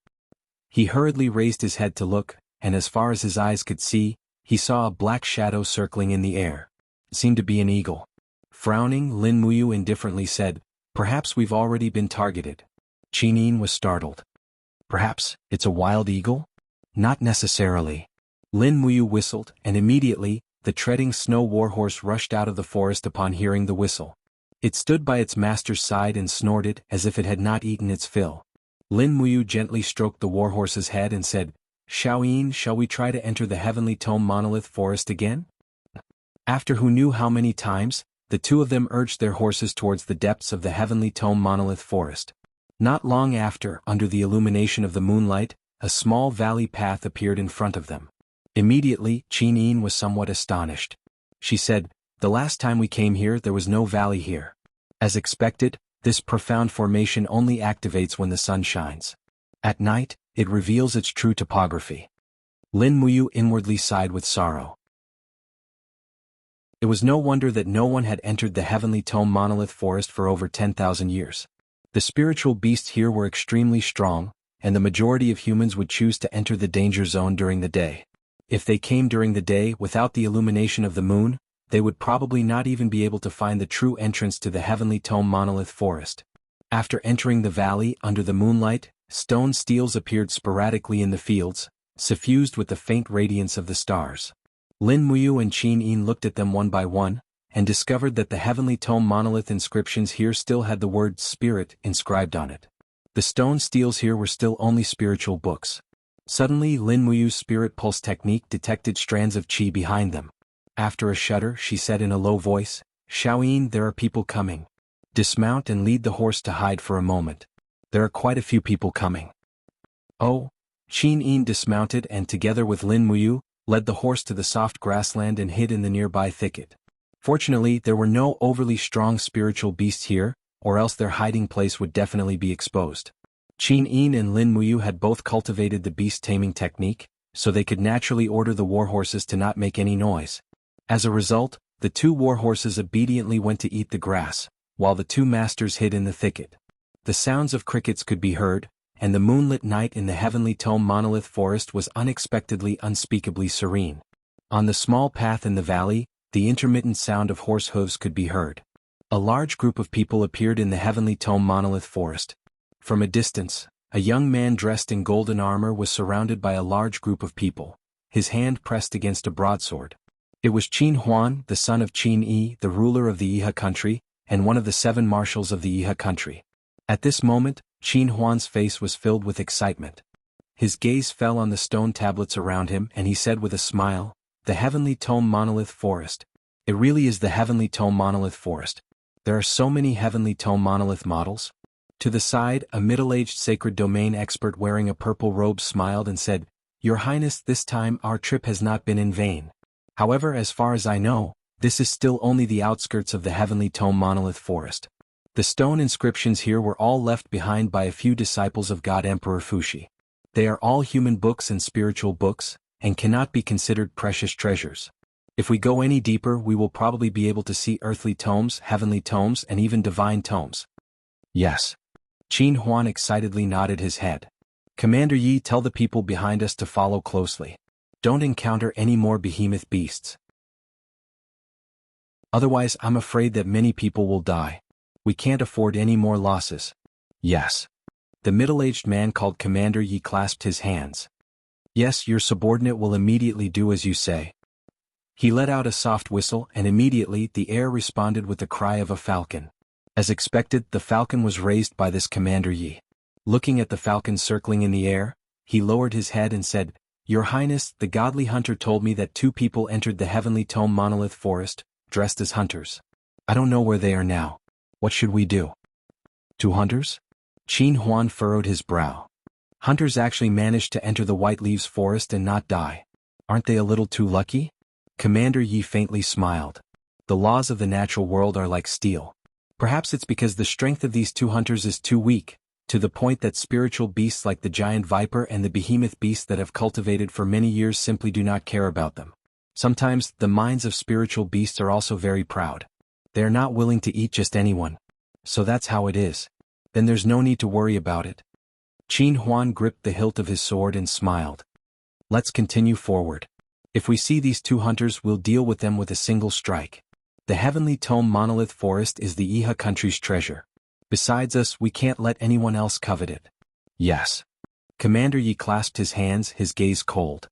He hurriedly raised his head to look, and as far as his eyes could see, he saw a black shadow circling in the air. It seemed to be an eagle. Frowning, Lin Muyu indifferently said, Perhaps we've already been targeted. Qin Yin was startled. Perhaps it's a wild eagle? Not necessarily. Lin Muyu whistled, and immediately, the treading snow warhorse rushed out of the forest upon hearing the whistle. It stood by its master's side and snorted as if it had not eaten its fill. Lin Muyu gently stroked the warhorse's head and said, Xiaoyin, shall we try to enter the Heavenly Tome Monolith Forest again? After who knew how many times, the two of them urged their horses towards the depths of the Heavenly Tome Monolith Forest. Not long after, under the illumination of the moonlight, a small valley path appeared in front of them. Immediately, Qin Yin was somewhat astonished. She said, The last time we came here there was no valley here. As expected, this profound formation only activates when the sun shines. At night, it reveals its true topography. Lin Muyu inwardly sighed with sorrow. It was no wonder that no one had entered the Heavenly Tome Monolith Forest for over 10,000 years. The spiritual beasts here were extremely strong, and the majority of humans would choose to enter the danger zone during the day. If they came during the day without the illumination of the moon, they would probably not even be able to find the true entrance to the Heavenly Tome Monolith Forest. After entering the valley under the moonlight, stone steels appeared sporadically in the fields, suffused with the faint radiance of the stars. Lin Muyu and Qin Yin looked at them one by one, and discovered that the Heavenly Tome Monolith inscriptions here still had the word Spirit inscribed on it. The stone steels here were still only spiritual books. Suddenly, Lin Muyu's spirit pulse technique detected strands of qi behind them. After a shudder, she said in a low voice, Xiaoyin, there are people coming. Dismount and lead the horse to hide for a moment. There are quite a few people coming. Oh. Qin Yin dismounted and together with Lin Muyu, led the horse to the soft grassland and hid in the nearby thicket. Fortunately, there were no overly strong spiritual beasts here, or else their hiding place would definitely be exposed. Qin Yin and Lin Muyu had both cultivated the beast-taming technique, so they could naturally order the warhorses to not make any noise. As a result, the two warhorses obediently went to eat the grass, while the two masters hid in the thicket. The sounds of crickets could be heard, and the moonlit night in the heavenly tome monolith forest was unexpectedly unspeakably serene. On the small path in the valley, the intermittent sound of horse hooves could be heard. A large group of people appeared in the heavenly tome monolith forest. From a distance, a young man dressed in golden armor was surrounded by a large group of people, his hand pressed against a broadsword. It was Qin Huan, the son of Qin Yi, the ruler of the Yihe country, and one of the 7 marshals of the Yihe country. At this moment, Qin Huan's face was filled with excitement. His gaze fell on the stone tablets around him and he said with a smile, "The heavenly tome monolith forest. It really is the heavenly tome monolith forest. There are so many heavenly tome monolith models." To the side, a middle-aged sacred domain expert wearing a purple robe smiled and said, "Your Highness, this time our trip has not been in vain. However, as far as I know, this is still only the outskirts of the heavenly tome monolith forest." The stone inscriptions here were all left behind by a few disciples of God Emperor Fuxi. They are all human books and spiritual books, and cannot be considered precious treasures. If we go any deeper, we will probably be able to see earthly tomes, heavenly tomes, and even divine tomes. Yes. Qin Huan excitedly nodded his head. "Commander Yi, tell the people behind us to follow closely. Don't encounter any more behemoth beasts. Otherwise, I'm afraid that many people will die. We can't afford any more losses." "Yes." The middle-aged man called Commander Yi clasped his hands. "Yes, your subordinate will immediately do as you say." He let out a soft whistle and immediately the air responded with the cry of a falcon. As expected, the falcon was raised by this Commander Yi. Looking at the falcon circling in the air, he lowered his head and said, "Your Highness, the godly hunter told me that 2 people entered the heavenly tome monolith forest, dressed as hunters. I don't know where they are now. What should we do?" "2 hunters?" Qin Huan furrowed his brow. "Hunters actually managed to enter the White Leaves forest and not die. Aren't they a little too lucky?" Commander Yi faintly smiled. "The laws of the natural world are like steel. Perhaps it's because the strength of these 2 hunters is too weak, to the point that spiritual beasts like the giant viper and the behemoth beasts that have cultivated for many years simply do not care about them. Sometimes, the minds of spiritual beasts are also very proud. They are not willing to eat just anyone. So that's how it is. Then there's no need to worry about it." Qin Huan gripped the hilt of his sword and smiled. "Let's continue forward. If we see these 2 hunters, we'll deal with them with a single strike. The heavenly tome monolith forest is the Yihe country's treasure. Besides us, we can't let anyone else covet it." "Yes." Commander Yi clasped his hands, his gaze cold.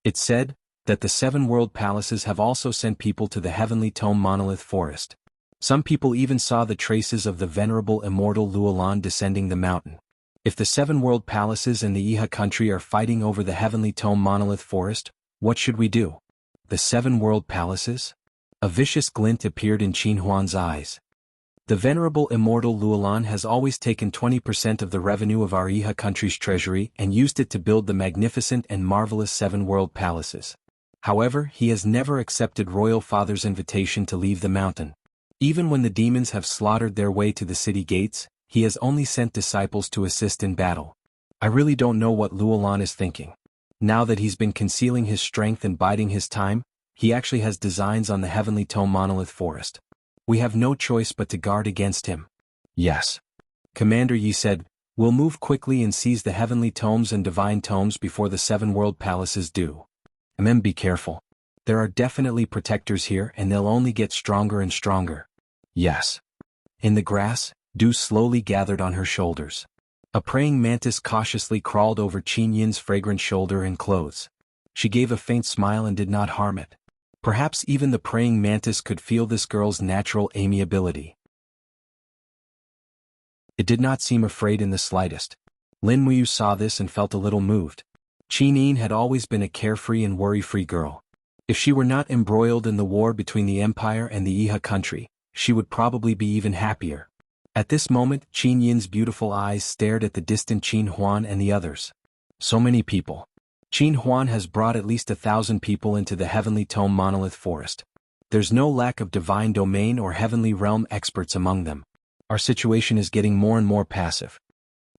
"It's said that the 7 world palaces have also sent people to the heavenly tome monolith forest. Some people even saw the traces of the venerable immortal Luolan descending the mountain. If the 7 world palaces and the Yihe country are fighting over the heavenly tome monolith forest, what should we do?" "The 7 world palaces?" A vicious glint appeared in Qin Huan's eyes. "The venerable immortal Luolan has always taken 20% of the revenue of our Yihe country's treasury and used it to build the magnificent and marvelous 7 world palaces. However, he has never accepted Royal Father's invitation to leave the mountain. Even when the demons have slaughtered their way to the city gates, he has only sent disciples to assist in battle. I really don't know what Luolan is thinking. Now that he's been concealing his strength and biding his time, he actually has designs on the heavenly tome monolith forest. We have no choice but to guard against him." "Yes." Commander Yi said, "We'll move quickly and seize the heavenly tomes and divine tomes before the 7 world palaces do. Be careful. There are definitely protectors here and they'll only get stronger and stronger." "Yes." In the grass, dew slowly gathered on her shoulders. A praying mantis cautiously crawled over Qin Yin's fragrant shoulder and clothes. She gave a faint smile and did not harm it. Perhaps even the praying mantis could feel this girl's natural amiability. It did not seem afraid in the slightest. Lin Muyu saw this and felt a little moved. Qin Yin had always been a carefree and worry-free girl. If she were not embroiled in the war between the Empire and the Yihe country, she would probably be even happier. At this moment, Qin Yin's beautiful eyes stared at the distant Qin Huan and the others. So many people. Qin Huan has brought at least 1,000 people into the heavenly tome monolith forest. There's no lack of divine domain or heavenly realm experts among them. Our situation is getting more and more passive.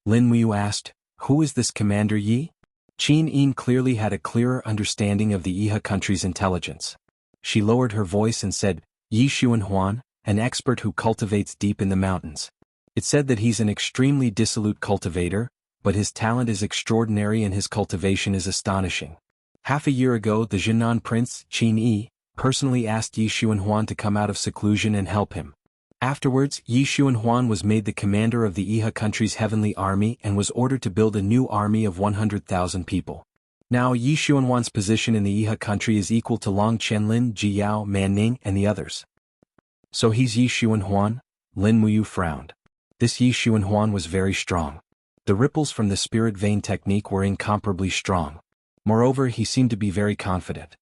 Lin Muyu asked, "Who is this Commander Yi?" Qin Yin clearly had a clearer understanding of the Iha country's intelligence. She lowered her voice and said, "Yi Xuanhuan, an expert who cultivates deep in the mountains. It's said that he's an extremely dissolute cultivator, but his talent is extraordinary and his cultivation is astonishing. Half a year ago the Jinan prince, Qin Yi, personally asked Yi Xuanhuan to come out of seclusion and help him. Afterwards, Yi Xuanhuan was made the commander of the Iha country's heavenly army and was ordered to build a new army of 100,000 people. Now Yi Xuanhuan's position in the Iha country is equal to Long Chenlin, Ji Yao, Man Ning and the others." "So he's Yi Xuanhuan?" Lin Muyu frowned. This Yi Xuanhuan was very strong. The ripples from the spirit vein technique were incomparably strong. Moreover, he seemed to be very confident.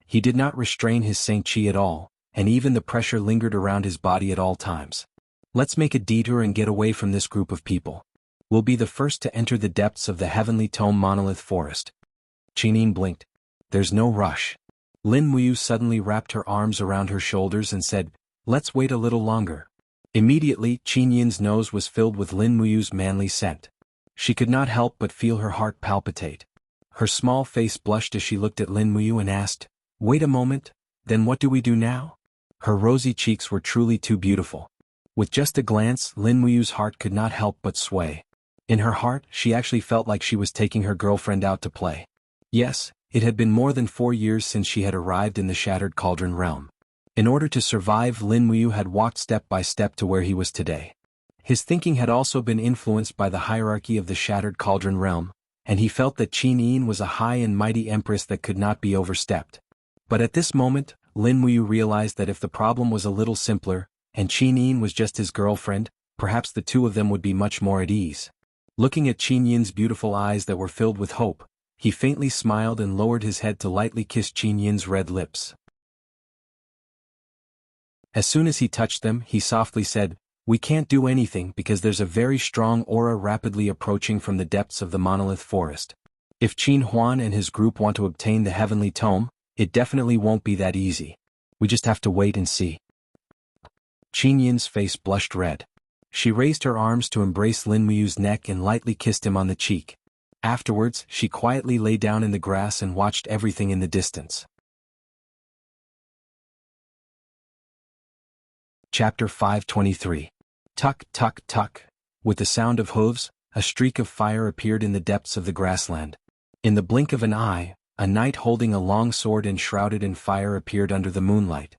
He did not restrain his Saint Qi at all, and even the pressure lingered around his body at all times. "Let's make a detour and get away from this group of people. We'll be the first to enter the depths of the Heavenly Tome Monolith Forest." Qin blinked. "There's no rush." Lin Muyu suddenly wrapped her arms around her shoulders and said, "Let's wait a little longer." Immediately, Qin Yin's nose was filled with Lin Muyu's manly scent. She could not help but feel her heart palpitate. Her small face blushed as she looked at Lin Muyu and asked, "Wait a moment, then what do we do now?" Her rosy cheeks were truly too beautiful. With just a glance, Lin Muyu's heart could not help but sway. In her heart, she actually felt like she was taking her girlfriend out to play. Yes, it had been more than 4 years since she had arrived in the Shattered Cauldron realm. In order to survive, Lin Muyu had walked step by step to where he was today. His thinking had also been influenced by the hierarchy of the Shattered Cauldron realm, and he felt that Qin Yin was a high and mighty empress that could not be overstepped. But at this moment, Lin Muyu realized that if the problem was a little simpler, and Qin Yin was just his girlfriend, perhaps the two of them would be much more at ease. Looking at Qin Yin's beautiful eyes that were filled with hope, he faintly smiled and lowered his head to lightly kiss Qin Yin's red lips. As soon as he touched them, he softly said, "We can't do anything because there's a very strong aura rapidly approaching from the depths of the Monolith Forest. If Qin Huan and his group want to obtain the Heavenly Tome, it definitely won't be that easy. We just have to wait and see." Qin Yin's face blushed red. She raised her arms to embrace Lin Muyu's neck and lightly kissed him on the cheek. Afterwards, she quietly lay down in the grass and watched everything in the distance. Chapter 523. Tuck, tuck, tuck. With the sound of hooves, a streak of fire appeared in the depths of the grassland. In the blink of an eye, a knight holding a long sword and shrouded in fire appeared under the moonlight.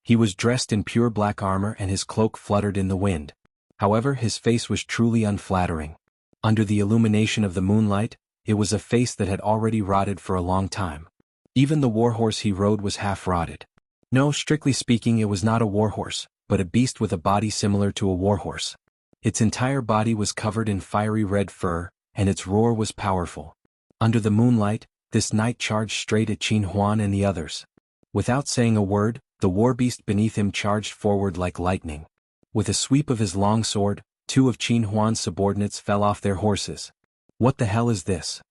He was dressed in pure black armor and his cloak fluttered in the wind. However, his face was truly unflattering. Under the illumination of the moonlight, it was a face that had already rotted for a long time. Even the warhorse he rode was half rotted. No, strictly speaking, it was not a warhorse, but a beast with a body similar to a warhorse. Its entire body was covered in fiery red fur, and its roar was powerful. Under the moonlight, this knight charged straight at Qin Huan and the others. Without saying a word, the war beast beneath him charged forward like lightning. With a sweep of his long sword, 2 of Qin Huan's subordinates fell off their horses. "What the hell is this?"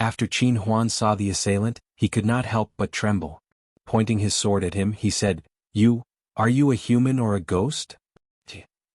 After Qin Huan saw the assailant, he could not help but tremble. Pointing his sword at him, he said, Are you a human or a ghost?"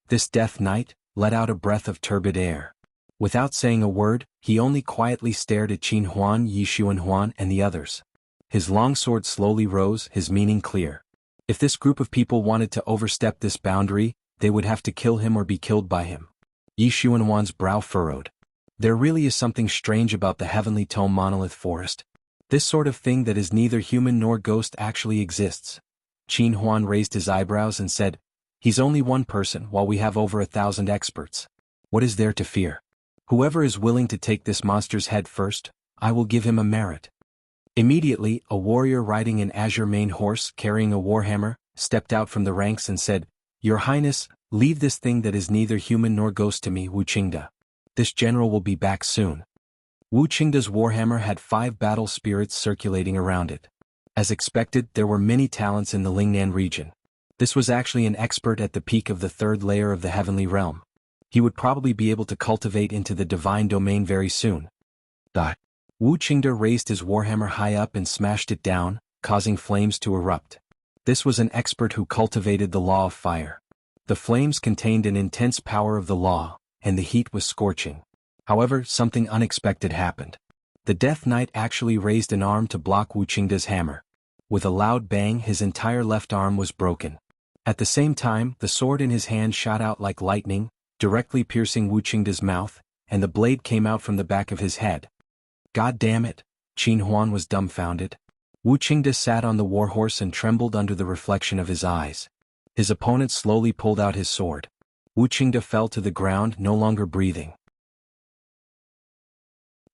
This death knight let out a breath of turbid air. Without saying a word, he only quietly stared at Qin Huan, Yi Xuanhuan and the others. His long sword slowly rose, his meaning clear. If this group of people wanted to overstep this boundary, they would have to kill him or be killed by him. Yi Xuanhuan's brow furrowed. There really is something strange about the Heavenly Tome Monolith Forest. This sort of thing that is neither human nor ghost actually exists. Qin Huan raised his eyebrows and said, "He's only one person while we have over 1,000 experts. What is there to fear? Whoever is willing to take this monster's head first, I will give him a merit." Immediately, a warrior riding an azure mane horse carrying a warhammer stepped out from the ranks and said, "Your Highness, leave this thing that is neither human nor ghost to me, Wu Qingda. This general will be back soon." Wu Qingda's warhammer had 5 battle spirits circulating around it. As expected, there were many talents in the Lingnan region. This was actually an expert at the peak of the 3rd layer of the heavenly realm. He would probably be able to cultivate into the divine domain very soon. Wu Qingda raised his warhammer high up and smashed it down, causing flames to erupt. This was an expert who cultivated the law of fire. The flames contained an intense power of the law, and the heat was scorching. However, something unexpected happened. The Death Knight actually raised an arm to block Wuxingda's hammer. With a loud bang, his entire left arm was broken. At the same time, the sword in his hand shot out like lightning, directly piercing Wuxingda's mouth, and the blade came out from the back of his head. God damn it! Qin Huan was dumbfounded. Wuxingda sat on the warhorse and trembled under the reflection of his eyes. His opponent slowly pulled out his sword. Wuxingda fell to the ground, no longer breathing.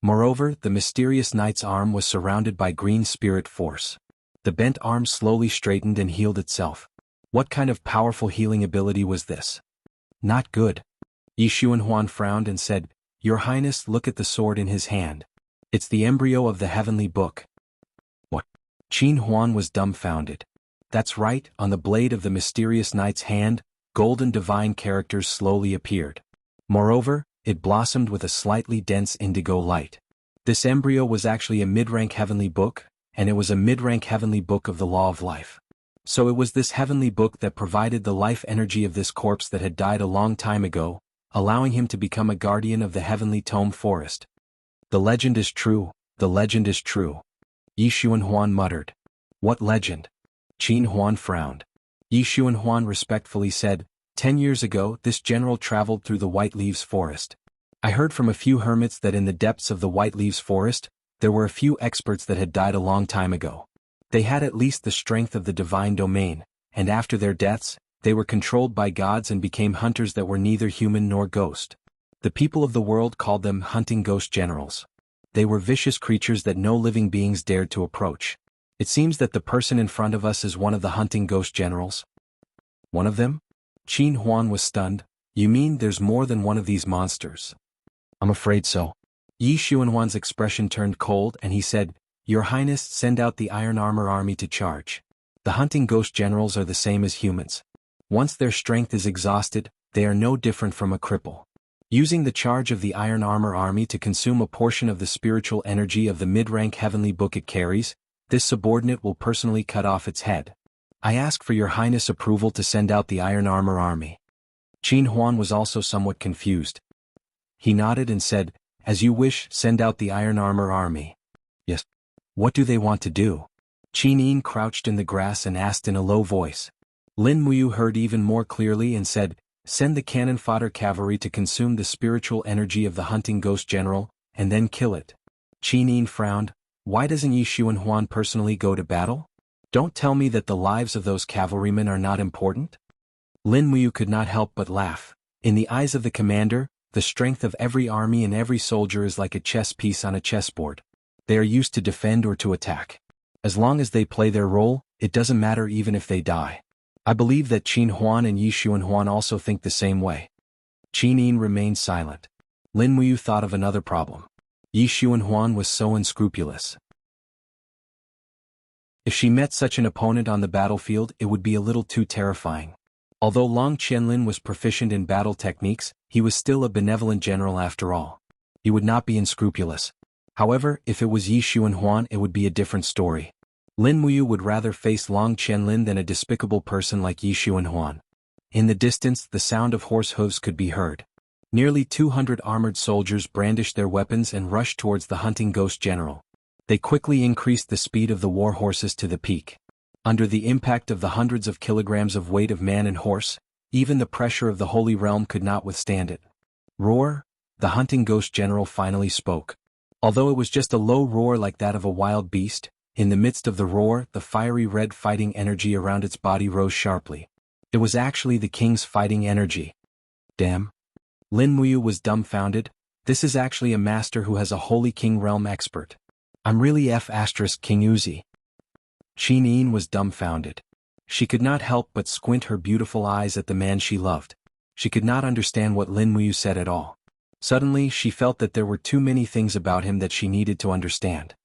Moreover, the mysterious knight's arm was surrounded by green spirit force. The bent arm slowly straightened and healed itself. What kind of powerful healing ability was this? Not good. Yi Xuanhuan frowned and said, "Your Highness, look at the sword in his hand. It's the embryo of the heavenly book." What? Qin Huan was dumbfounded. That's right, on the blade of the mysterious knight's hand, golden divine characters slowly appeared. Moreover, it blossomed with a slightly dense indigo light. This embryo was actually a mid-rank heavenly book, and it was a mid-rank heavenly book of the law of life. So it was this heavenly book that provided the life energy of this corpse that had died a long time ago, allowing him to become a guardian of the heavenly tome forest. The legend is true, the legend is true. Yi Xuanhuan muttered. What legend? Qin Huan frowned. Yi Xuanhuan respectfully said, 10 years ago, this general traveled through the White Leaves Forest. I heard from a few hermits that in the depths of the White Leaves Forest, there were a few experts that had died a long time ago. They had at least the strength of the divine domain, and after their deaths, they were controlled by gods and became hunters that were neither human nor ghost. The people of the world called them hunting ghost generals. They were vicious creatures that no living beings dared to approach. It seems that the person in front of us is one of the hunting ghost generals. One of them? Qin Huan was stunned. You mean there's more than one of these monsters? I'm afraid so. Yi Xuanhuan's expression turned cold and he said, Your Highness, send out the Iron Armor Army to charge. The hunting ghost generals are the same as humans. Once their strength is exhausted, they are no different from a cripple. Using the charge of the Iron Armor Army to consume a portion of the spiritual energy of the mid-rank heavenly book it carries, this subordinate will personally cut off its head. I ask for your Highness' approval to send out the Iron Armor Army. Qin Huan was also somewhat confused. He nodded and said, As you wish, send out the Iron Armor Army. Yes. What do they want to do? Qin Yin crouched in the grass and asked in a low voice. Lin Muyu heard even more clearly and said, Send the cannon fodder cavalry to consume the spiritual energy of the hunting ghost general, and then kill it. Qin Yin frowned. Why doesn't Yi Xuanhuan personally go to battle? Don't tell me that the lives of those cavalrymen are not important? Lin Muyu could not help but laugh. In the eyes of the commander, the strength of every army and every soldier is like a chess piece on a chessboard. They are used to defend or to attack. As long as they play their role, it doesn't matter even if they die. I believe that Qin Huan and Yi Xuanhuan also think the same way. Qin Yin remained silent. Lin Muyu thought of another problem. Yi Xuanhuan was so unscrupulous. If she met such an opponent on the battlefield, it would be a little too terrifying. Although Long Qianlin was proficient in battle techniques, he was still a benevolent general after all. He would not be unscrupulous. However, if it was Yi Xuanhuan, it would be a different story. Lin Muyu would rather face Long Qianlin than a despicable person like Yi Xuanhuan. In the distance, the sound of horse hooves could be heard. Nearly 200 armored soldiers brandished their weapons and rushed towards the hunting ghost general. They quickly increased the speed of the war horses to the peak. Under the impact of the hundreds of kilograms of weight of man and horse, even the pressure of the Holy Realm could not withstand it. Roar! The hunting ghost general finally spoke. Although it was just a low roar like that of a wild beast, in the midst of the roar, the fiery red fighting energy around its body rose sharply. It was actually the king's fighting energy. Damn! Lin Muyu was dumbfounded. This is actually a master who has a Holy King realm expert. I'm really King Uzi. Qin Yin was dumbfounded. She could not help but squint her beautiful eyes at the man she loved. She could not understand what Lin Muyu said at all. Suddenly, she felt that there were too many things about him that she needed to understand.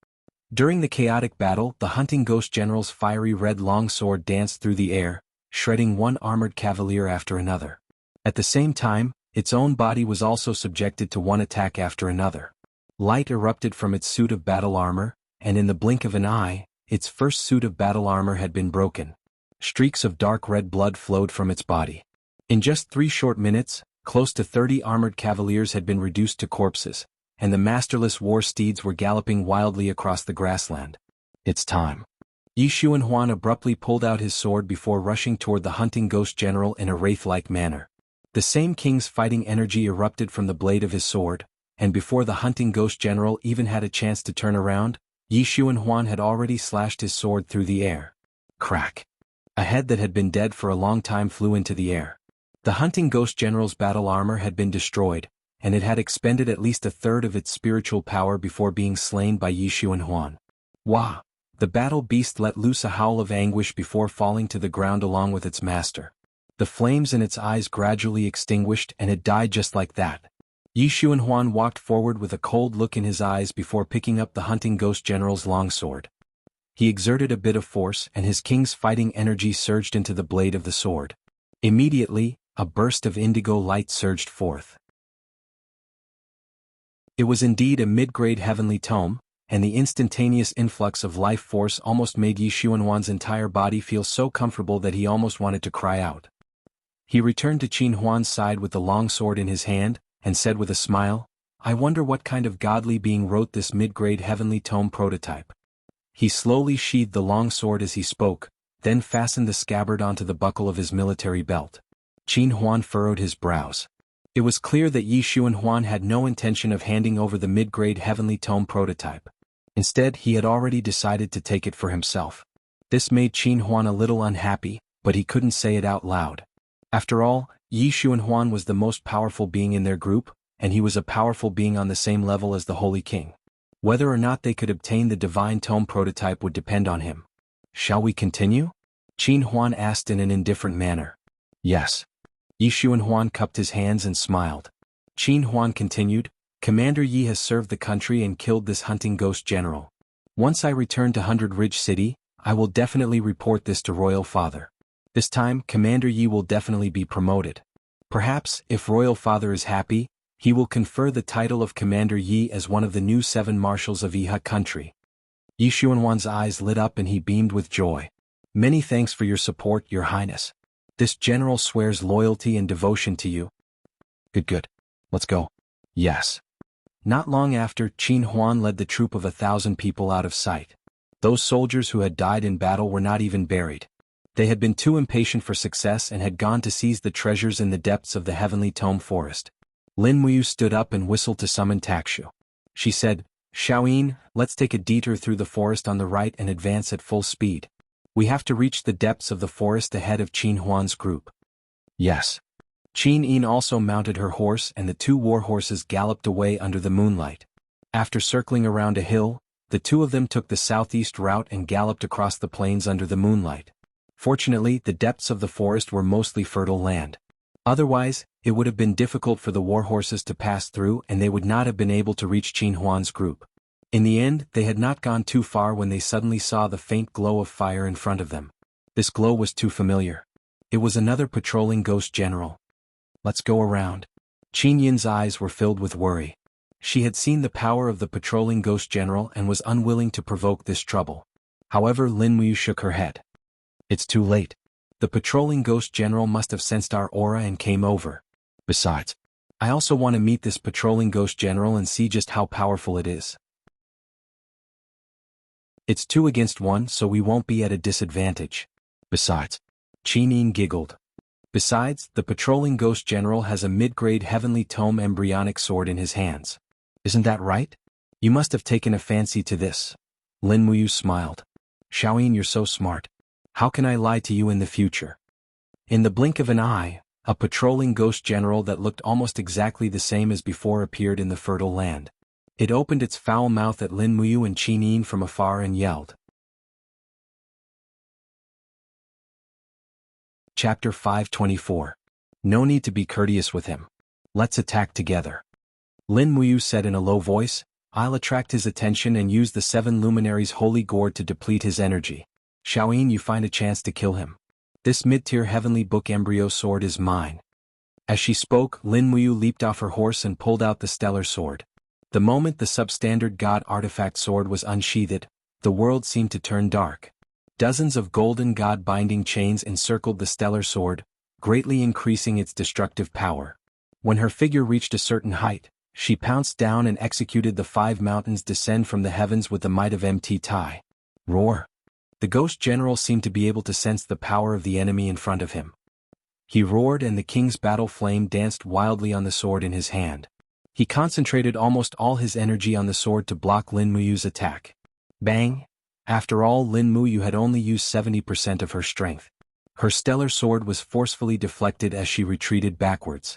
During the chaotic battle, the hunting ghost general's fiery red longsword danced through the air, shredding one armored cavalier after another. At the same time, its own body was also subjected to one attack after another. Light erupted from its suit of battle armor, and in the blink of an eye, its first suit of battle armor had been broken. Streaks of dark red blood flowed from its body. In just 3 short minutes, close to 30 armored cavaliers had been reduced to corpses, and the masterless war steeds were galloping wildly across the grassland. It's time. Yi Xuanhuan abruptly pulled out his sword before rushing toward the hunting ghost general in a wraith-like manner. The same king's fighting energy erupted from the blade of his sword, and before the hunting ghost general even had a chance to turn around, Yi Xuanhuan had already slashed his sword through the air. Crack! A head that had been dead for a long time flew into the air. The hunting ghost general's battle armor had been destroyed, and it had expended at least a third of its spiritual power before being slain by Yi Xuanhuan. Wah! The battle beast let loose a howl of anguish before falling to the ground along with its master. The flames in its eyes gradually extinguished and it died just like that. Yi Xuanhuan walked forward with a cold look in his eyes before picking up the hunting ghost general's longsword. He exerted a bit of force and his king's fighting energy surged into the blade of the sword. Immediately, a burst of indigo light surged forth. It was indeed a mid-grade heavenly tome, and the instantaneous influx of life force almost made Yi Xuanhuan's entire body feel so comfortable that he almost wanted to cry out. He returned to Qin Huan's side with the longsword in his hand, and said with a smile, "I wonder what kind of godly being wrote this mid-grade heavenly tome prototype." He slowly sheathed the longsword as he spoke, then fastened the scabbard onto the buckle of his military belt. Qin Huan furrowed his brows. It was clear that Yi Xuanhuan had no intention of handing over the mid-grade heavenly tome prototype. Instead, he had already decided to take it for himself. This made Qin Huan a little unhappy, but he couldn't say it out loud. After all, Yi Xuanhuan was the most powerful being in their group, and he was a powerful being on the same level as the Holy King. Whether or not they could obtain the divine tome prototype would depend on him. "Shall we continue?" Qin Huan asked in an indifferent manner. "Yes." Yi Xuanhuan cupped his hands and smiled. Qin Huan continued, "Commander Yi has served the country and killed this hunting ghost general. Once I return to 100 Ridge City, I will definitely report this to Royal Father. This time, Commander Yi will definitely be promoted. Perhaps, if Royal Father is happy, he will confer the title of Commander Yi as one of the new 7 marshals of Yiha country." Yi Xuanhuan's eyes lit up and he beamed with joy. "Many thanks for your support, Your Highness. This general swears loyalty and devotion to you." Good. Let's go." "Yes." Not long after, Qin Huan led the troop of 1,000 people out of sight. Those soldiers who had died in battle were not even buried. They had been too impatient for success and had gone to seize the treasures in the depths of the heavenly tome forest. Lin Muyu stood up and whistled to summon Takshu. She said, "Xiaoyin, let's take a detour through the forest on the right and advance at full speed. We have to reach the depths of the forest ahead of Qin Huan's group." "Yes." Qin Yin also mounted her horse and the 2 war horses galloped away under the moonlight. After circling around a hill, the 2 of them took the southeast route and galloped across the plains under the moonlight. Fortunately, the depths of the forest were mostly fertile land. Otherwise, it would have been difficult for the war horses to pass through and they would not have been able to reach Qin Huan's group. In the end, they had not gone too far when they suddenly saw the faint glow of fire in front of them. This glow was too familiar. It was another patrolling ghost general. "Let's go around." Qin Yin's eyes were filled with worry. She had seen the power of the patrolling ghost general and was unwilling to provoke this trouble. However, Lin Muyu shook her head. "It's too late. The patrolling ghost general must have sensed our aura and came over. Besides, I also want to meet this patrolling ghost general and see just how powerful it is. It's 2 against 1, so we won't be at a disadvantage. Besides," Qin Yin giggled. "Besides, the patrolling ghost general has a mid-grade heavenly tome embryonic sword in his hands. Isn't that right? You must have taken a fancy to this." Lin Muyu smiled. "Xiaoyin, you're so smart. How can I lie to you in the future?" In the blink of an eye, a patrolling ghost general that looked almost exactly the same as before appeared in the fertile land. It opened its foul mouth at Lin Muyu and Qin Yin from afar and yelled. Chapter 524. No need to be courteous with him. Let's attack together. Lin Muyu said in a low voice, "I'll attract his attention and use the 7 luminaries' holy gourd to deplete his energy. Xiaoyin, you find a chance to kill him. This mid-tier heavenly book embryo sword is mine." As she spoke, Lin Muyu leaped off her horse and pulled out the stellar sword. The moment the substandard god artifact sword was unsheathed, the world seemed to turn dark. Dozens of golden god binding chains encircled the stellar sword, greatly increasing its destructive power. When her figure reached a certain height, she pounced down and executed the 5 mountains descend from the heavens with the might of Mt. Tai. Roar! The ghost general seemed to be able to sense the power of the enemy in front of him. He roared and the king's battle flame danced wildly on the sword in his hand. He concentrated almost all his energy on the sword to block Lin Muyu's attack. Bang! After all, Lin Muyu had only used 70% of her strength. Her stellar sword was forcefully deflected as she retreated backwards.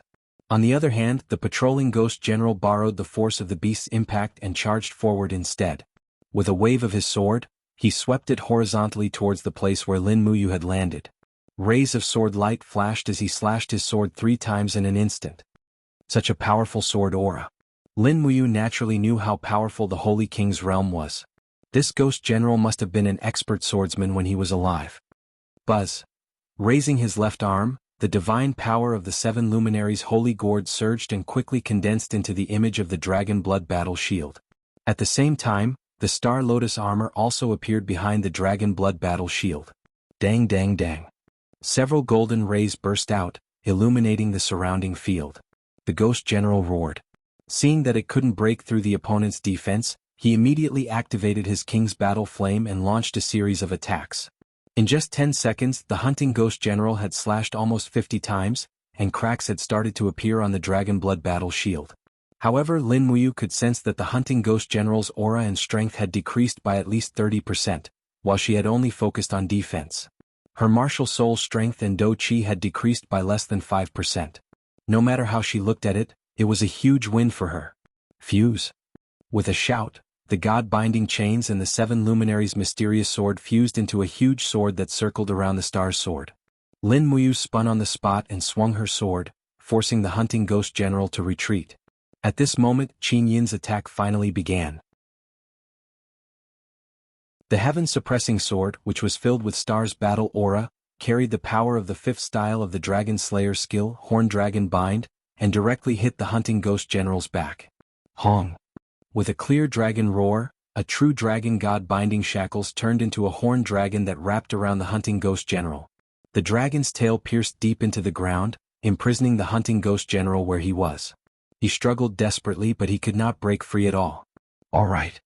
On the other hand, the patrolling ghost general borrowed the force of the beast's impact and charged forward instead. With a wave of his sword, he swept it horizontally towards the place where Lin Muyu had landed. Rays of sword light flashed as he slashed his sword 3 times in an instant. Such a powerful sword aura. Lin Muyu naturally knew how powerful the Holy King's realm was. This ghost general must have been an expert swordsman when he was alive. Buzz. Raising his left arm, the divine power of the 7 luminaries' holy gourd surged and quickly condensed into the image of the dragon blood battle shield. At the same time, the Star Lotus armor also appeared behind the dragon blood battle shield. Dang dang dang. Several golden rays burst out, illuminating the surrounding field. The ghost general roared. Seeing that it couldn't break through the opponent's defense, he immediately activated his king's battle flame and launched a series of attacks. In just 10 seconds, the hunting ghost general had slashed almost 50 times, and cracks had started to appear on the dragon blood battle shield. However, Lin Muyu could sense that the hunting ghost general's aura and strength had decreased by at least 30%, while she had only focused on defense. Her martial soul strength and Do Chi had decreased by less than 5%. No matter how she looked at it, it was a huge win for her. Fuse. With a shout, the god-binding chains and the 7 luminaries' mysterious sword fused into a huge sword that circled around the star's sword. Lin Muyu spun on the spot and swung her sword, forcing the hunting ghost general to retreat. At this moment, Qin Yin's attack finally began. The heaven-suppressing sword, which was filled with Star's battle aura, carried the power of the 5th style of the Dragon Slayer skill, Horn Dragon Bind, and directly hit the hunting ghost general's back. Hong. With a clear dragon roar, a true dragon god binding shackles turned into a horned dragon that wrapped around the hunting ghost general. The dragon's tail pierced deep into the ground, imprisoning the hunting ghost general where he was. He struggled desperately, but he could not break free at all. All right.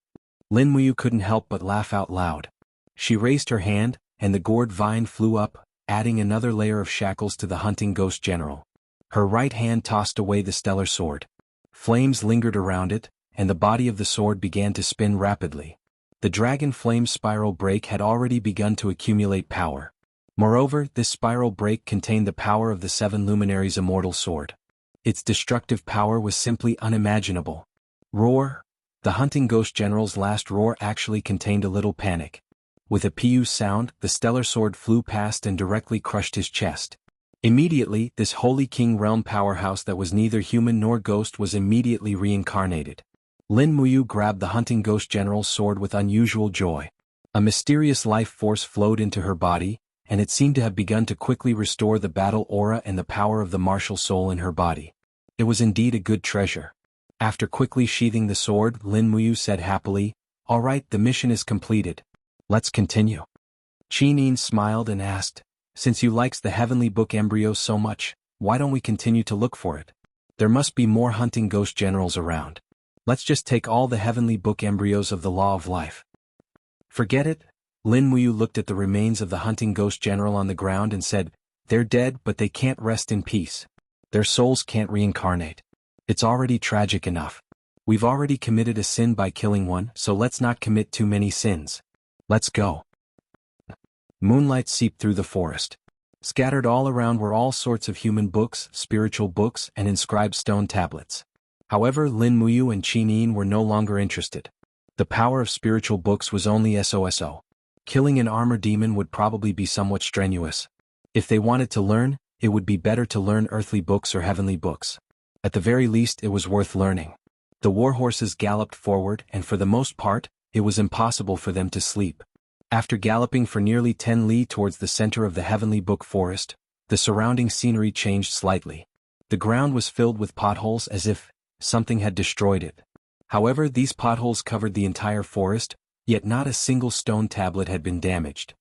Lin Muyu couldn't help but laugh out loud. She raised her hand, and the gourd vine flew up, adding another layer of shackles to the hunting ghost general. Her right hand tossed away the stellar sword. Flames lingered around it, and the body of the sword began to spin rapidly. The dragon flame spiral break had already begun to accumulate power. Moreover, this spiral break contained the power of the 7 luminaries' immortal sword. Its destructive power was simply unimaginable. Roar! The hunting ghost general's last roar actually contained a little panic. With a pu sound, the stellar sword flew past and directly crushed his chest. Immediately, this Holy King realm powerhouse that was neither human nor ghost was immediately reincarnated. Lin Muyu grabbed the hunting ghost general's sword with unusual joy. A mysterious life force flowed into her body, and it seemed to have begun to quickly restore the battle aura and the power of the martial soul in her body. It was indeed a good treasure. After quickly sheathing the sword, Lin Muyu said happily, "All right, the mission is completed. Let's continue." Qin Yin smiled and asked, "Since you likes the heavenly book embryo so much, why don't we continue to look for it? There must be more hunting ghost generals around. Let's just take all the heavenly book embryos of the law of life." "Forget it." Lin Muyu looked at the remains of the hunting ghost general on the ground and said, "They're dead, but they can't rest in peace. Their souls can't reincarnate. It's already tragic enough. We've already committed a sin by killing one, so let's not commit too many sins. Let's go." Moonlight seeped through the forest. Scattered all around were all sorts of human books, spiritual books, and inscribed stone tablets. However, Lin Muyu and Qin Yin were no longer interested. The power of spiritual books was only SOSO. Killing an armor demon would probably be somewhat strenuous. If they wanted to learn, it would be better to learn earthly books or heavenly books. At the very least, it was worth learning. The warhorses galloped forward, and for the most part, it was impossible for them to sleep. After galloping for nearly 10 li towards the center of the heavenly book forest, the surrounding scenery changed slightly. The ground was filled with potholes as if something had destroyed it. However, these potholes covered the entire forest, yet not a single stone tablet had been damaged.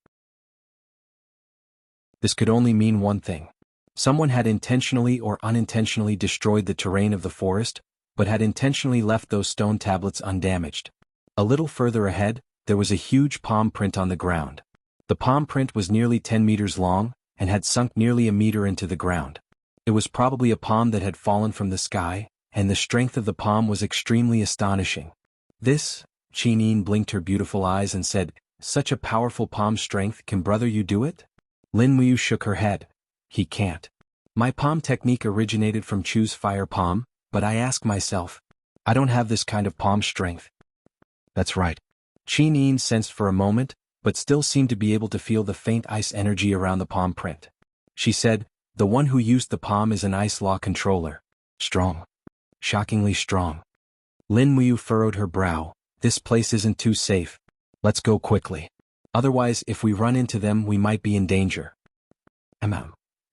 This could only mean one thing. Someone had intentionally or unintentionally destroyed the terrain of the forest, but had intentionally left those stone tablets undamaged. A little further ahead, there was a huge palm print on the ground. The palm print was nearly 10 meters long, and had sunk nearly a meter into the ground. It was probably a palm that had fallen from the sky, and the strength of the palm was extremely astonishing. This, Chinyin blinked her beautiful eyes and said, "Such a powerful palm strength, can brother you do it?" Lin Muyu shook her head. "He can't. My palm technique originated from Chu's fire palm, but I ask myself, I don't have this kind of palm strength." "That's right." Chinyin sensed for a moment, but still seemed to be able to feel the faint ice energy around the palm print. She said, "The one who used the palm is an ice law controller. Strong. Shockingly strong." Lin Muyu furrowed her brow. "This place isn't too safe. Let's go quickly. Otherwise, if we run into them, we might be in danger."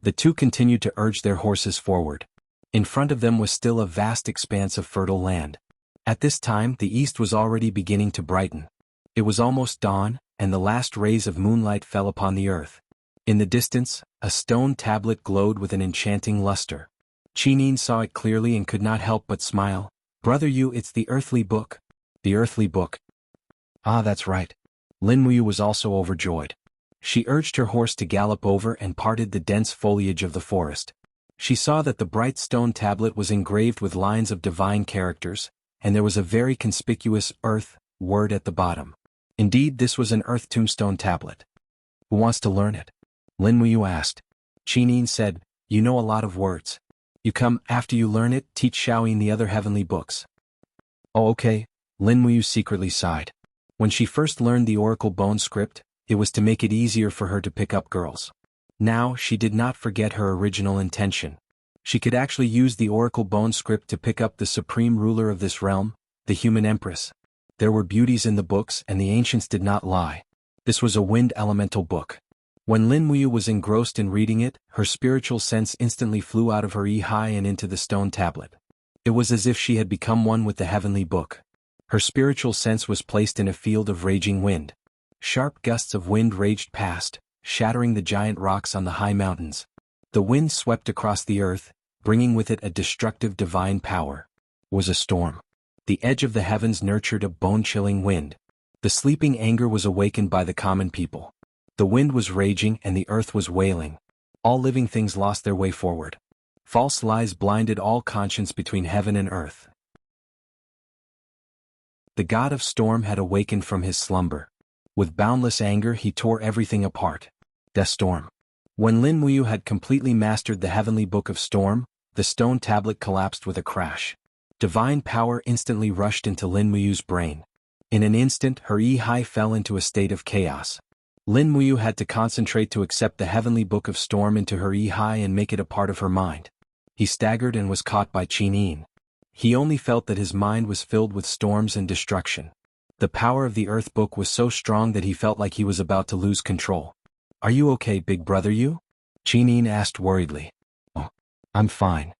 The two continued to urge their horses forward. In front of them was still a vast expanse of fertile land. At this time, the east was already beginning to brighten. It was almost dawn, and the last rays of moonlight fell upon the earth. In the distance, a stone tablet glowed with an enchanting luster. Chinyin saw it clearly and could not help but smile. "Brother Yu, it's the earthly book." "The earthly book." "Ah, that's right." Lin Muyu was also overjoyed. She urged her horse to gallop over and parted the dense foliage of the forest. She saw that the bright stone tablet was engraved with lines of divine characters, and there was a very conspicuous earth word at the bottom. Indeed, this was an earth tombstone tablet. "Who wants to learn it?" Lin Muyu asked. Chinyin said, "You know a lot of words. You come after you learn it, teach Xiaoyin the other heavenly books." "Oh, okay." Lin Muyu secretly sighed. When she first learned the Oracle Bone script, it was to make it easier for her to pick up girls. Now, she did not forget her original intention. She could actually use the Oracle Bone script to pick up the supreme ruler of this realm, the human empress. There were beauties in the books, and the ancients did not lie. This was a wind elemental book. When Lin Muyu was engrossed in reading it, her spiritual sense instantly flew out of her eye and into the stone tablet. It was as if she had become one with the heavenly book. Her spiritual sense was placed in a field of raging wind. Sharp gusts of wind raged past, shattering the giant rocks on the high mountains. The wind swept across the earth, bringing with it a destructive divine power. It was a storm. The edge of the heavens nurtured a bone-chilling wind. The sleeping anger was awakened by the common people. The wind was raging and the earth was wailing. All living things lost their way forward. False lies blinded all conscience between heaven and earth. The god of storm had awakened from his slumber. With boundless anger he tore everything apart. The storm. When Lin Muyu had completely mastered the heavenly book of storm, the stone tablet collapsed with a crash. Divine power instantly rushed into Lin Muyu's brain. In an instant her eye fell into a state of chaos. Lin Muyu had to concentrate to accept the heavenly book of storm into her eye and make it a part of her mind. He staggered and was caught by Chinyin. He only felt that his mind was filled with storms and destruction. The power of the Earth Book was so strong that he felt like he was about to lose control. "Are you okay, big brother Yu?" Chinyin asked worriedly. "Oh, I'm fine."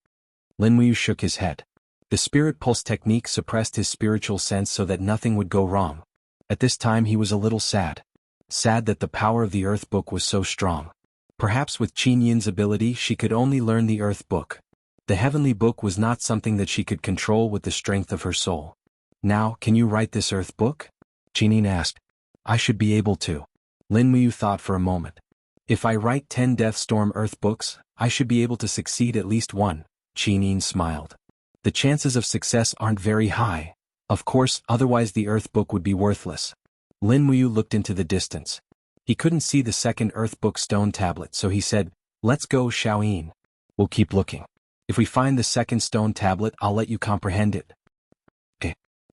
Lin Muyu shook his head. The spirit pulse technique suppressed his spiritual sense so that nothing would go wrong. At this time he was a little sad. Sad that the power of the Earth Book was so strong. Perhaps with Chinyin's ability she could only learn the Earth Book. The heavenly book was not something that she could control with the strength of her soul. "Now, can you write this Earth Book?" Chinyin asked. "I should be able to." Lin Muyu thought for a moment. "If I write 10 Death Storm Earth Books, I should be able to succeed at least one." Chinyin smiled. "The chances of success aren't very high. Of course, otherwise the Earth Book would be worthless." Lin Muyu looked into the distance. He couldn't see the second Earth Book stone tablet, so he said, "Let's go, Xiaoyin. We'll keep looking. If we find the second stone tablet, I'll let you comprehend it."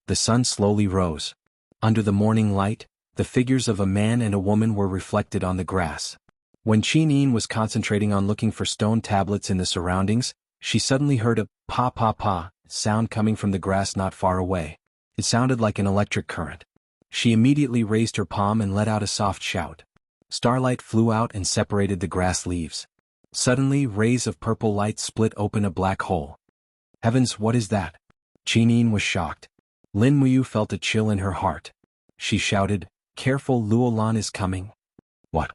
The sun slowly rose. Under the morning light, the figures of a man and a woman were reflected on the grass. When Chinyin was concentrating on looking for stone tablets in the surroundings, she suddenly heard a pa-pa-pa sound coming from the grass not far away. It sounded like an electric current. She immediately raised her palm and let out a soft shout. Starlight flew out and separated the grass leaves. Suddenly, rays of purple light split open a black hole. "Heavens, what is that?" Chinyin was shocked. Lin Muyu felt a chill in her heart. She shouted, "Careful, Luolan is coming." What?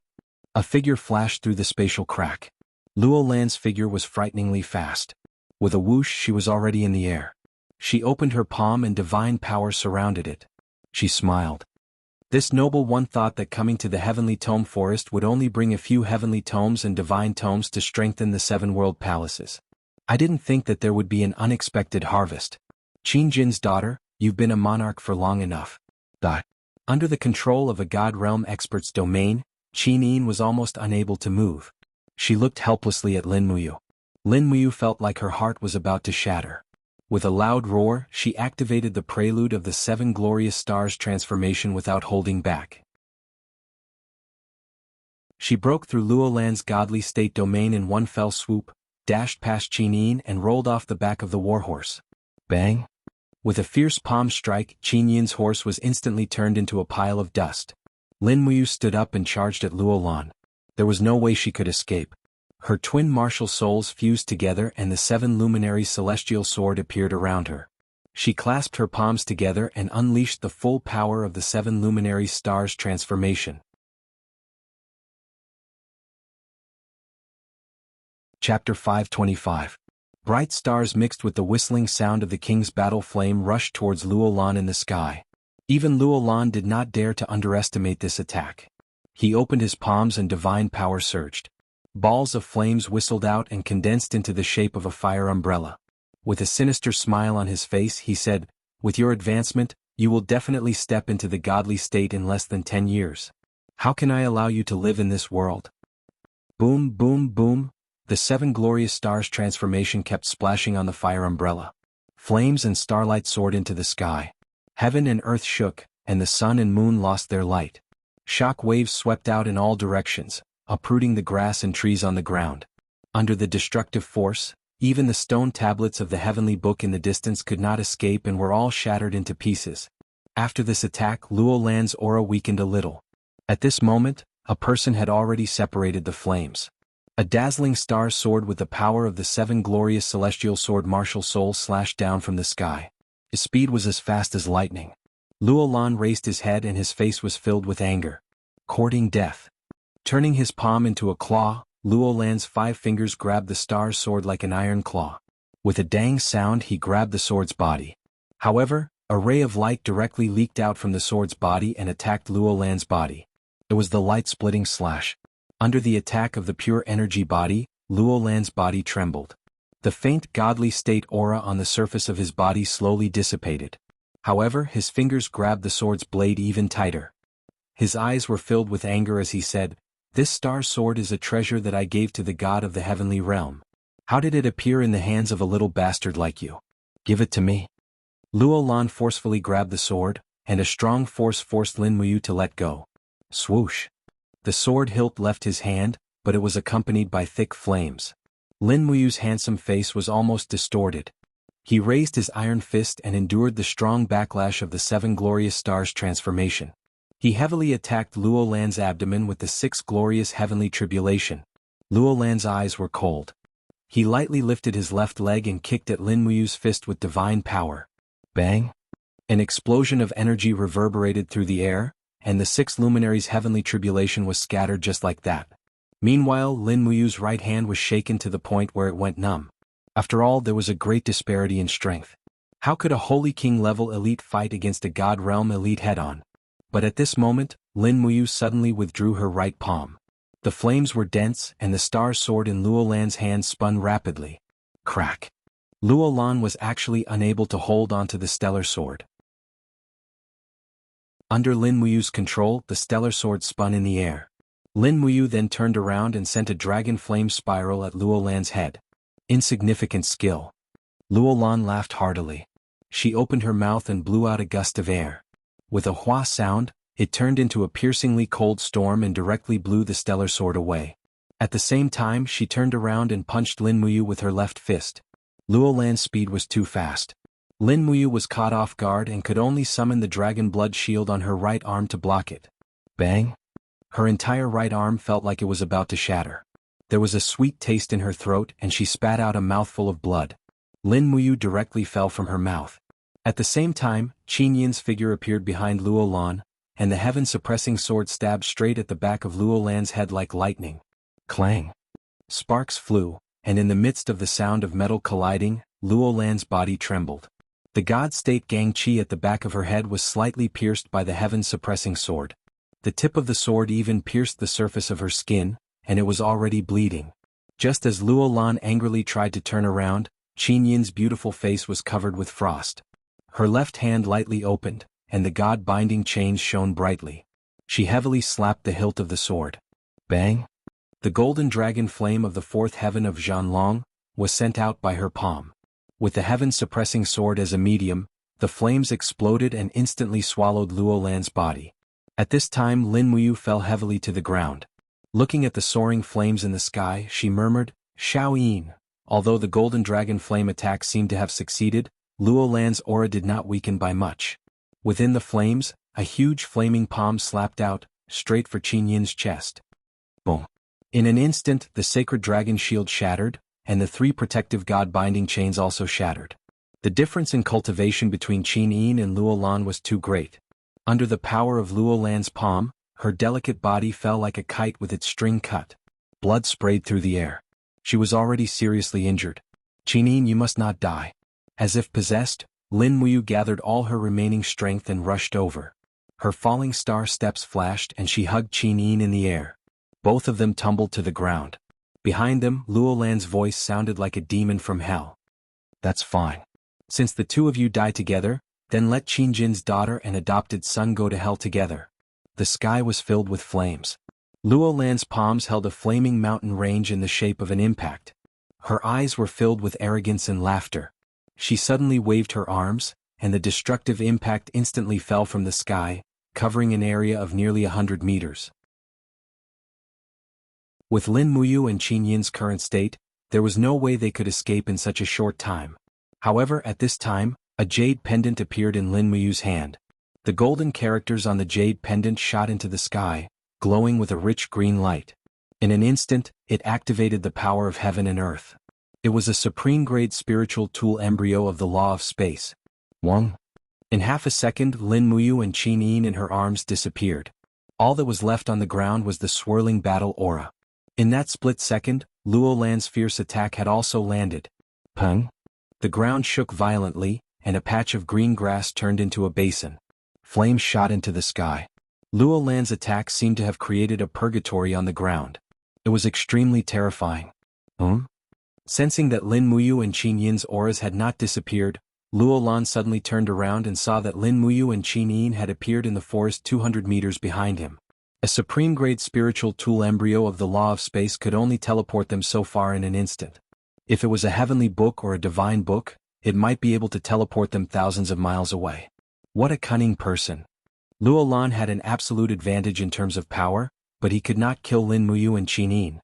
A figure flashed through the spatial crack. Luo Lan's figure was frighteningly fast. With a whoosh she was already in the air. She opened her palm and divine power surrounded it. She smiled. This noble one thought that coming to the Heavenly Tome Forest would only bring a few heavenly tomes and divine tomes to strengthen the 7 world palaces. I didn't think that there would be an unexpected harvest. Qin Jin's daughter, you've been a monarch for long enough. Under the control of a God Realm expert's domain, Qin Yin was almost unable to move. She looked helplessly at Lin Muyu. Lin Muyu felt like her heart was about to shatter. With a loud roar, she activated the prelude of the 7 glorious stars transformation without holding back. She broke through Luo Lan's godly state domain in one fell swoop, dashed past Qin Yin and rolled off the back of the warhorse. Bang! With a fierce palm strike, Qin Yin's horse was instantly turned into a pile of dust. Lin Muyu stood up and charged at Luo Lan. There was no way she could escape. Her twin martial souls fused together and the 7 luminaries' celestial sword appeared around her. She clasped her palms together and unleashed the full power of the 7 luminaries' stars transformation. Chapter 525. Bright stars mixed with the whistling sound of the king's battle flame rushed towards Luo Lan in the sky. Even Luo Lan did not dare to underestimate this attack. He opened his palms and divine power surged. Balls of flames whistled out and condensed into the shape of a fire umbrella. With a sinister smile on his face, he said, "With your advancement, you will definitely step into the godly state in less than 10 years. How can I allow you to live in this world?" Boom, boom, boom. The 7 glorious stars transformation kept splashing on the fire umbrella. Flames and starlight soared into the sky. Heaven and earth shook, and the sun and moon lost their light. Shock waves swept out in all directions, uprooting the grass and trees on the ground. Under the destructive force, even the stone tablets of the heavenly book in the distance could not escape and were all shattered into pieces. After this attack, Luo Lan's aura weakened a little. At this moment, a person had already separated the flames. A dazzling star sword with the power of the 7 glorious celestial sword martial soul slashed down from the sky. His speed was as fast as lightning. Luo Lan raised his head and his face was filled with anger. Courting death. Turning his palm into a claw, Luo Lan's 5 fingers grabbed the star's sword like an iron claw. With a dang sound he grabbed the sword's body. However, a ray of light directly leaked out from the sword's body and attacked Luo Lan's body. It was the light-splitting slash. Under the attack of the pure energy body, Luo Lan's body trembled. The faint godly state aura on the surface of his body slowly dissipated. However, his fingers grabbed the sword's blade even tighter. His eyes were filled with anger as he said, "This star sword is a treasure that I gave to the god of the heavenly realm. How did it appear in the hands of a little bastard like you? Give it to me." Luo Lan forcefully grabbed the sword, and a strong force forced Lin Muyu to let go. Swoosh. The sword hilt left his hand, but it was accompanied by thick flames. Lin Muyu's handsome face was almost distorted. He raised his iron fist and endured the strong backlash of the 7 glorious stars transformation. He heavily attacked Luo Lan's abdomen with the 6 glorious heavenly tribulation. Luo Lan's eyes were cold. He lightly lifted his left leg and kicked at Lin Muyu's fist with divine power. Bang! An explosion of energy reverberated through the air, and the 6 luminaries' heavenly tribulation was scattered just like that. Meanwhile, Lin Muyu's right hand was shaken to the point where it went numb. After all, there was a great disparity in strength. How could a Holy King-level elite fight against a God Realm elite head-on? But at this moment, Lin Muyu suddenly withdrew her right palm. The flames were dense and the star sword in Luo Lan's hand spun rapidly. Crack! Luo Lan was actually unable to hold onto the stellar sword. Under Lin Muyu's control, the stellar sword spun in the air. Lin Muyu then turned around and sent a dragon flame spiral at Luo Lan's head. Insignificant skill. Luo Lan laughed heartily. She opened her mouth and blew out a gust of air. With a hua sound, it turned into a piercingly cold storm and directly blew the stellar sword away. At the same time, she turned around and punched Lin Muyu with her left fist. Luo Lan's speed was too fast. Lin Muyu was caught off guard and could only summon the dragon blood shield on her right arm to block it. Bang! Her entire right arm felt like it was about to shatter. There was a sweet taste in her throat and she spat out a mouthful of blood. Lin Muyu directly fell from her mouth. At the same time, Qin Yin's figure appeared behind Luo Lan, and the heaven-suppressing sword stabbed straight at the back of Luo Lan's head like lightning. Clang! Sparks flew, and in the midst of the sound of metal colliding, Luo Lan's body trembled. The god-state Gang Qi at the back of her head was slightly pierced by the heaven-suppressing sword. The tip of the sword even pierced the surface of her skin, and it was already bleeding. Just as Luo Lan angrily tried to turn around, Qin Yin's beautiful face was covered with frost. Her left hand lightly opened, and the god-binding chains shone brightly. She heavily slapped the hilt of the sword. Bang! The golden dragon flame of the fourth heaven of Zhanlong was sent out by her palm. With the heaven-suppressing sword as a medium, the flames exploded and instantly swallowed Luo Lan's body. At this time Lin Muyu fell heavily to the ground. Looking at the soaring flames in the sky, she murmured, "Xiao Yin." Although the golden dragon flame attack seemed to have succeeded, Luo Lan's aura did not weaken by much. Within the flames, a huge flaming palm slapped out, straight for Qin Yin's chest. Boom! In an instant the sacred dragon shield shattered, and the three protective god-binding chains also shattered. The difference in cultivation between Qin Yin and Luo Lan was too great. Under the power of Luo Lan's palm, her delicate body fell like a kite with its string cut. Blood sprayed through the air. She was already seriously injured. "Qin Yin, you must not die." As if possessed, Lin Muyu gathered all her remaining strength and rushed over. Her falling star steps flashed and she hugged Qin Yin in the air. Both of them tumbled to the ground. Behind them, Luo Lan's voice sounded like a demon from hell. "That's fine. Since the two of you die together, then let Qin Jin's daughter and adopted son go to hell together." The sky was filled with flames. Luo Lan's palms held a flaming mountain range in the shape of an impact. Her eyes were filled with arrogance and laughter. She suddenly waved her arms, and the destructive impact instantly fell from the sky, covering an area of nearly 100 meters. With Lin Muyu and Qin Yin's current state, there was no way they could escape in such a short time. However, at this time, a jade pendant appeared in Lin Muyu's hand. The golden characters on the jade pendant shot into the sky, glowing with a rich green light. In an instant, it activated the power of heaven and earth. It was a supreme-grade spiritual tool embryo of the law of space. Wong. In half a second, Lin Muyu and Qin Yin in her arms disappeared. All that was left on the ground was the swirling battle aura. In that split second, Luo Lan's fierce attack had also landed. Pung! The ground shook violently, and a patch of green grass turned into a basin. Flames shot into the sky. Luo Lan's attack seemed to have created a purgatory on the ground. It was extremely terrifying. Sensing that Lin Muyu and Qin Yin's auras had not disappeared, Luo Lan suddenly turned around and saw that Lin Muyu and Qin Yin had appeared in the forest 200 meters behind him. A supreme-grade spiritual tool embryo of the law of space could only teleport them so far in an instant. If it was a heavenly book or a divine book, it might be able to teleport them thousands of miles away. What a cunning person. Luo Lan had an absolute advantage in terms of power, but he could not kill Lin Muyu and Qin Yin.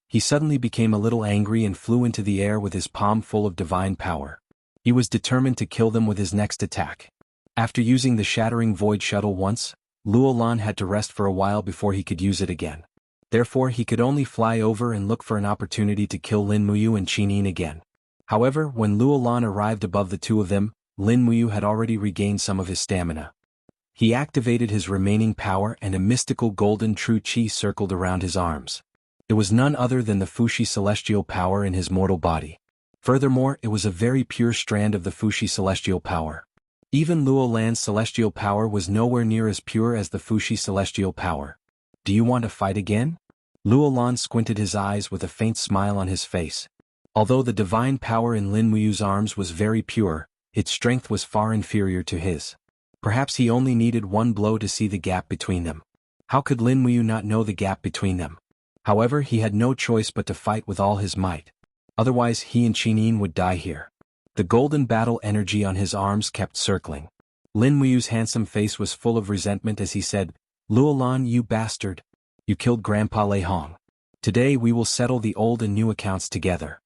He suddenly became a little angry and flew into the air with his palm full of divine power. He was determined to kill them with his next attack. After using the shattering void shuttle once, Luo Lan had to rest for a while before he could use it again. Therefore he could only fly over and look for an opportunity to kill Lin Muyu and Qin Yin again. However, when Luo Lan arrived above the two of them, Lin Muyu had already regained some of his stamina. He activated his remaining power and a mystical golden true qi circled around his arms. It was none other than the Fuxi celestial power in his mortal body. Furthermore, it was a very pure strand of the Fuxi celestial power. Even Luo Lan's celestial power was nowhere near as pure as the Fuxi celestial power. "Do you want to fight again?" Luo Lan squinted his eyes with a faint smile on his face. Although the divine power in Lin Muyu's arms was very pure, its strength was far inferior to his. Perhaps he only needed one blow to see the gap between them. How could Lin Muyu not know the gap between them? However, he had no choice but to fight with all his might. Otherwise he and Qin Yin would die here. The golden battle energy on his arms kept circling. Lin Muyu's handsome face was full of resentment as he said, "Luo Lan, you bastard. You killed Grandpa Lei Hong. Today we will settle the old and new accounts together."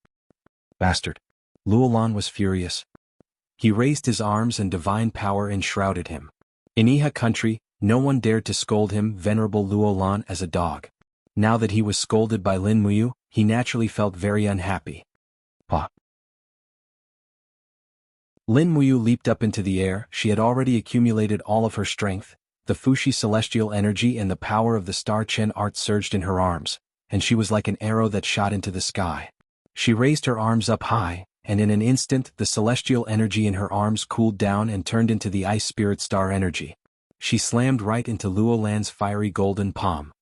Bastard. Luo Lan was furious. He raised his arms and divine power enshrouded him. In Iha country, no one dared to scold him, Venerable Luo Lan, as a dog. Now that he was scolded by Lin Muyu, he naturally felt very unhappy. Pa. Lin Muyu leaped up into the air. She had already accumulated all of her strength. The Fuxi celestial energy and the power of the Star Chen art surged in her arms, and she was like an arrow that shot into the sky. She raised her arms up high, and in an instant the celestial energy in her arms cooled down and turned into the ice spirit star energy. She slammed right into Luo Lan's fiery golden palm.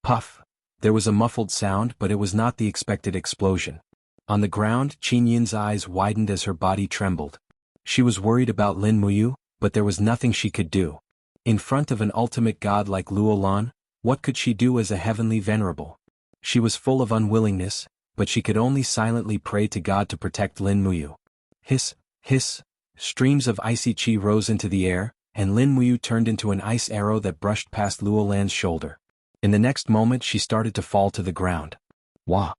Puff! There was a muffled sound, but it was not the expected explosion. On the ground, Qin Yin's eyes widened as her body trembled. She was worried about Lin Muyu, but there was nothing she could do. In front of an ultimate god like Luo Lan, what could she do as a heavenly venerable? She was full of unwillingness, but she could only silently pray to God to protect Lin Muyu. Hiss, hiss, streams of icy qi rose into the air, and Lin Muyu turned into an ice arrow that brushed past Luo Lan's shoulder. In the next moment she started to fall to the ground. Wah!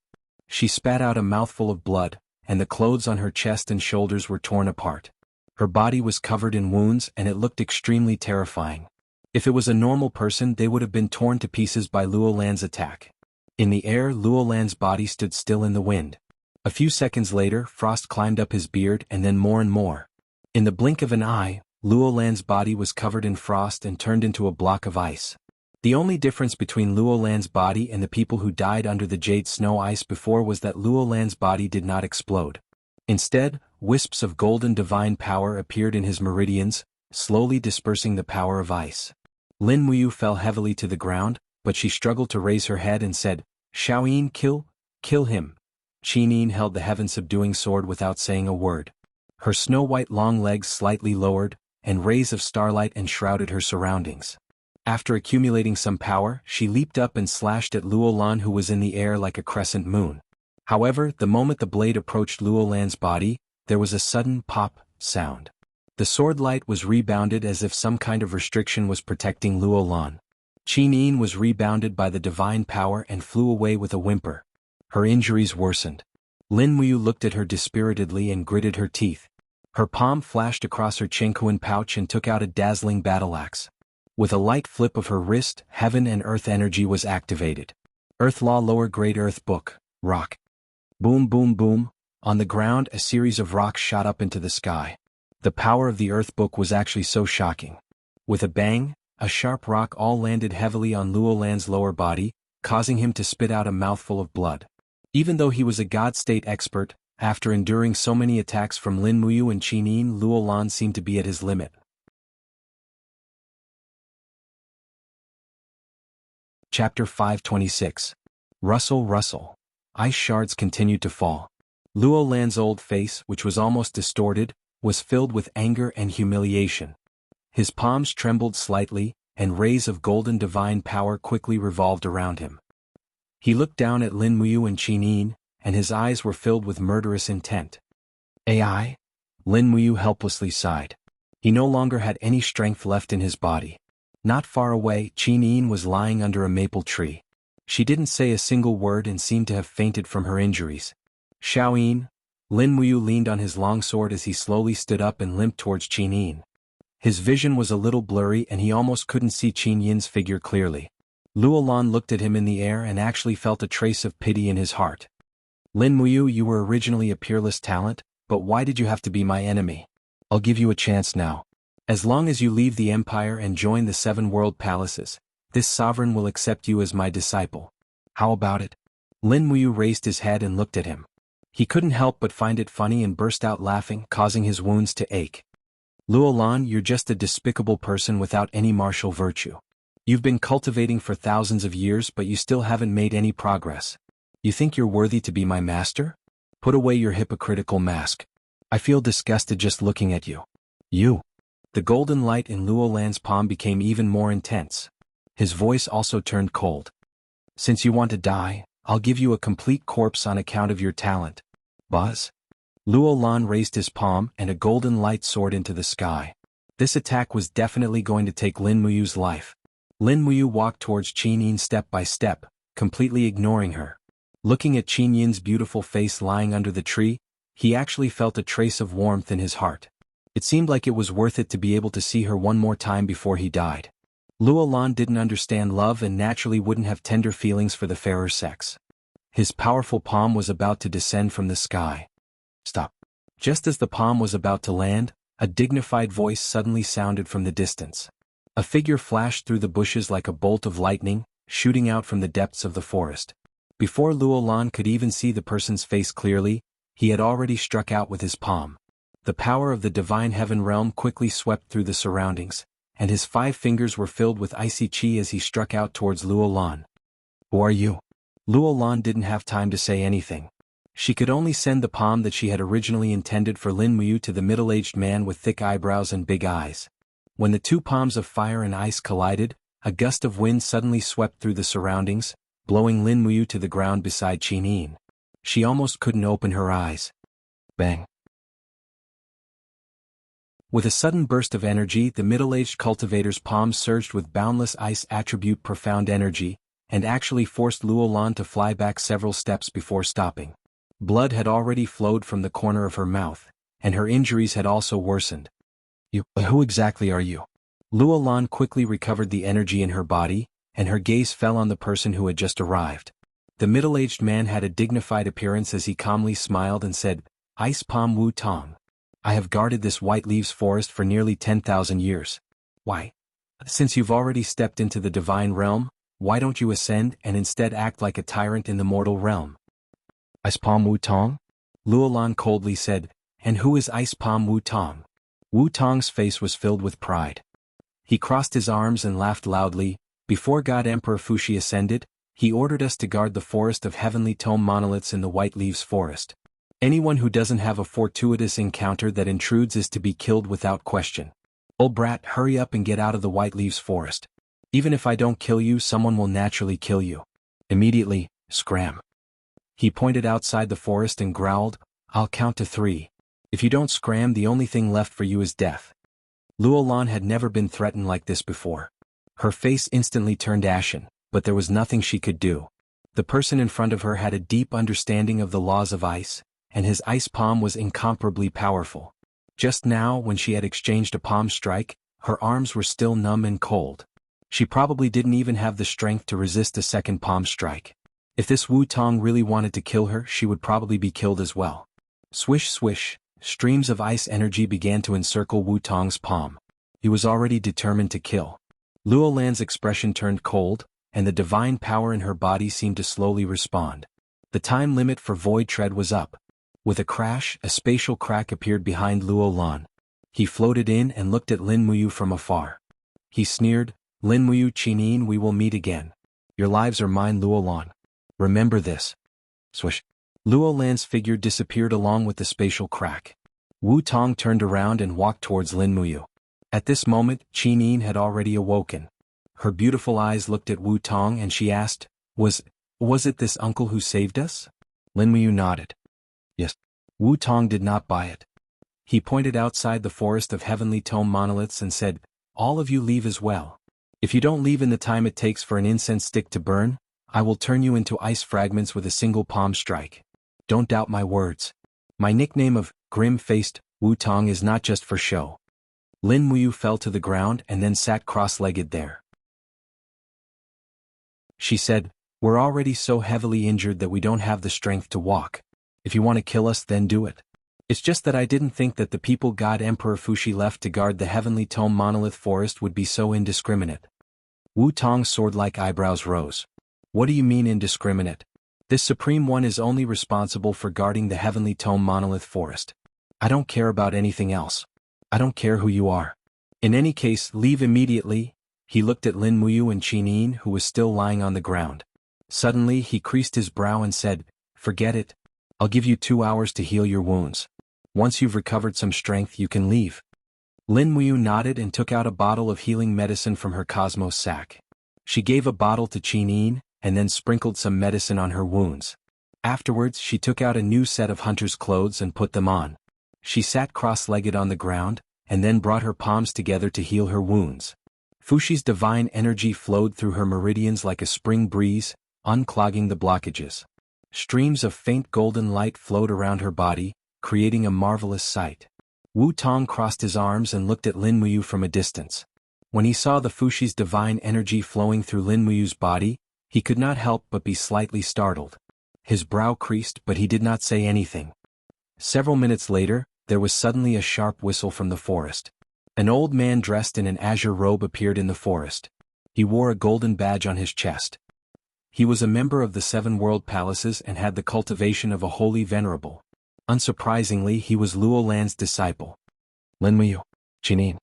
She spat out a mouthful of blood, and the clothes on her chest and shoulders were torn apart. Her body was covered in wounds and it looked extremely terrifying. If it was a normal person they would have been torn to pieces by Luo Lan's attack. In the air Luo Lan's body stood still in the wind. A few seconds later frost climbed up his beard and then more and more. In the blink of an eye, Luo Lan's body was covered in frost and turned into a block of ice. The only difference between Luo Lan's body and the people who died under the jade snow ice before was that Luo Lan's body did not explode. Instead, wisps of golden divine power appeared in his meridians, slowly dispersing the power of ice. Lin Muyu fell heavily to the ground, but she struggled to raise her head and said, "Xiaoyin, kill him." Qin Yin held the heaven-subduing sword without saying a word. Her snow-white long legs slightly lowered, and rays of starlight enshrouded her surroundings. After accumulating some power, she leaped up and slashed at Luo Lan who was in the air like a crescent moon. However, the moment the blade approached Luo Lan's body, there was a sudden pop sound. The sword light was rebounded as if some kind of restriction was protecting Luo Lan. Qin Yin was rebounded by the divine power and flew away with a whimper. Her injuries worsened. Lin Muyu looked at her dispiritedly and gritted her teeth. Her palm flashed across her Qingquan pouch and took out a dazzling battle axe. With a light flip of her wrist, heaven and earth energy was activated. Earth Law Lower Grade Earth Book, Rock. Boom boom boom, on the ground a series of rocks shot up into the sky. The power of the Earth Book was actually so shocking. With a bang, a sharp rock all landed heavily on Luo Lan's lower body, causing him to spit out a mouthful of blood. Even though he was a God State expert, after enduring so many attacks from Lin Muyu and Qin Yin, Luo Lan seemed to be at his limit. Chapter 526. Rustle, rustle. Ice shards continued to fall. Luo Lan's old face, which was almost distorted, was filled with anger and humiliation. His palms trembled slightly, and rays of golden divine power quickly revolved around him. He looked down at Lin Muyu and Qin Yin, and his eyes were filled with murderous intent. AI? Lin Muyu helplessly sighed. He no longer had any strength left in his body. Not far away, Qin Yin was lying under a maple tree. She didn't say a single word and seemed to have fainted from her injuries. Xiaoyin. Lin Muyu leaned on his long sword as he slowly stood up and limped towards Qin Yin. His vision was a little blurry and he almost couldn't see Qin Yin's figure clearly. Luo Lan looked at him in the air and actually felt a trace of pity in his heart. Lin Muyu, you were originally a peerless talent, but why did you have to be my enemy? I'll give you a chance now. As long as you leave the empire and join the 7 world palaces, this sovereign will accept you as my disciple. How about it? Lin Muyu raised his head and looked at him. He couldn't help but find it funny and burst out laughing, causing his wounds to ache. Luo Lan, you're just a despicable person without any martial virtue. You've been cultivating for thousands of years but you still haven't made any progress. You think you're worthy to be my master? Put away your hypocritical mask. I feel disgusted just looking at you. You. The golden light in Luo Lan's palm became even more intense. His voice also turned cold. Since you want to die, I'll give you a complete corpse on account of your talent. Buzz. Luo Lan raised his palm and a golden light soared into the sky. This attack was definitely going to take Lin Muyu's life. Lin Muyu walked towards Qin Yin step by step, completely ignoring her. Looking at Qin Yin's beautiful face lying under the tree, he actually felt a trace of warmth in his heart. It seemed like it was worth it to be able to see her one more time before he died. Luo Lan didn't understand love and naturally wouldn't have tender feelings for the fairer sex. His powerful palm was about to descend from the sky. Stop. Just as the palm was about to land, a dignified voice suddenly sounded from the distance. A figure flashed through the bushes like a bolt of lightning, shooting out from the depths of the forest. Before Luolan could even see the person's face clearly, he had already struck out with his palm. The power of the divine heaven realm quickly swept through the surroundings, and his 5 fingers were filled with icy chi as he struck out towards Luolan. "Who are you?" Luolan didn't have time to say anything. She could only send the palm that she had originally intended for Lin Muyu to the middle-aged man with thick eyebrows and big eyes. When the 2 palms of fire and ice collided, a gust of wind suddenly swept through the surroundings, blowing Lin Muyu to the ground beside Qinin. She almost couldn't open her eyes. Bang. With a sudden burst of energy, the middle-aged cultivator's palm surged with boundless ice attribute profound energy, and actually forced Luolan to fly back several steps before stopping. Blood had already flowed from the corner of her mouth, and her injuries had also worsened. Who exactly are you?" Luolan quickly recovered the energy in her body, and her gaze fell on the person who had just arrived. The middle-aged man had a dignified appearance as he calmly smiled and said, "Ice Palm Wu Tong. I have guarded this White Leaves forest for nearly 10,000 years. Why? Since you've already stepped into the divine realm, why don't you ascend and instead act like a tyrant in the mortal realm?" "Ice Palm Wu Tong?" Luolan coldly said, "And who is Ice Palm Wu Tong?" Wu Tong's face was filled with pride. He crossed his arms and laughed loudly. "Before God Emperor Fuxi ascended, he ordered us to guard the forest of heavenly tome monoliths in the White Leaves forest. Anyone who doesn't have a fortuitous encounter that intrudes is to be killed without question. Old brat, hurry up and get out of the White Leaves forest. Even if I don't kill you, someone will naturally kill you. Immediately, scram." He pointed outside the forest and growled, "I'll count to 3. If you don't scram, the only thing left for you is death." Luolan had never been threatened like this before. Her face instantly turned ashen, but there was nothing she could do. The person in front of her had a deep understanding of the laws of ice, and his ice palm was incomparably powerful. Just now, when she had exchanged a palm strike, her arms were still numb and cold. She probably didn't even have the strength to resist a second palm strike. If this Wu Tong really wanted to kill her, she would probably be killed as well. Swish swish, streams of ice energy began to encircle Wu Tong's palm. He was already determined to kill. Luolan's expression turned cold, and the divine power in her body seemed to slowly respond. The time limit for Void Tread was up. With a crash, a spatial crack appeared behind Luolan. He floated in and looked at Lin Muyu from afar. He sneered, "Lin Muyu Qinin, we will meet again. Your lives are mine, Luolan. Remember this." Swish. Luolan's figure disappeared along with the spatial crack. Wu Tong turned around and walked towards Lin Muyu. At this moment, Qinin had already awoken. Her beautiful eyes looked at Wu Tong and she asked, Was it this uncle who saved us?" Lin Muyu nodded. "Yes." Wu Tong did not buy it. He pointed outside the forest of heavenly tome monoliths and said, "All of you leave as well. If you don't leave in the time it takes for an incense stick to burn, I will turn you into ice fragments with a single palm strike. Don't doubt my words. My nickname of Grim-Faced Wu Tong is not just for show." Lin Muyu fell to the ground and then sat cross-legged there. She said, "We're already so heavily injured that we don't have the strength to walk. If you want to kill us, then do it. It's just that I didn't think that the people God Emperor Fuxi left to guard the heavenly tome monolith forest would be so indiscriminate." Wu Tong's sword-like eyebrows rose. "What do you mean indiscriminate? This Supreme One is only responsible for guarding the heavenly tome monolith forest. I don't care about anything else. I don't care who you are. In any case, leave immediately." He looked at Lin Muyu and Qinin, who was still lying on the ground. Suddenly he creased his brow and said, "Forget it. I'll give you 2 hours to heal your wounds. Once you've recovered some strength, you can leave." Lin Muyu nodded and took out a bottle of healing medicine from her cosmos sack. She gave a bottle to Qinin, and then sprinkled some medicine on her wounds. Afterwards she took out a new set of hunter's clothes and put them on. She sat cross-legged on the ground, and then brought her palms together to heal her wounds. Fuxi's divine energy flowed through her meridians like a spring breeze, unclogging the blockages. Streams of faint golden light flowed around her body, creating a marvelous sight. Wu Tong crossed his arms and looked at Lin Muyu from a distance. When he saw the Fuxi's divine energy flowing through Lin Muyu's body, he could not help but be slightly startled. His brow creased, but he did not say anything. Several minutes later, there was suddenly a sharp whistle from the forest. An old man dressed in an azure robe appeared in the forest. He wore a golden badge on his chest. He was a member of the 7 world palaces and had the cultivation of a holy venerable. Unsurprisingly, he was Luo Lan's disciple. Lin Muyu, Qin Yin.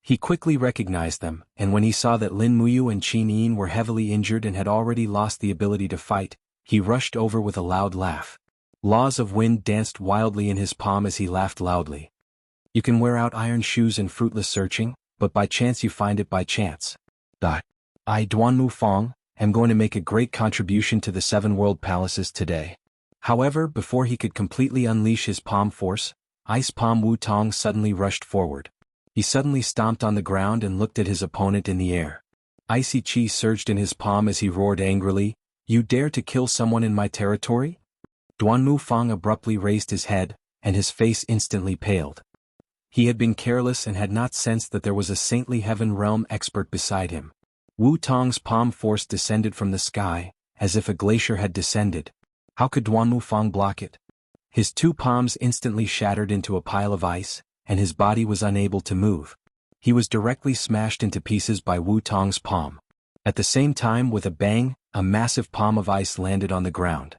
He quickly recognized them, and when he saw that Lin Muyu and Qin Yin were heavily injured and had already lost the ability to fight, he rushed over with a loud laugh. Laws of wind danced wildly in his palm as he laughed loudly. You can wear out iron shoes in fruitless searching, but by chance you find it by chance. I, Duanmu Fong, am going to make a great contribution to the 7 world palaces today. However, before he could completely unleash his palm force, Ice Palm Wu Tong suddenly rushed forward. He suddenly stomped on the ground and looked at his opponent in the air. Icy chi surged in his palm as he roared angrily, "You dare to kill someone in my territory?" Duanmu Fong abruptly raised his head, and his face instantly paled. He had been careless and had not sensed that there was a saintly heaven realm expert beside him. Wu Tong's palm force descended from the sky, as if a glacier had descended. How could Duanmu Fong block it? His 2 palms instantly shattered into a pile of ice, and his body was unable to move. He was directly smashed into pieces by Wu Tong's palm. At the same time, with a bang, a massive palm of ice landed on the ground.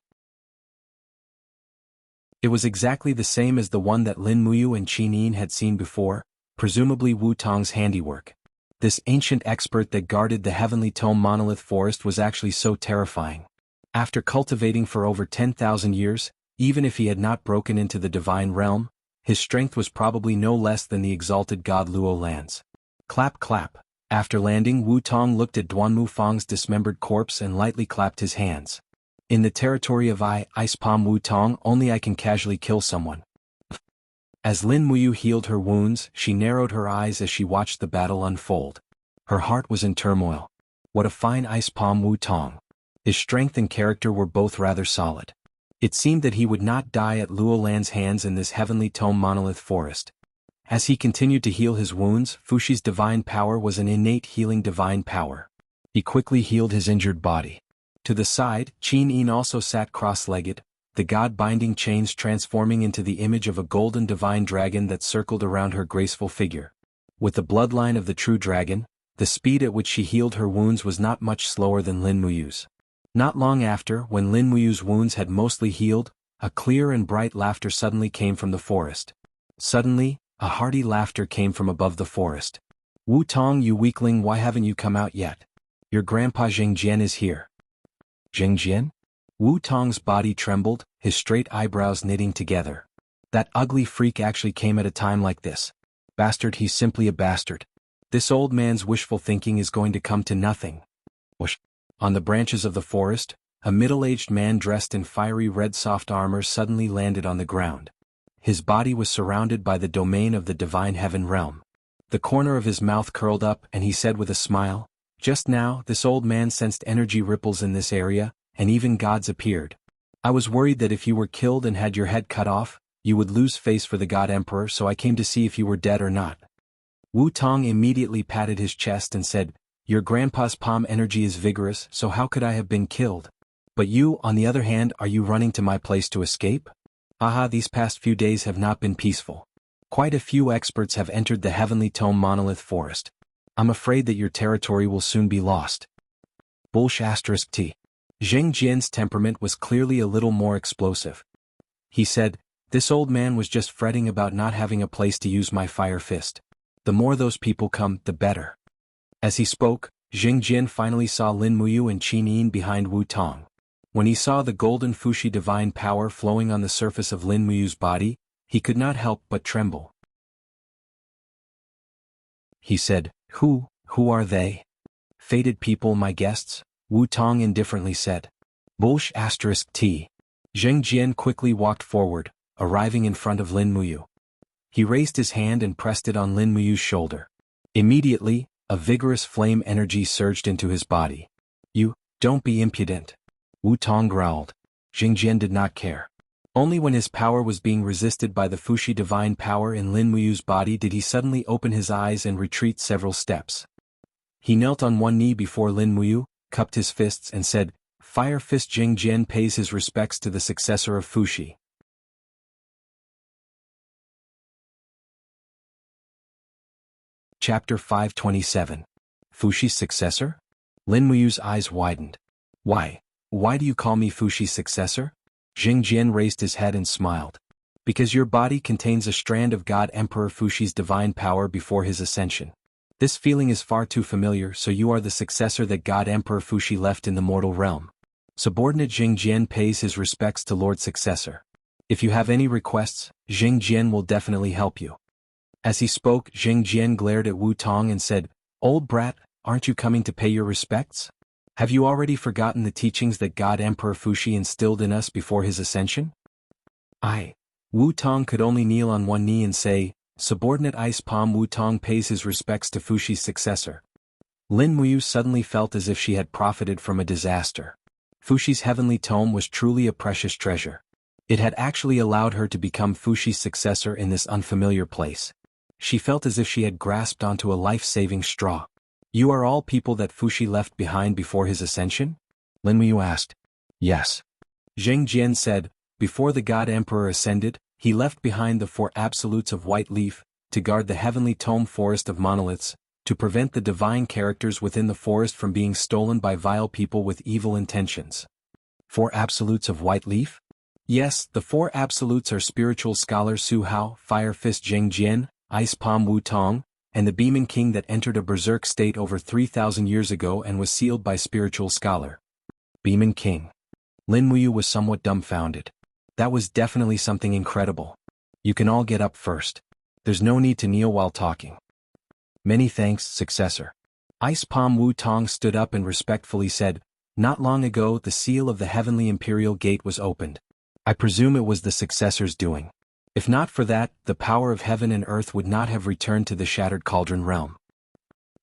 It was exactly the same as the one that Lin Muyu and Qin Yin had seen before, presumably Wu Tong's handiwork. This ancient expert that guarded the Heavenly Tome Monolith Forest was actually so terrifying. After cultivating for over 10,000 years, even if he had not broken into the divine realm, his strength was probably no less than the exalted god Luo Lan's. Clap clap. After landing, Wu Tong looked at Duanmu Fong's dismembered corpse and lightly clapped his hands. In the territory of Ice Palm Wu Tong, only I can casually kill someone. As Lin Muyu healed her wounds, she narrowed her eyes as she watched the battle unfold. Her heart was in turmoil. What a fine Ice Palm Wu Tong. His strength and character were both rather solid. It seemed that he would not die at Luo Lan's hands in this Heavenly Tome Monolith Forest. As he continued to heal his wounds, Fushi's divine power was an innate healing divine power. He quickly healed his injured body. To the side, Qin Yin also sat cross-legged, the god-binding chains transforming into the image of a golden divine dragon that circled around her graceful figure. With the bloodline of the true dragon, the speed at which she healed her wounds was not much slower than Lin Muyu's. Not long after, when Lin Muyu's wounds had mostly healed, a clear and bright laughter suddenly came from the forest. Suddenly, a hearty laughter came from above the forest. "Wu Tong, you weakling, why haven't you come out yet? Your grandpa Zhengjian is here." Zhengjian? Wu Tong's body trembled, his straight eyebrows knitting together. That ugly freak actually came at a time like this. Bastard, he's simply a bastard. This old man's wishful thinking is going to come to nothing. Whoosh. On the branches of the forest, a middle-aged man dressed in fiery red soft armor suddenly landed on the ground. His body was surrounded by the domain of the divine heaven realm. The corner of his mouth curled up and he said with a smile, "Just now, this old man sensed energy ripples in this area, and even gods appeared. I was worried that if you were killed and had your head cut off, you would lose face for the god emperor, so I came to see if you were dead or not." Wu Tong immediately patted his chest and said, "Your grandpa's palm energy is vigorous, so how could I have been killed? But you, on the other hand, are you running to my place to escape? Haha, these past few days have not been peaceful. Quite a few experts have entered the Heavenly Tome Monolith Forest. I'm afraid that your territory will soon be lost." T. Zheng Jian's temperament was clearly a little more explosive. He said, "This old man was just fretting about not having a place to use my fire fist. The more those people come, the better." As he spoke, Zheng Jian finally saw Lin Muyu and Qin Yin behind Wu Tong. When he saw the golden Fushi divine power flowing on the surface of Lin Muyu's body, he could not help but tremble. He said, Who are they?" "Fated people, my guests," Wu Tong indifferently said. T. Zheng Jian quickly walked forward, arriving in front of Lin Muyu. He raised his hand and pressed it on Lin Muyu's shoulder. Immediately, a vigorous flame energy surged into his body. "You, don't be impudent," Wu Tong growled. Zheng Jian did not care. Only when his power was being resisted by the Fushi divine power in Lin Muyu's body did he suddenly open his eyes and retreat several steps. He knelt on one knee before Lin Muyu, cupped his fists and said, "Fire Fist Zheng Jian pays his respects to the successor of Fushi." Chapter 527. Fushi's successor? Lin Muyu's eyes widened. "Why, why do you call me Fushi's successor? Jing Jian raised his head and smiled. Because your body contains a strand of God Emperor Fushi's divine power before his ascension. This feeling is far too familiar, so you are the successor that God Emperor Fushi left in the mortal realm. Subordinate Jing Jian pays his respects to Lord Successor. If you have any requests, Jing Jian will definitely help you. As he spoke, Jing Jian glared at Wu Tong and said, Old brat, aren't you coming to pay your respects? Have you already forgotten the teachings that God Emperor Fushi instilled in us before his ascension? Wu Tong could only kneel on one knee and say, Subordinate Ice Palm Wu Tong pays his respects to Fushi's successor. Lin Muyu suddenly felt as if she had profited from a disaster. Fushi's heavenly tome was truly a precious treasure. It had actually allowed her to become Fushi's successor in this unfamiliar place. She felt as if she had grasped onto a life-saving straw. You are all people that Fushi left behind before his ascension? Lin Muyu asked. Yes. Jing Jian said, before the God Emperor ascended, he left behind the 4 absolutes of White Leaf, to guard the heavenly tome forest of monoliths, to prevent the divine characters within the forest from being stolen by vile people with evil intentions. 4 absolutes of White Leaf? Yes, the 4 absolutes are spiritual scholar Su Hao, Fire Fist Jing Jian, Ice Palm Wu Tong, and the Beaming King that entered a berserk state over 3,000 years ago and was sealed by spiritual scholar. Beaming King. Lin Muyu was somewhat dumbfounded. That was definitely something incredible. You can all get up first. There's no need to kneel while talking. Many thanks, successor. Ice Palm Wu Tong stood up and respectfully said, Not long ago the seal of the heavenly imperial gate was opened. I presume it was the successor's doing. If not for that, the power of heaven and earth would not have returned to the shattered cauldron realm.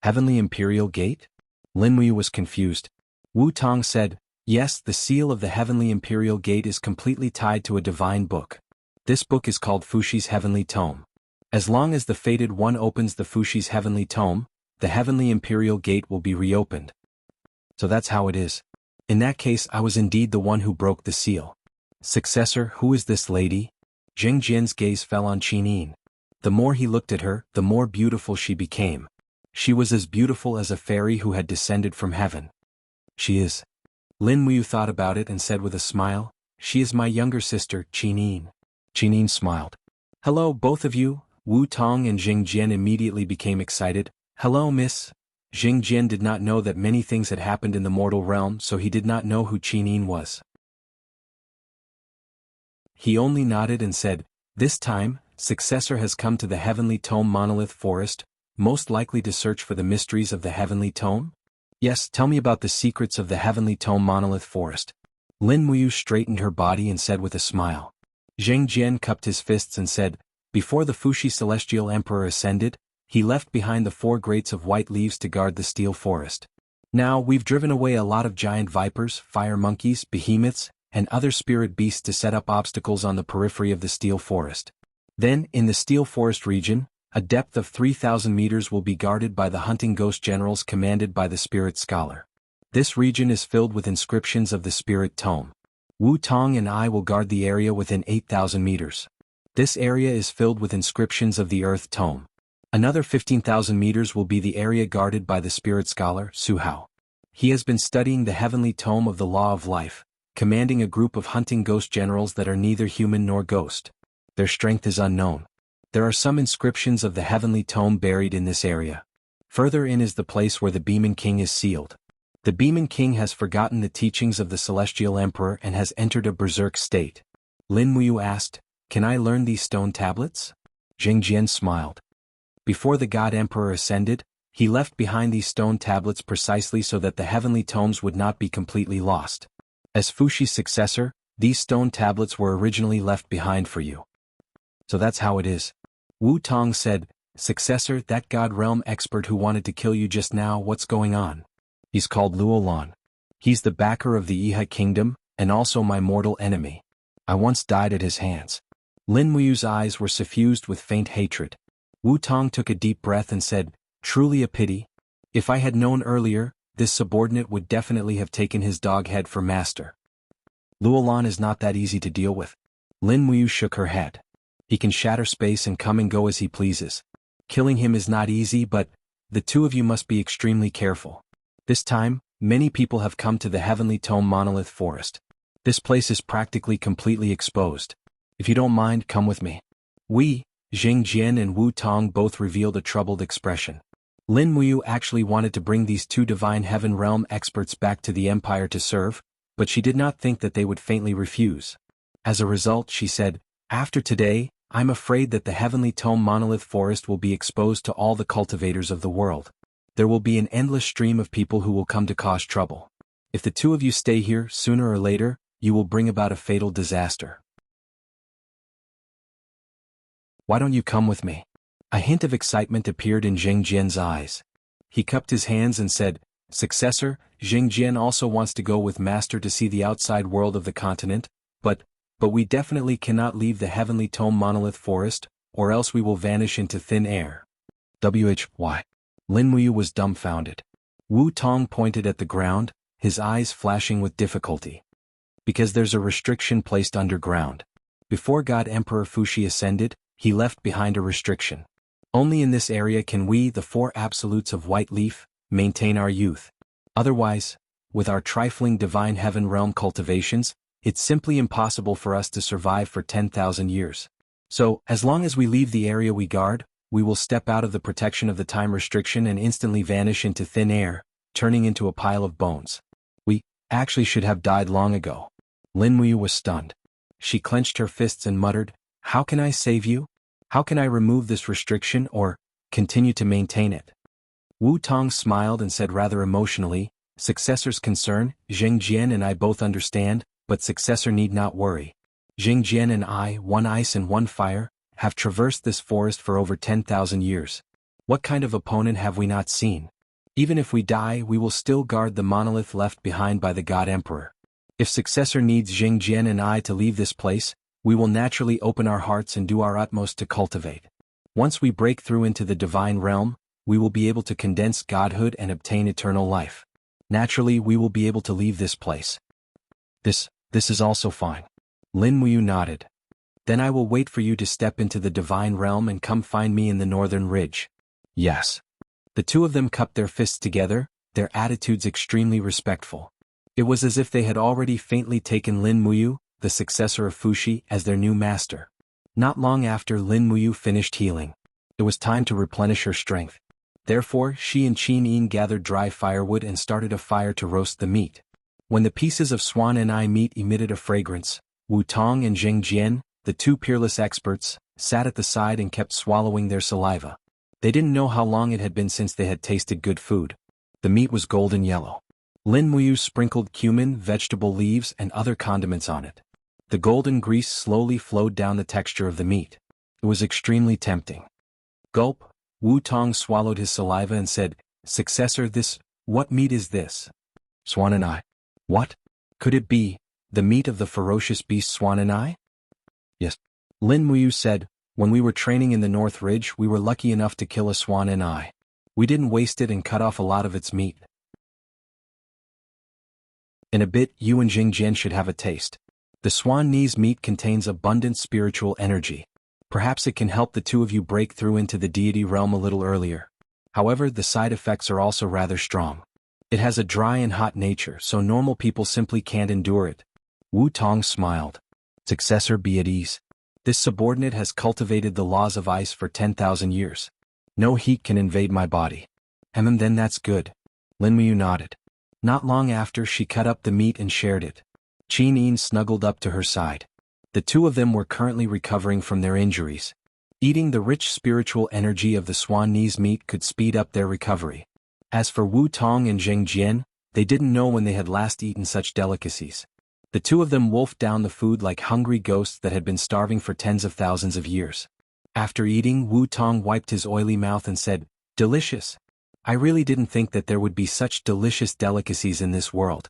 Heavenly imperial gate? Lin Muyu was confused. Wu Tong said, Yes, the seal of the heavenly imperial gate is completely tied to a divine book. This book is called Fushi's Heavenly Tome. As long as the Fated One opens the Fushi's Heavenly Tome, the heavenly imperial gate will be reopened. So that's how it is. In that case I was indeed the one who broke the seal. Successor, who is this lady? Jing Jian's gaze fell on Qinin. The more he looked at her, the more beautiful she became. She was as beautiful as a fairy who had descended from heaven. She is. Lin Muyu thought about it and said with a smile, She is my younger sister, Qinin. Qinin smiled. Hello both of you. Wu Tong and Jing Jian immediately became excited. Hello miss. Jing Jian did not know that many things had happened in the mortal realm, so he did not know who Qinin was. He only nodded and said, This time, successor has come to the Heavenly Tome Monolith Forest, most likely to search for the mysteries of the Heavenly Tome? Yes, tell me about the secrets of the Heavenly Tome Monolith Forest. Lin Muyu straightened her body and said with a smile. Jing Jian cupped his fists and said, Before the Fushi Celestial Emperor ascended, he left behind the 4 grates of white leaves to guard the steel forest. Now, we've driven away a lot of giant vipers, fire monkeys, behemoths, and other spirit beasts to set up obstacles on the periphery of the steel forest. Then, in the steel forest region, a depth of 3,000 meters will be guarded by the hunting ghost generals commanded by the spirit scholar. This region is filled with inscriptions of the spirit tome. Wu Tong and I will guard the area within 8,000 meters. This area is filled with inscriptions of the earth tome. Another 15,000 meters will be the area guarded by the spirit scholar, Su Hao. He has been studying the heavenly tome of the law of life, commanding a group of hunting ghost generals that are neither human nor ghost. Their strength is unknown. There are some inscriptions of the heavenly tome buried in this area. Further in is the place where the Beaming King is sealed. The Beaming King has forgotten the teachings of the Celestial Emperor and has entered a berserk state. Lin Muyu asked, Can I learn these stone tablets? Jing Jian smiled. Before the God Emperor ascended, he left behind these stone tablets precisely so that the heavenly tomes would not be completely lost. As Fushi's successor, these stone tablets were originally left behind for you. So that's how it is. Wu Tong said, Successor, that God realm expert who wanted to kill you just now, what's going on? He's called Luolan. He's the backer of the Iha kingdom, and also my mortal enemy. I once died at his hands. Lin Muyu's eyes were suffused with faint hatred. Wu Tong took a deep breath and said, Truly a pity. If I had known earlier, this subordinate would definitely have taken his dog head for master. Luolan is not that easy to deal with. Lin Muyu shook her head. He can shatter space and come and go as he pleases. Killing him is not easy, but the two of you must be extremely careful. This time, many people have come to the Heavenly Tome Monolith Forest. This place is practically completely exposed. If you don't mind, come with me. We, Jing Jian and Wu Tong both revealed a troubled expression. Lin Muyu actually wanted to bring these two Divine Heaven Realm experts back to the Empire to serve, but she did not think that they would faintly refuse. As a result, she said, "After today, I'm afraid that the Heavenly Tome Monolith Forest will be exposed to all the cultivators of the world. There will be an endless stream of people who will come to cause trouble. If the two of you stay here, sooner or later, you will bring about a fatal disaster. Why don't you come with me?" A hint of excitement appeared in Jing Jian's eyes. He cupped his hands and said, "Successor, Jing Jian also wants to go with Master to see the outside world of the continent, but we definitely cannot leave the Heavenly Tome Monolith Forest, or else we will vanish into thin air." Why? Lin Muyu was dumbfounded. Wu Tong pointed at the ground, his eyes flashing with difficulty. "Because there's a restriction placed underground. Before God Emperor Fuxi ascended, he left behind a restriction. Only in this area can we, the four absolutes of White Leaf, maintain our youth. Otherwise, with our trifling Divine Heaven Realm cultivations, it's simply impossible for us to survive for 10,000 years. So, as long as we leave the area we guard, we will step out of the protection of the time restriction and instantly vanish into thin air, turning into a pile of bones. We actually should have died long ago." Lin Muyu was stunned. She clenched her fists and muttered, "How can I save you? How can I remove this restriction or continue to maintain it?" Wu Tong smiled and said rather emotionally, "Successor's concern, Jing Jian and I both understand, but successor need not worry. Jing Jian and I, one ice and one fire, have traversed this forest for over 10,000 years. What kind of opponent have we not seen? Even if we die, we will still guard the monolith left behind by the God Emperor. If successor needs Jing Jian and I to leave this place, we will naturally open our hearts and do our utmost to cultivate. Once we break through into the divine realm, we will be able to condense godhood and obtain eternal life. Naturally, we will be able to leave this place." This is also fine. Lin Muyu nodded. "Then I will wait for you to step into the divine realm and come find me in the northern ridge." "Yes." The two of them cupped their fists together, their attitudes extremely respectful. It was as if they had already faintly taken Lin Muyu, the successor of Fuxi, as their new master. Not long after Lin Muyu finished healing, it was time to replenish her strength. Therefore, she and Qin Yin gathered dry firewood and started a fire to roast the meat. When the pieces of swan and eye meat emitted a fragrance, Wu Tong and Jing Jian, the two peerless experts, sat at the side and kept swallowing their saliva. They didn't know how long it had been since they had tasted good food. The meat was golden yellow. Lin Muyu sprinkled cumin, vegetable leaves, and other condiments on it. The golden grease slowly flowed down the texture of the meat. It was extremely tempting. Gulp, Wu Tong swallowed his saliva and said, "Successor, what meat is this?" "Swan and eye." "What? Could it be the meat of the ferocious beast Swan and eye?" "Yes." Lin Muyu said, "When we were training in the North Ridge, we were lucky enough to kill a swan and eye. We didn't waste it and cut off a lot of its meat. In a bit, you and Jing Jian should have a taste. The swan knees meat contains abundant spiritual energy. Perhaps it can help the two of you break through into the deity realm a little earlier. However, the side effects are also rather strong. It has a dry and hot nature, so normal people simply can't endure it." Wu Tong smiled. "Successor, be at ease. This subordinate has cultivated the laws of ice for 10,000 years. No heat can invade my body." Then that's good." Lin Muyu nodded. Not long after, she cut up the meat and shared it. Qin Yin snuggled up to her side. The two of them were currently recovering from their injuries. Eating the rich spiritual energy of the swan knees meat could speed up their recovery. As for Wu Tong and Jing Jian, they didn't know when they had last eaten such delicacies. The two of them wolfed down the food like hungry ghosts that had been starving for tens of thousands of years. After eating, Wu Tong wiped his oily mouth and said, "Delicious. I really didn't think that there would be such delicious delicacies in this world."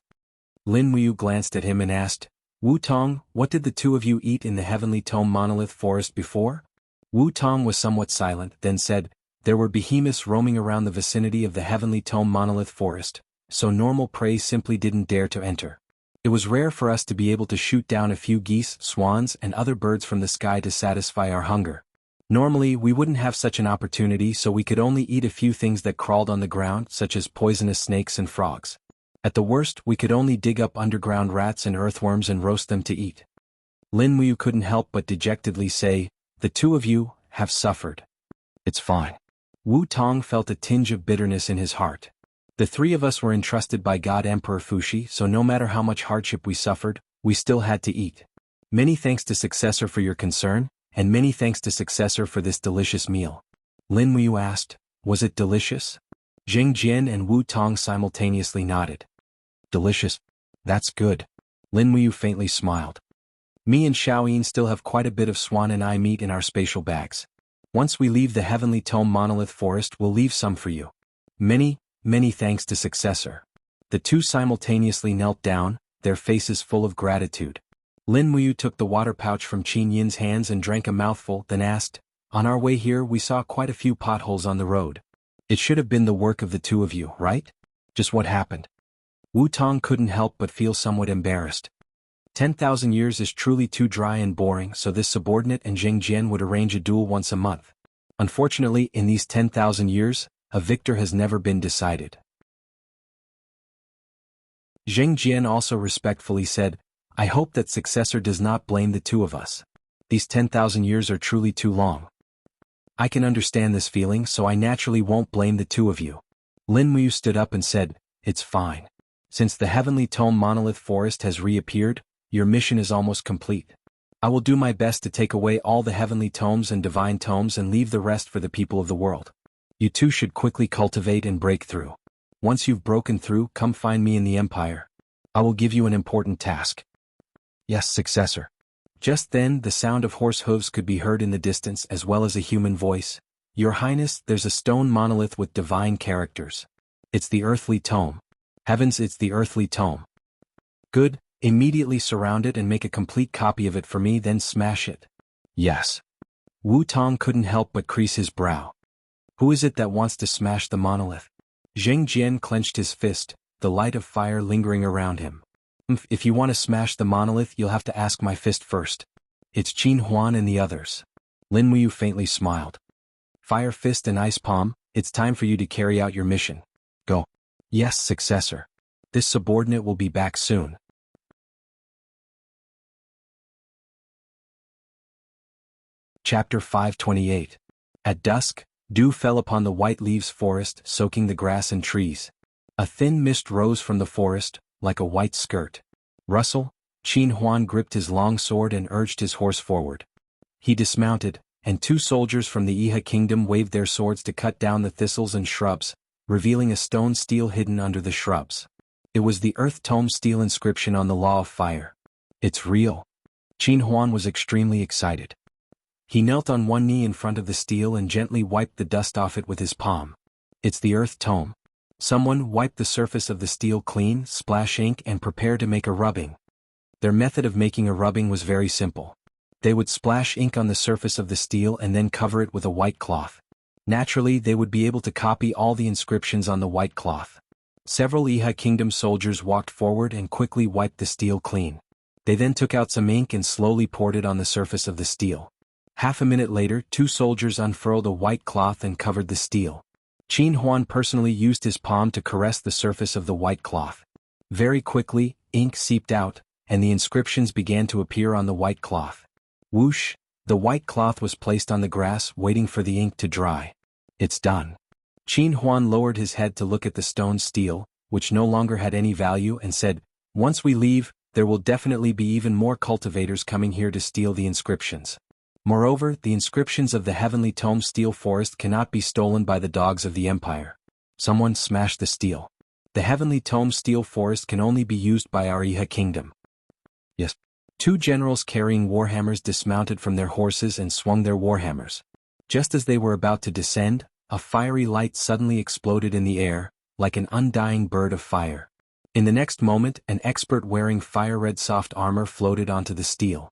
Lin Muyu glanced at him and asked, "Wu Tong, what did the two of you eat in the Heavenly Tome Monolith Forest before?" Wu Tong was somewhat silent, then said, "There were behemoths roaming around the vicinity of the Heavenly Tome Monolith Forest, so normal prey simply didn't dare to enter. It was rare for us to be able to shoot down a few geese, swans, and other birds from the sky to satisfy our hunger. Normally, we wouldn't have such an opportunity, so we could only eat a few things that crawled on the ground, such as poisonous snakes and frogs. At the worst, we could only dig up underground rats and earthworms and roast them to eat. Lin Muyu couldn't help but dejectedly say, "The two of you have suffered. It's fine." Wu Tong felt a tinge of bitterness in his heart. The three of us were entrusted by God Emperor Fuxi, so no matter how much hardship we suffered, we still had to eat. Many thanks to Successor for your concern, and many thanks to Successor for this delicious meal. Lin Muyu asked, "Was it delicious?" Jing Jian and Wu Tong simultaneously nodded. "Delicious. That's good." Lin Muyu faintly smiled. "Me and Xiaoyin still have quite a bit of swan and eye meat in our spatial bags. Once we leave the Heavenly Tome Monolith Forest, we'll leave some for you." Many thanks to Successor. The two simultaneously knelt down, their faces full of gratitude. Lin Muyu took the water pouch from Qin Yin's hands and drank a mouthful, then asked, "On our way here we saw quite a few potholes on the road. It should have been the work of the two of you, right? Just what happened?" Wu Tong couldn't help but feel somewhat embarrassed. 10,000 years is truly too dry and boring, so this subordinate and Jing Jian would arrange a duel once a month. Unfortunately, in these 10,000 years, a victor has never been decided. Jing Jian also respectfully said, "I hope that Successor does not blame the two of us. These 10,000 years are truly too long. I can understand this feeling, so I naturally won't blame the two of you." Lin Muyu stood up and said, "It's fine. Since the Heavenly Tome Monolith Forest has reappeared, your mission is almost complete. I will do my best to take away all the Heavenly Tomes and Divine Tomes and leave the rest for the people of the world. You two should quickly cultivate and break through. Once you've broken through, come find me in the Empire. I will give you an important task." "Yes, Successor." Just then, the sound of horse hooves could be heard in the distance as well as a human voice. "Your Highness, there's a stone monolith with divine characters. It's the Earthly Tome. Heavens, it's the Earthly Tome." "Good. Immediately surround it and make a complete copy of it for me, then smash it." "Yes." Wu Tong couldn't help but crease his brow. "Who is it that wants to smash the monolith?" Jing Jian clenched his fist, the light of fire lingering around him. If you want to smash the monolith, you'll have to ask my fist first. It's Qin Huan and the others." Lin Muyu faintly smiled. "Fire Fist and Ice Palm, it's time for you to carry out your mission. Go." "Yes, Successor. This subordinate will be back soon." Chapter 528. At dusk, dew fell upon the white leaves forest, soaking the grass and trees. A thin mist rose from the forest, like a white skirt. "Russell." Qin Huan gripped his long sword and urged his horse forward. He dismounted, and two soldiers from the Iha kingdom waved their swords to cut down the thistles and shrubs, revealing a stone stele hidden under the shrubs. It was the Earth Tome stele inscription on the Law of Fire. "It's real." Qin Huan was extremely excited. He knelt on one knee in front of the stele and gently wiped the dust off it with his palm. "It's the Earth Tome." Someone wiped the surface of the stele clean, splash ink, and prepare to make a rubbing. Their method of making a rubbing was very simple. They would splash ink on the surface of the stele and then cover it with a white cloth. Naturally, they would be able to copy all the inscriptions on the white cloth. Several Iha Kingdom soldiers walked forward and quickly wiped the stele clean. They then took out some ink and slowly poured it on the surface of the stele. Half a minute later, two soldiers unfurled a white cloth and covered the stele. Qin Huan personally used his palm to caress the surface of the white cloth. Very quickly, ink seeped out, and the inscriptions began to appear on the white cloth. Whoosh! The white cloth was placed on the grass, waiting for the ink to dry. "It's done." Qin Huan lowered his head to look at the stone stele, which no longer had any value, and said, "Once we leave, there will definitely be even more cultivators coming here to steal the inscriptions. Moreover, the inscriptions of the Heavenly Tome Steel Forest cannot be stolen by the dogs of the Empire." Someone smashed the stele. "The Heavenly Tome Steel Forest can only be used by our Iha Kingdom." "Yes." Two generals carrying warhammers dismounted from their horses and swung their warhammers. Just as they were about to descend, a fiery light suddenly exploded in the air, like an undying bird of fire. In the next moment, an expert wearing fire-red soft armor floated onto the stele.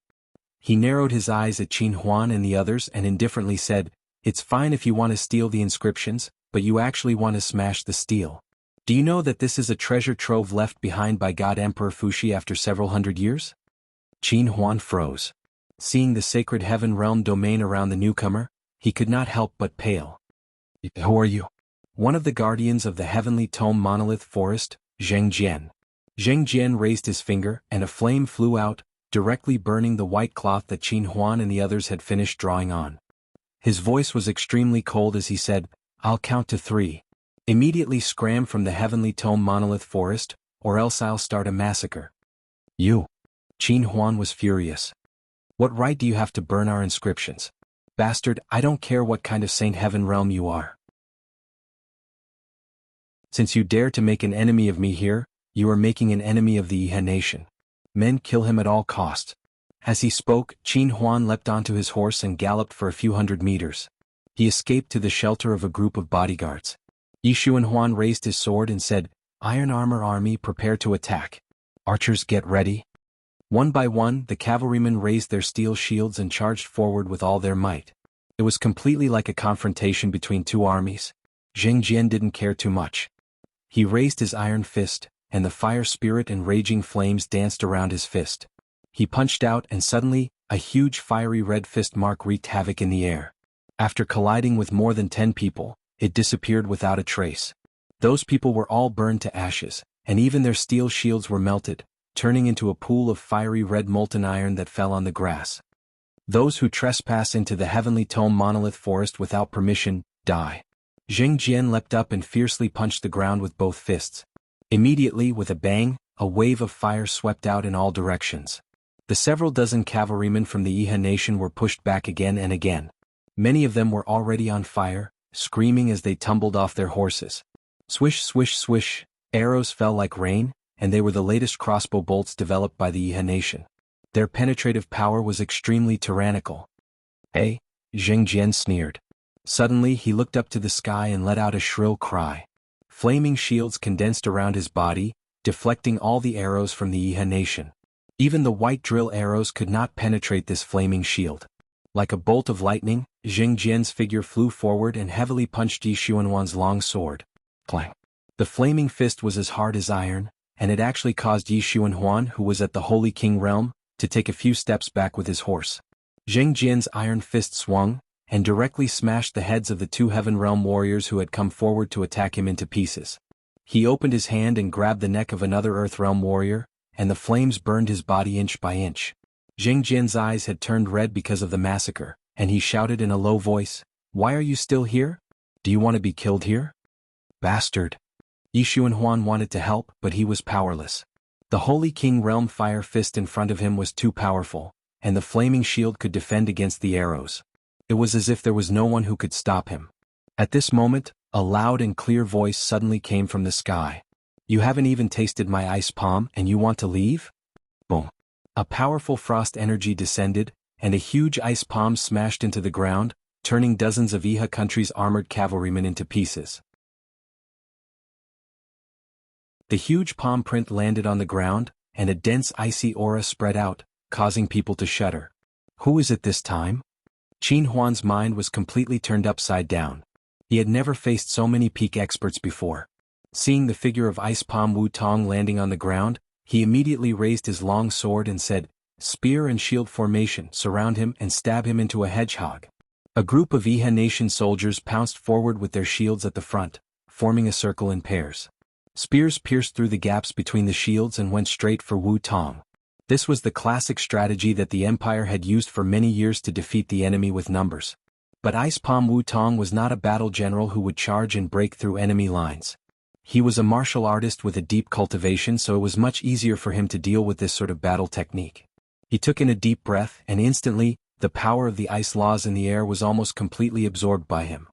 He narrowed his eyes at Qin Huan and the others and indifferently said, "It's fine if you want to steal the inscriptions, but you actually want to smash the stele. Do you know that this is a treasure trove left behind by God Emperor Fuxi after several hundred years?" Qin Huan froze. Seeing the sacred heaven realm domain around the newcomer, he could not help but pale. "Who are you?" One of the guardians of the Heavenly Tome Monolith Forest, Zheng Jian. Zheng Jian raised his finger, and a flame flew out, directly burning the white cloth that Qin Huan and the others had finished drawing on. His voice was extremely cold as he said, "I'll count to 3. Immediately scram from the heavenly tome monolith forest, or else I'll start a massacre." "You!" Qin Huan was furious. "What right do you have to burn our inscriptions? Bastard, I don't care what kind of Saint Heaven realm you are. Since you dare to make an enemy of me here, you are making an enemy of the Yihe nation. Men, kill him at all costs." As he spoke, Qin Huan leapt onto his horse and galloped for a few hundred meters. He escaped to the shelter of a group of bodyguards. Yishuan Huan raised his sword and said, "Iron Armor Army, prepare to attack. Archers, get ready." One by one, the cavalrymen raised their steel shields and charged forward with all their might. It was completely like a confrontation between two armies. Zheng Jian didn't care too much. He raised his iron fist, and the fire spirit and raging flames danced around his fist. He punched out, and suddenly, a huge fiery red fist mark wreaked havoc in the air. After colliding with more than 10 people, it disappeared without a trace. Those people were all burned to ashes, and even their steel shields were melted, turning into a pool of fiery red molten iron that fell on the grass. Those who trespass into the heavenly tome monolith forest without permission, die. Zheng Jian leapt up and fiercely punched the ground with both fists. Immediately, with a bang, a wave of fire swept out in all directions. The several dozen cavalrymen from the Yihe nation were pushed back again and again. Many of them were already on fire, screaming as they tumbled off their horses. Swish, swish, swish, arrows fell like rain, and they were the latest crossbow bolts developed by the Yihe nation. Their penetrative power was extremely tyrannical. "Hey!" Zheng Jian sneered. Suddenly he looked up to the sky and let out a shrill cry. Flaming shields condensed around his body, deflecting all the arrows from the Yihe nation. Even the white drill arrows could not penetrate this flaming shield. Like a bolt of lightning, Zheng Jian's figure flew forward and heavily punched Yishuan Huan's long sword. Clang! The flaming fist was as hard as iron, and it actually caused Yishuan Huan, who was at the Holy King realm, to take a few steps back with his horse. Zheng Jian's iron fist swung, and directly smashed the heads of the 2 Heaven Realm warriors who had come forward to attack him into pieces. He opened his hand and grabbed the neck of another Earth Realm warrior, and the flames burned his body inch by inch. Zheng Jian's eyes had turned red because of the massacre, and he shouted in a low voice, "Why are you still here? Do you want to be killed here? Bastard!" Yishuan Huan wanted to help, but he was powerless. The Holy King Realm fire fist in front of him was too powerful, and the flaming shield could defend against the arrows. It was as if there was no one who could stop him. At this moment, a loud and clear voice suddenly came from the sky. "You haven't even tasted my ice palm and you want to leave?" Boom! A powerful frost energy descended, and a huge ice palm smashed into the ground, turning dozens of Yihe country's armored cavalrymen into pieces. The huge palm print landed on the ground, and a dense icy aura spread out, causing people to shudder. Who is it this time? Qin Huan's mind was completely turned upside down. He had never faced so many peak experts before. Seeing the figure of Ice Palm Wu Tong landing on the ground, he immediately raised his long sword and said, "Spear and shield formation, surround him and stab him into a hedgehog." A group of Yihe nation soldiers pounced forward with their shields at the front, forming a circle in pairs. Spears pierced through the gaps between the shields and went straight for Wu Tong. This was the classic strategy that the Empire had used for many years to defeat the enemy with numbers. But Ice Palm Wu Tong was not a battle general who would charge and break through enemy lines. He was a martial artist with a deep cultivation, so it was much easier for him to deal with this sort of battle technique. He took in a deep breath, and instantly, the power of the ice laws in the air was almost completely absorbed by him.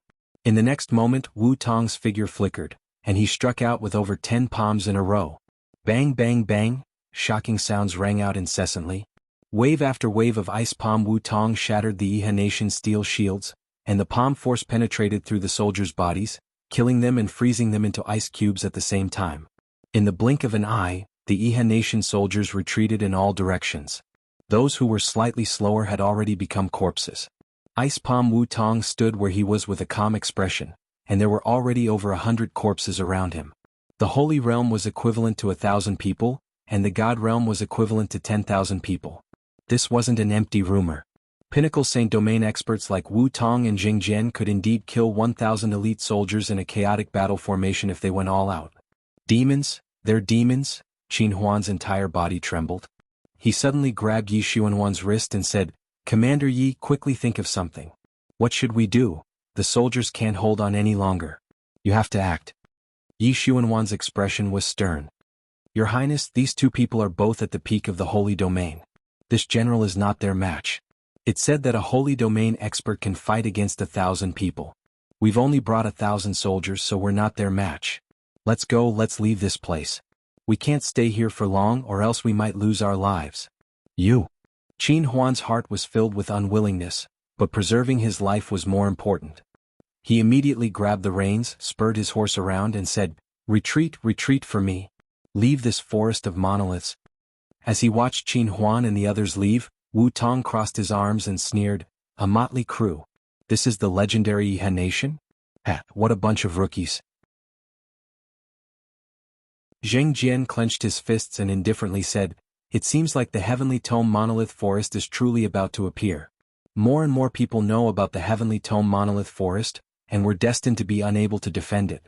In the next moment, Wu Tong's figure flickered, and he struck out with over 10 palms in a row. Bang, bang, bang! Shocking sounds rang out incessantly. Wave after wave of Ice Palm Wu Tong shattered the Yihe nation's steel shields, and the palm force penetrated through the soldiers' bodies, killing them and freezing them into ice cubes at the same time. In the blink of an eye, the Yihe nation soldiers retreated in all directions. Those who were slightly slower had already become corpses. Ice Palm Wu Tong stood where he was with a calm expression, and there were already over 100 corpses around him. The Holy Realm was equivalent to 1,000 people, and the God Realm was equivalent to 10,000 people. This wasn't an empty rumor. Pinnacle Saint Domain experts like Wu Tong and Zheng Jian could indeed kill 1,000 elite soldiers in a chaotic battle formation if they went all out. Demons, They're demons? Qin Huan's entire body trembled. He suddenly grabbed Yi Xuanwan's wrist and said, Commander Yi, quickly think of something. What should we do? The soldiers can't hold on any longer. You have to act. Yi Xuanwan's expression was stern. Your Highness, these two people are both at the peak of the holy domain. This general is not their match. It's said that a holy domain expert can fight against 1,000 people. We've only brought 1,000 soldiers, so we're not their match. Let's go, let's leave this place. We can't stay here for long or else we might lose our lives. You. Qin Huan's heart was filled with unwillingness, but preserving his life was more important. He immediately grabbed the reins, spurred his horse around and said, Retreat, retreat for me. Leave this forest of monoliths. As he watched Qin Huan and the others leave, Wu Tong crossed his arms and sneered, A motley crew. This is the legendary Yihan nation? What a bunch of rookies. Zheng Jian clenched his fists and indifferently said, It seems like the Heavenly Tome Monolith Forest is truly about to appear. More and more people know about the Heavenly Tome Monolith Forest, and we're destined to be unable to defend it.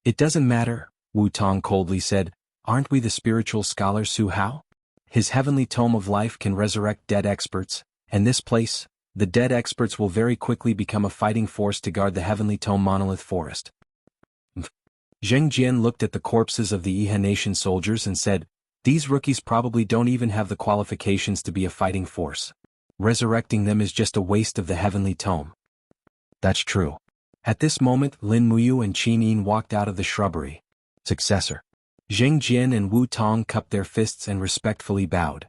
It doesn't matter, Wu Tong coldly said, Aren't we the spiritual scholar Su Hao? His Heavenly Tome of Life can resurrect dead experts, and this place, the dead experts will very quickly become a fighting force to guard the Heavenly Tome Monolith Forest. Zheng Jian looked at the corpses of the Yihan Nation soldiers and said, These rookies probably don't even have the qualifications to be a fighting force. Resurrecting them is just a waste of the Heavenly Tome. That's true. At this moment, Lin Muyu and Qin Yin walked out of the shrubbery. Successor. Zheng Jian and Wu Tong cupped their fists and respectfully bowed.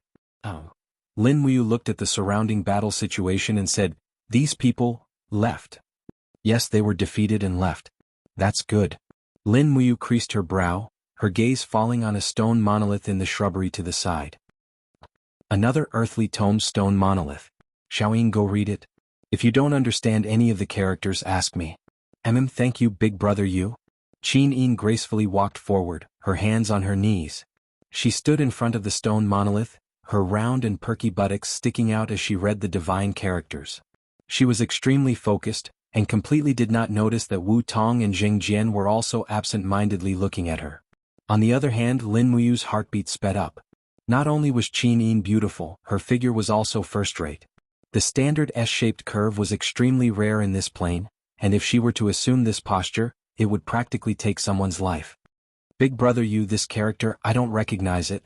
Lin Muyu looked at the surrounding battle situation and said, These people left. Yes, they were defeated and left. That's good. Lin Muyu creased her brow, her gaze falling on a stone monolith in the shrubbery to the side. Another earthly tome stone monolith. Xiaoyin, go read it. If you don't understand any of the characters, ask me. Thank you, big brother Yu. Qin Yin gracefully walked forward, her hands on her knees. She stood in front of the stone monolith, her round and perky buttocks sticking out as she read the divine characters. She was extremely focused, and completely did not notice that Wu Tong and Zheng Jian were also absent-mindedly looking at her. On the other hand, Lin Muyu's heartbeat sped up. Not only was Qin Yin beautiful, her figure was also first-rate. The standard S-shaped curve was extremely rare in this plane, and if she were to assume this posture, it would practically take someone's life. Big brother Yu, this character, I don't recognize it.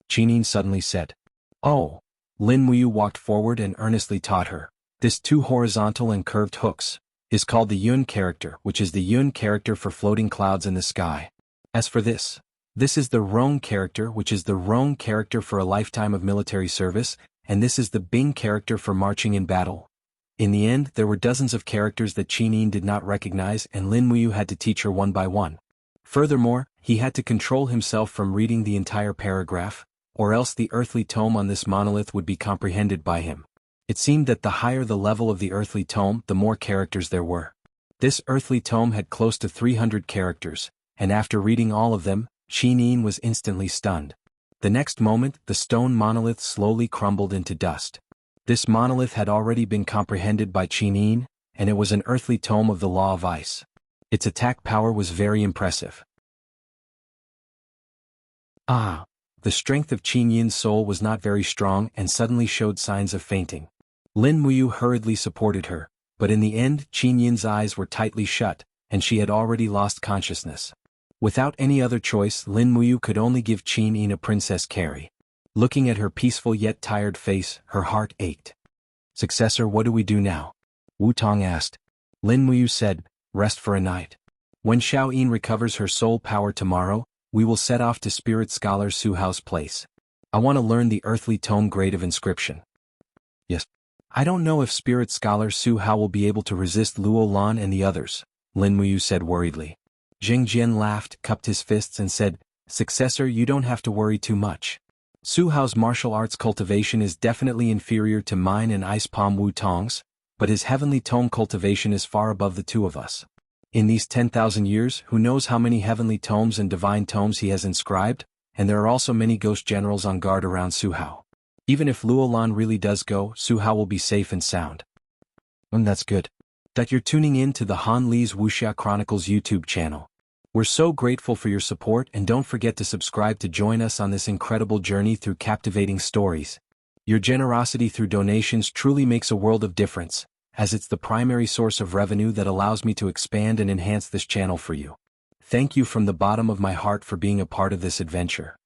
Qin Yin suddenly said. Oh. Lin Muyu walked forward and earnestly taught her. This two horizontal and curved hooks is called the Yun character, which is the Yun character for floating clouds in the sky. As for this is the Rong character, which is the Rong character for a lifetime of military service, and this is the Bing character for marching in battle. In the end, there were dozens of characters that Qin Yin did not recognize, and Lin Muyu had to teach her one by one. Furthermore, he had to control himself from reading the entire paragraph, or else the earthly tome on this monolith would be comprehended by him. It seemed that the higher the level of the earthly tome, the more characters there were. This earthly tome had close to 300 characters, and after reading all of them, Qin Yin was instantly stunned. The next moment, the stone monolith slowly crumbled into dust. This monolith had already been comprehended by Qin Yin, and it was an earthly tome of the law of ice. Its attack power was very impressive. The strength of Qin Yin's soul was not very strong and suddenly showed signs of fainting. Lin Muyu hurriedly supported her, but in the end Qin Yin's eyes were tightly shut, and she had already lost consciousness. Without any other choice, Lin Muyu could only give Qin Yin a princess carry. Looking at her peaceful yet tired face, her heart ached. Successor, what do we do now? Wu Tong asked. Lin Muyu said, Rest for a night. When Xiaoyin recovers her soul power tomorrow, we will set off to Spirit Scholar Su Hao's place. I want to learn the earthly tome grade of inscription. Yes. I don't know if Spirit Scholar Su Hao will be able to resist Luo Lan and the others, Lin Muyu said worriedly. Zheng Jian laughed, cupped his fists and said, Successor, you don't have to worry too much. Su Hao's martial arts cultivation is definitely inferior to mine and Ice Palm Wu Tong's, but his heavenly tome cultivation is far above the two of us. In these 10,000 years, who knows how many heavenly tomes and divine tomes he has inscribed, and there are also many ghost generals on guard around Su Hao. Even if Luo Lan really does go, Su Hao will be safe and sound. That's good. That you're tuning in to the Han Li's Wuxia Chronicles YouTube channel. We're so grateful for your support, and don't forget to subscribe to join us on this incredible journey through captivating stories. Your generosity through donations truly makes a world of difference, as it's the primary source of revenue that allows me to expand and enhance this channel for you. Thank you from the bottom of my heart for being a part of this adventure.